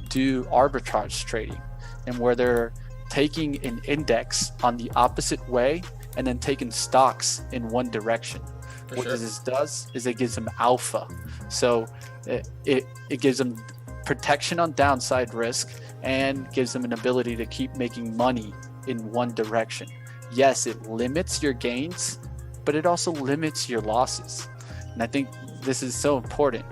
[SPEAKER 2] do arbitrage trading, and where they're taking an index on the opposite way and then taking stocks in one direction. This does is it gives them alpha. So it gives them protection on downside risk and gives them an ability to keep making money in one direction. Yes, it limits your gains, but it also limits your losses. And I think this is so important.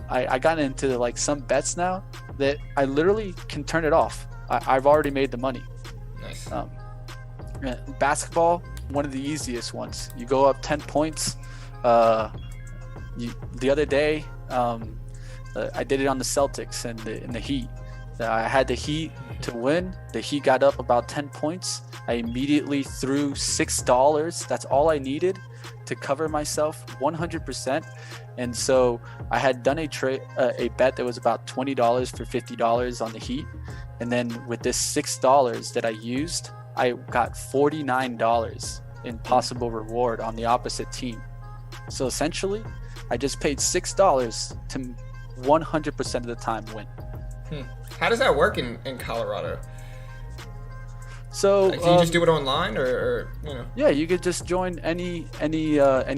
[SPEAKER 2] I got into like some bets now that I literally can turn it off. I've already made the money.
[SPEAKER 1] Nice.
[SPEAKER 2] Basketball, one of the easiest ones. You go up 10 points. The other day, I did it on the Celtics and the Heat. I had the Heat to win. The Heat got up about 10 points. I immediately threw $6. That's all I needed to cover myself 100%. And so I had done a bet that was about $20 for $50 on the Heat. And then with this $6 that I used, I got $49 in possible reward on the opposite team. So essentially, I just paid $6 to 100% of the time win.
[SPEAKER 1] How does that work in Colorado?
[SPEAKER 2] So
[SPEAKER 1] like, do you just do it online, or you know?
[SPEAKER 2] Yeah, you could just join any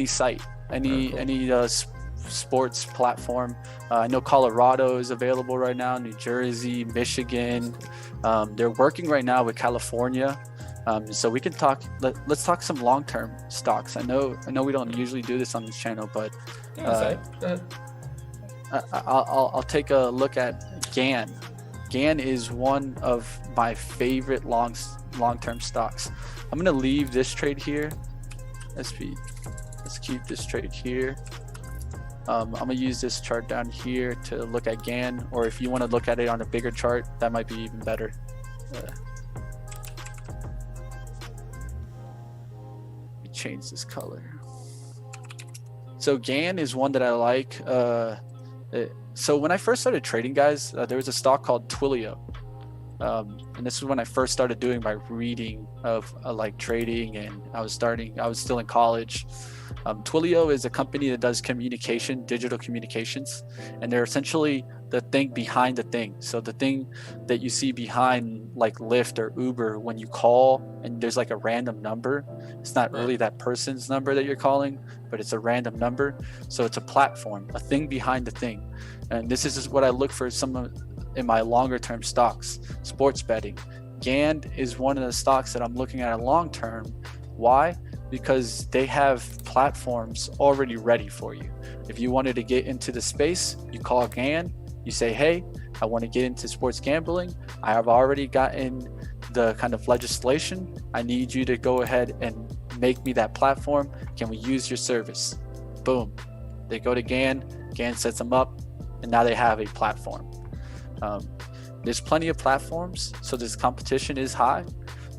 [SPEAKER 2] site, any sports platform. I know Colorado is available right now, New Jersey, Michigan. They're working right now with California. So we can talk. Let's talk some long-term stocks. I know we don't usually do this on this channel, but
[SPEAKER 1] Go ahead.
[SPEAKER 2] I'll take a look at GAN. GAN is one of my favorite long-term stocks. I'm gonna leave this trade here. Let's keep this trade here. I'm gonna use this chart down here to look at GAN, or if you want to look at it on a bigger chart, that might be even better. Let me change this color. So GAN is one that I like. So when I first started trading, guys, there was a stock called Twilio. And this is when I first started doing my reading of like trading, and I was still in college. Twilio is a company that does digital communications, and they're essentially the thing behind the thing. So the thing that you see behind like Lyft or Uber, when you call and there's like a random number, it's not really that person's number that you're calling, but it's a random number. So it's a platform, a thing behind the thing. And this is what I look for in my longer term stocks. Sports betting. GAN is one of the stocks that I'm looking at long term. Why? Because they have platforms already ready for you. If you wanted to get into the space, you call GAN, you say, hey, I want to get into sports gambling. I have already gotten the kind of legislation. I need you to go ahead and make me that platform. Can we use your service? Boom. They go to GAN sets them up, and now they have a platform. There's plenty of platforms, so this competition is high,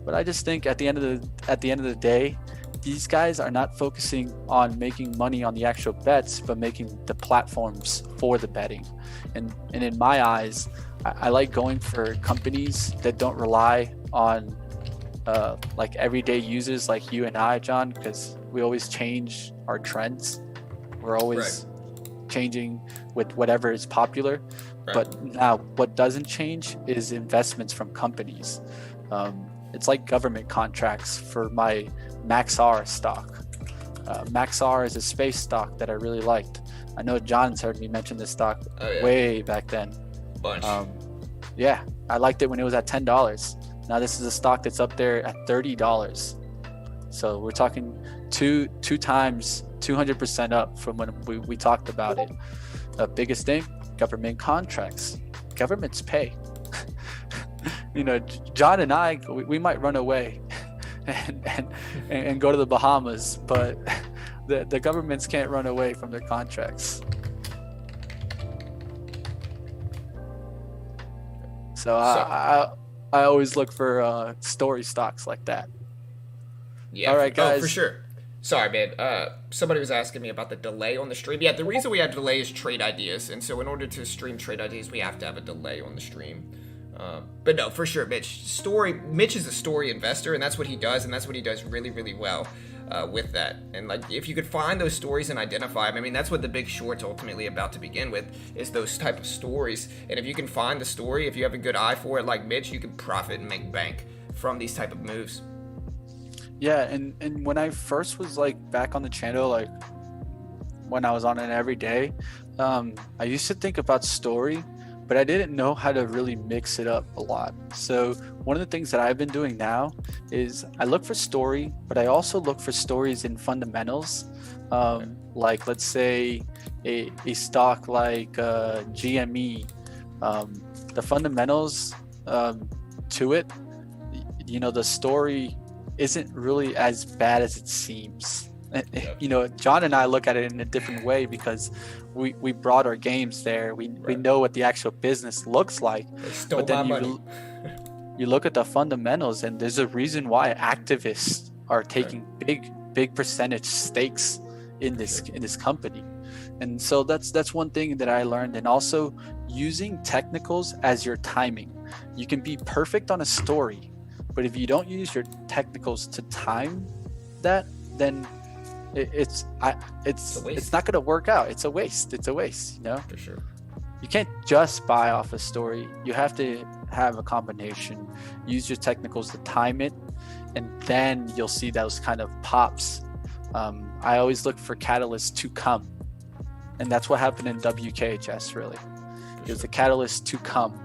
[SPEAKER 2] but I just think at the end of the day, these guys are not focusing on making money on the actual bets, but making the platforms for the betting. And in my eyes, I like going for companies that don't rely on like everyday users like you and I, John, because we always change our trends. We're always changing with whatever is popular. But now what doesn't change is investments from companies. It's like government contracts for my Maxar stock. Maxar is a space stock that I really liked. I know John's heard me mention this stock way back then.
[SPEAKER 1] Bunch.
[SPEAKER 2] Yeah, I liked it when it was at $10. Now this is a stock that's up there at $30. So we're talking two times 200% up from when we talked about it. Biggest thing, government contracts. Governments pay. You know, John and I, we might run away and go to the Bahamas, but the governments can't run away from their contracts. So I always look for story stocks like that.
[SPEAKER 1] Yeah.
[SPEAKER 2] All right, guys.
[SPEAKER 1] Oh, for sure. Sorry, man. Somebody was asking me about the delay on the stream. Yeah, the reason we have delay is trade ideas, and so in order to stream trade ideas, we have to have a delay on the stream. But no, for sure, Mitch. Mitch is a story investor, and that's what he does, and that's what he does really, really well with that. And like, if you could find those stories and identify them, I mean, that's what The Big Short's ultimately about to begin with, is those type of stories. And if you can find the story, if you have a good eye for it, like Mitch, you can profit and make bank from these type of moves.
[SPEAKER 2] Yeah, and when I first was like back on the channel, like when I was on it every day, I used to think about story, but I didn't know how to really mix it up a lot. So one of the things that I've been doing now is I look for story, but I also look for stories in fundamentals. Like let's say a stock like GME, the fundamentals to it, you know, the story isn't really as bad as it seems. You know, John and I look at it in a different way because we brought our games there. We know what the actual business looks like.
[SPEAKER 1] They stole
[SPEAKER 2] but then
[SPEAKER 1] my money.
[SPEAKER 2] You look at the fundamentals, and there's a reason why activists are taking big percentage stakes in this company. And so that's one thing that I learned. And also using technicals as your timing. You can be perfect on a story, but if you don't use your technicals to time that, then it's not going to work out. It's a waste. You know,
[SPEAKER 1] For sure.
[SPEAKER 2] you can't just buy off a story. You have to have a combination, use your technicals to time it, and then you'll see those kind of pops. I always look for catalysts to come, and that's what happened in WKHS. Really, it was a catalyst to come.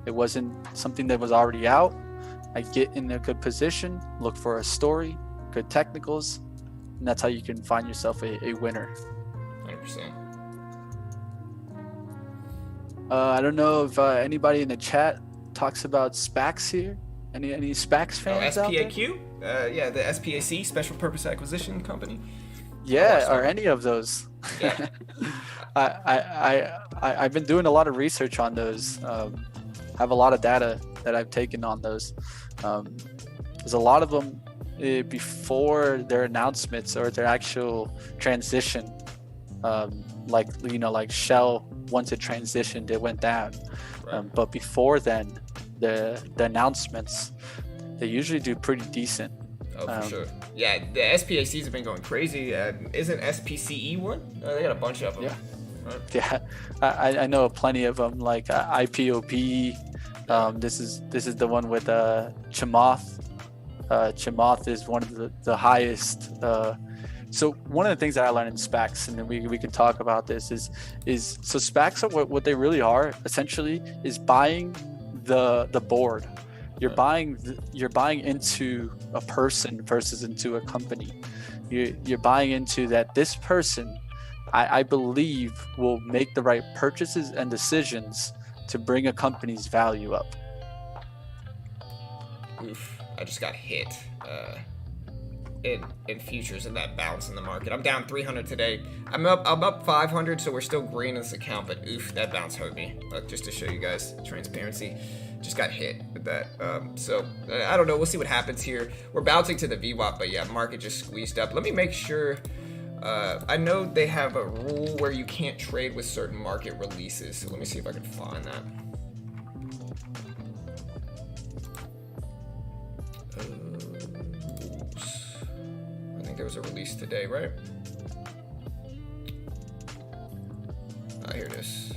[SPEAKER 2] It wasn't something that was already out. I get in a good position, look for a story, good technicals, and that's how you can find yourself a winner.
[SPEAKER 1] 100%.
[SPEAKER 2] I don't know if anybody in the chat talks about SPACs here. Any SPACs fans out there?
[SPEAKER 1] SPAQ? Yeah, the SPAC, Special Purpose Acquisition Company.
[SPEAKER 2] Yeah, or any of those.
[SPEAKER 1] Yeah.
[SPEAKER 2] I've been doing a lot of research on those. Have a lot of data that I've taken on those. There's a lot of them before their announcements or their actual transition. Like Shell, once it transitioned, it went down.
[SPEAKER 1] Right.
[SPEAKER 2] But before then, the announcements, they usually do pretty decent.
[SPEAKER 1] Oh, for sure. Yeah, the SPACs have been going crazy. Isn't SPCE one? They got a bunch of them.
[SPEAKER 2] Yeah.
[SPEAKER 1] Right.
[SPEAKER 2] Yeah, I know plenty of them, like IPOP. This is the one with Chamath. Chamath is one of the highest. So one of the things that I learned in SPACs, and then we can talk about this, is so SPACs are what they really are essentially is buying the board. You're buying into a person versus into a company. You're buying into that this person, I believe, will make the right purchases and decisions to bring a company's value up.
[SPEAKER 1] Oof, I just got hit in futures in that bounce in the market. I'm down 300 today. I'm up 500, so we're still green in this account, but oof, that bounce hurt me. Just to show you guys transparency, just got hit with that. So I don't know, we'll see what happens here. We're bouncing to the VWAP, but yeah, market just squeezed up. Let me make sure. I know they have a rule where you can't trade with certain market releases, so let me see if I can find that. I think there was a release today, right? Here it is.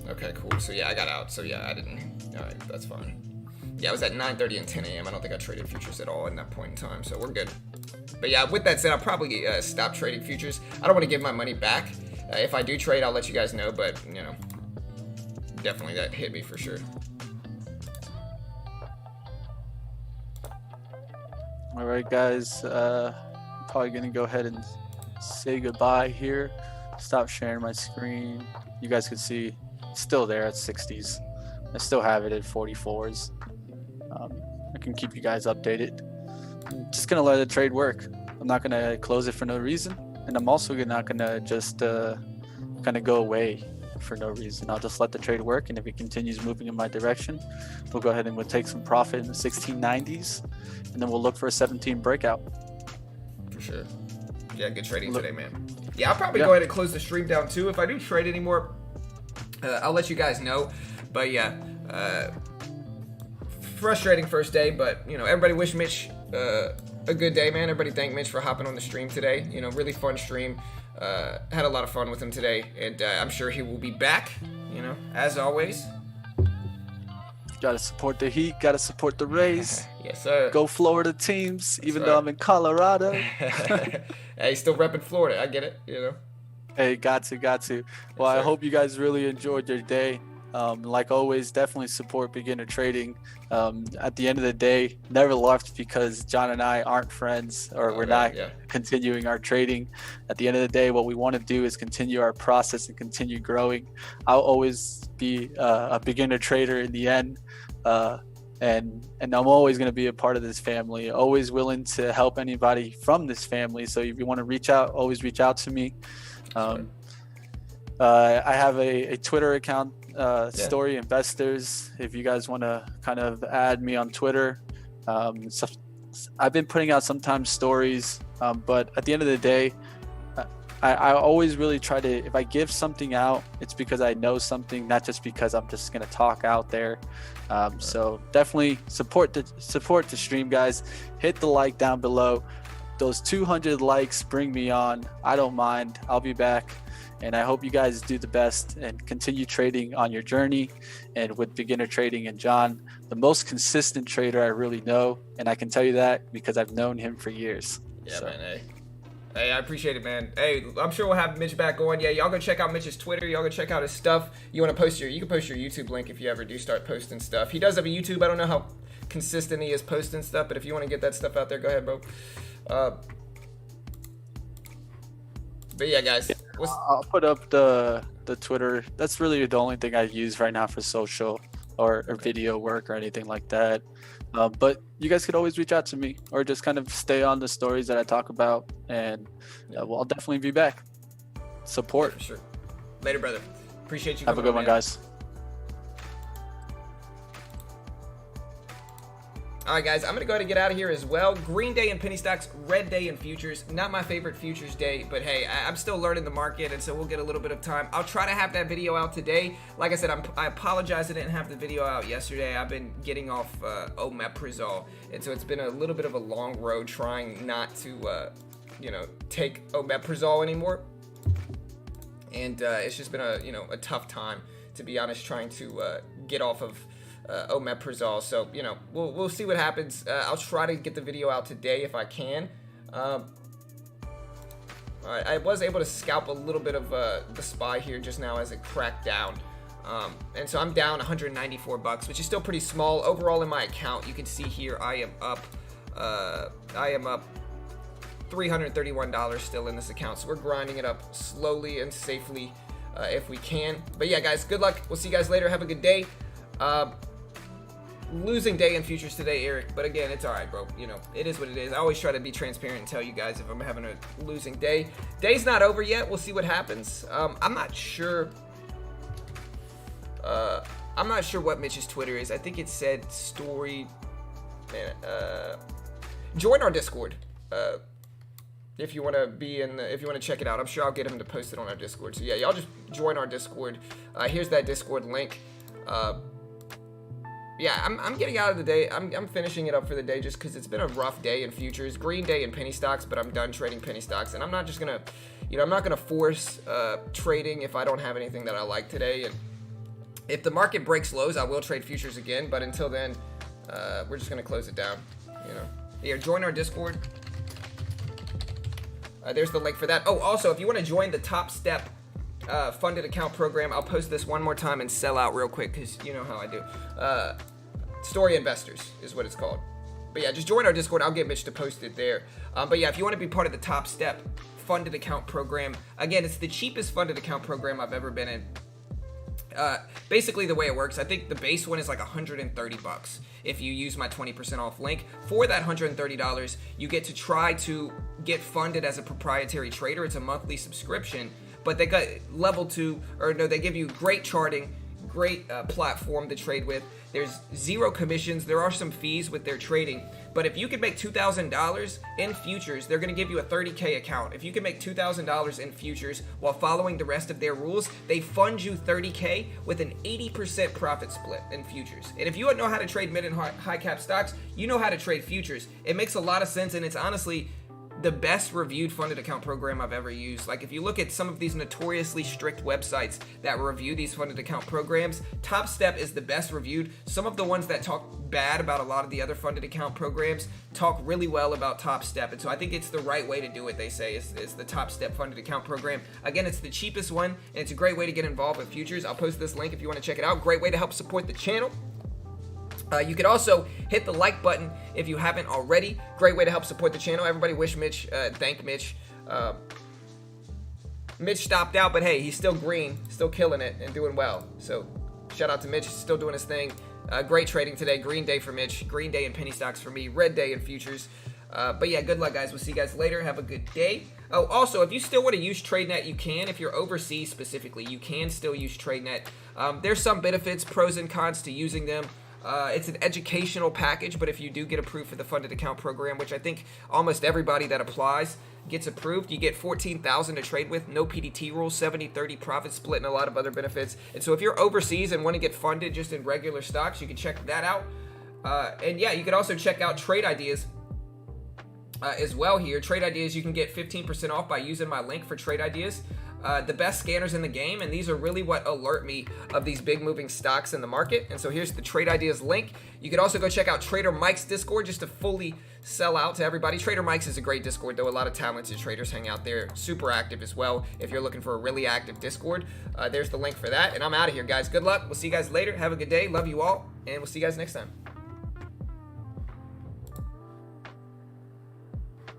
[SPEAKER 1] Okay, cool. So yeah, I got out. So yeah, I didn't. All right, that's fine. Yeah, it was at 9:30 and 10 a.m. I don't think I traded futures at all in that point in time, so we're good. But yeah, with that said, I'll probably stop trading futures. I don't want to give my money back. If I do trade, I'll let you guys know. But you know, definitely that hit me for sure.
[SPEAKER 2] All right, guys. Probably gonna go ahead and say goodbye here. Stop sharing my screen. You guys can see. Still there at 60s. I still have it at 44s. I can keep you guys updated. I'm just gonna let the trade work. I'm not gonna close it for no reason, and I'm also not gonna just kind of go away for no reason. I'll just let the trade work, and if it continues moving in my direction, we'll go ahead and we'll take some profit in the 1690s, and then we'll look for a 17 breakout.
[SPEAKER 1] For sure. Yeah, good trading today, man. Yeah, I'll probably go ahead and close the stream down too. If I do trade anymore, I'll let you guys know. But yeah, frustrating first day, but you know, everybody wish Mitch a good day, man. Everybody thank Mitch for hopping on the stream today. You know, really fun stream. Had a lot of fun with him today, and I'm sure he will be back, you know, as always.
[SPEAKER 2] Gotta support the Heat, gotta support the Rays.
[SPEAKER 1] Yes, sir.
[SPEAKER 2] Go Florida teams, even though I'm in Colorado.
[SPEAKER 1] Hey, still repping Florida. I get it, you know.
[SPEAKER 2] Hey, got to. Well,
[SPEAKER 1] yes,
[SPEAKER 2] I hope you guys really enjoyed your day. Like always, definitely support beginner trading. At the end of the day, never left because John and I aren't friends, or we're not continuing our trading. At the end of the day, what we want to do is continue our process and continue growing. I'll always be a beginner trader in the end, and I'm always going to be a part of this family. Always willing to help anybody from this family. So if you want to reach out, always reach out to me. I have a Twitter account. Story Investors, if you guys want to kind of add me on Twitter. So I've been putting out sometimes stories, but at the end of the day, I always really try to, if I give something out, it's because I know something, not just because I'm just gonna talk out there. So definitely support the stream, guys. Hit the like down below. Those 200 likes bring me on. I don't mind. I'll be back. And I hope you guys do the best and continue trading on your journey. And with beginner trading, and John, the most consistent trader I really know, and I can tell you that because I've known him for years.
[SPEAKER 1] Yeah, so. Man. Hey, I appreciate it, man. Hey, I'm sure we'll have Mitch back on. Yeah, y'all go check out Mitch's Twitter. Y'all go check out his stuff. You want to you can post your YouTube link if you ever do start posting stuff. He does have a YouTube. I don't know how consistent he is posting stuff, but if you want to get that stuff out there, go ahead, bro. But yeah, guys.
[SPEAKER 2] I'll put up the Twitter. That's really the only thing I use right now for social or video work or anything like that. But you guys could always reach out to me or just kind of stay on the stories that I talk about, and well, I'll definitely be back. Support.
[SPEAKER 1] For sure. Later, brother. Appreciate you.
[SPEAKER 2] Have a good one, guys.
[SPEAKER 1] All right, guys, I'm going to go ahead and get out of here as well. Green day in penny stocks, red day in futures. Not my favorite futures day, but hey, I'm still learning the market, and so we'll get a little bit of time. I'll try to have that video out today. Like I said, I apologize I didn't have the video out yesterday. I've been getting off omeprazole, and so it's been a little bit of a long road trying not to, take omeprazole anymore. And it's just been a tough time, to be honest, trying to get off of omeprazole. So we'll see what happens. I'll try to get the video out today if I can. All right, I was able to scalp a little bit of the SPY here just now as it cracked down, and so I'm down 194 bucks, which is still pretty small overall in my account. You can see here I am up $331 still in this account, so we're grinding it up slowly and safely if we can. But yeah, guys, good luck. We'll see you guys later. Have a good day. Losing day in futures today, Eric, but again, it's all right, bro. It is what it is. I always try to be transparent and tell you guys if I'm having a losing day. Day's not over yet. We'll see what happens. I'm not sure. I'm not sure what Mitch's Twitter is. I think it said story. Join our Discord. If you want to if you want to check it out, I'm sure I'll get him to post it on our Discord. So yeah, y'all just join our Discord. Here's that Discord link. Yeah, I'm getting out of the day. I'm finishing it up for the day just because it's been a rough day in futures. Green day in penny stocks, but I'm done trading penny stocks. And I'm not just going to, I'm not going to force trading if I don't have anything that I like today. And if the market breaks lows, I will trade futures again. But until then, we're just going to close it down, Here, join our Discord. There's the link for that. Oh, also, if you want to join the Top Step funded account program, I'll post this one more time and sell out real quick because you know how I do. Story Investors is what it's called. But yeah, just join our Discord. I'll get Mitch to post it there. But yeah, if you want to be part of the Top Step funded account program, again, it's the cheapest funded account program I've ever been in. Basically the way it works, I think the base one is like 130 bucks. If you use my 20% off link for that $130, you get to try to get funded as a proprietary trader. It's a monthly subscription, but they got they give you great charting, great platform to trade with. There's zero commissions. There are some fees with their trading, but if you can make $2,000 in futures, they're going to give you a 30K account. If you can make $2,000 in futures while following the rest of their rules, they fund you 30K with an 80% profit split in futures. And if you know how to trade mid and high cap stocks, you know how to trade futures. It makes a lot of sense, and it's honestly the best reviewed funded account program I've ever used. Like if you look at some of these notoriously strict websites that review these funded account programs, Top Step is the best reviewed. Some of the ones that talk bad about a lot of the other funded account programs talk really well about Top Step. And so I think it's the right way to do it, they say, is the Top Step funded account program. Again, it's the cheapest one, and it's a great way to get involved with futures. I'll post this link if you want to check it out. Great way to help support the channel. You could also hit the like button if you haven't already. Great way to help support the channel. Everybody thank Mitch. Mitch stopped out, but hey, he's still green, still killing it and doing well. So shout out to Mitch, still doing his thing. Great trading today. Green day for Mitch. Green day in penny stocks for me. Red day in futures. But yeah, good luck, guys. We'll see you guys later. Have a good day. Oh, also, if you still want to use TradeNet, you can. If you're overseas specifically, you can still use TradeNet. There's some benefits, pros and cons to using them. It's an educational package, but if you do get approved for the funded account program, which I think almost everybody that applies gets approved, you get 14,000 to trade with, no PDT rules, 70-30 profit split, and a lot of other benefits. And so if you're overseas and want to get funded just in regular stocks, you can check that out. And yeah, you can also check out Trade Ideas as well here. Trade Ideas, you can get 15% off by using my link for Trade Ideas. The best scanners in the game, and these are really what alert me of these big moving stocks in the market. And so here's the Trade Ideas link. You can also go check out Trader Mike's Discord just to fully sell out to everybody. Trader Mike's is a great Discord, though. A lot of talented traders hang out there. Super active as well if you're looking for a really active Discord. There's the link for that. And I'm out of here, guys. Good luck. We'll see you guys later. Have a good day. Love you all. And we'll see you guys next time.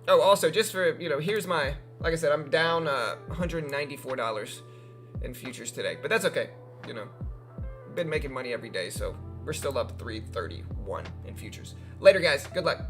[SPEAKER 1] Oh, also, just for, here's my, like I said, I'm down $194 in futures today. But that's okay. Been making money every day, so we're still up $331 in futures. Later, guys. Good luck.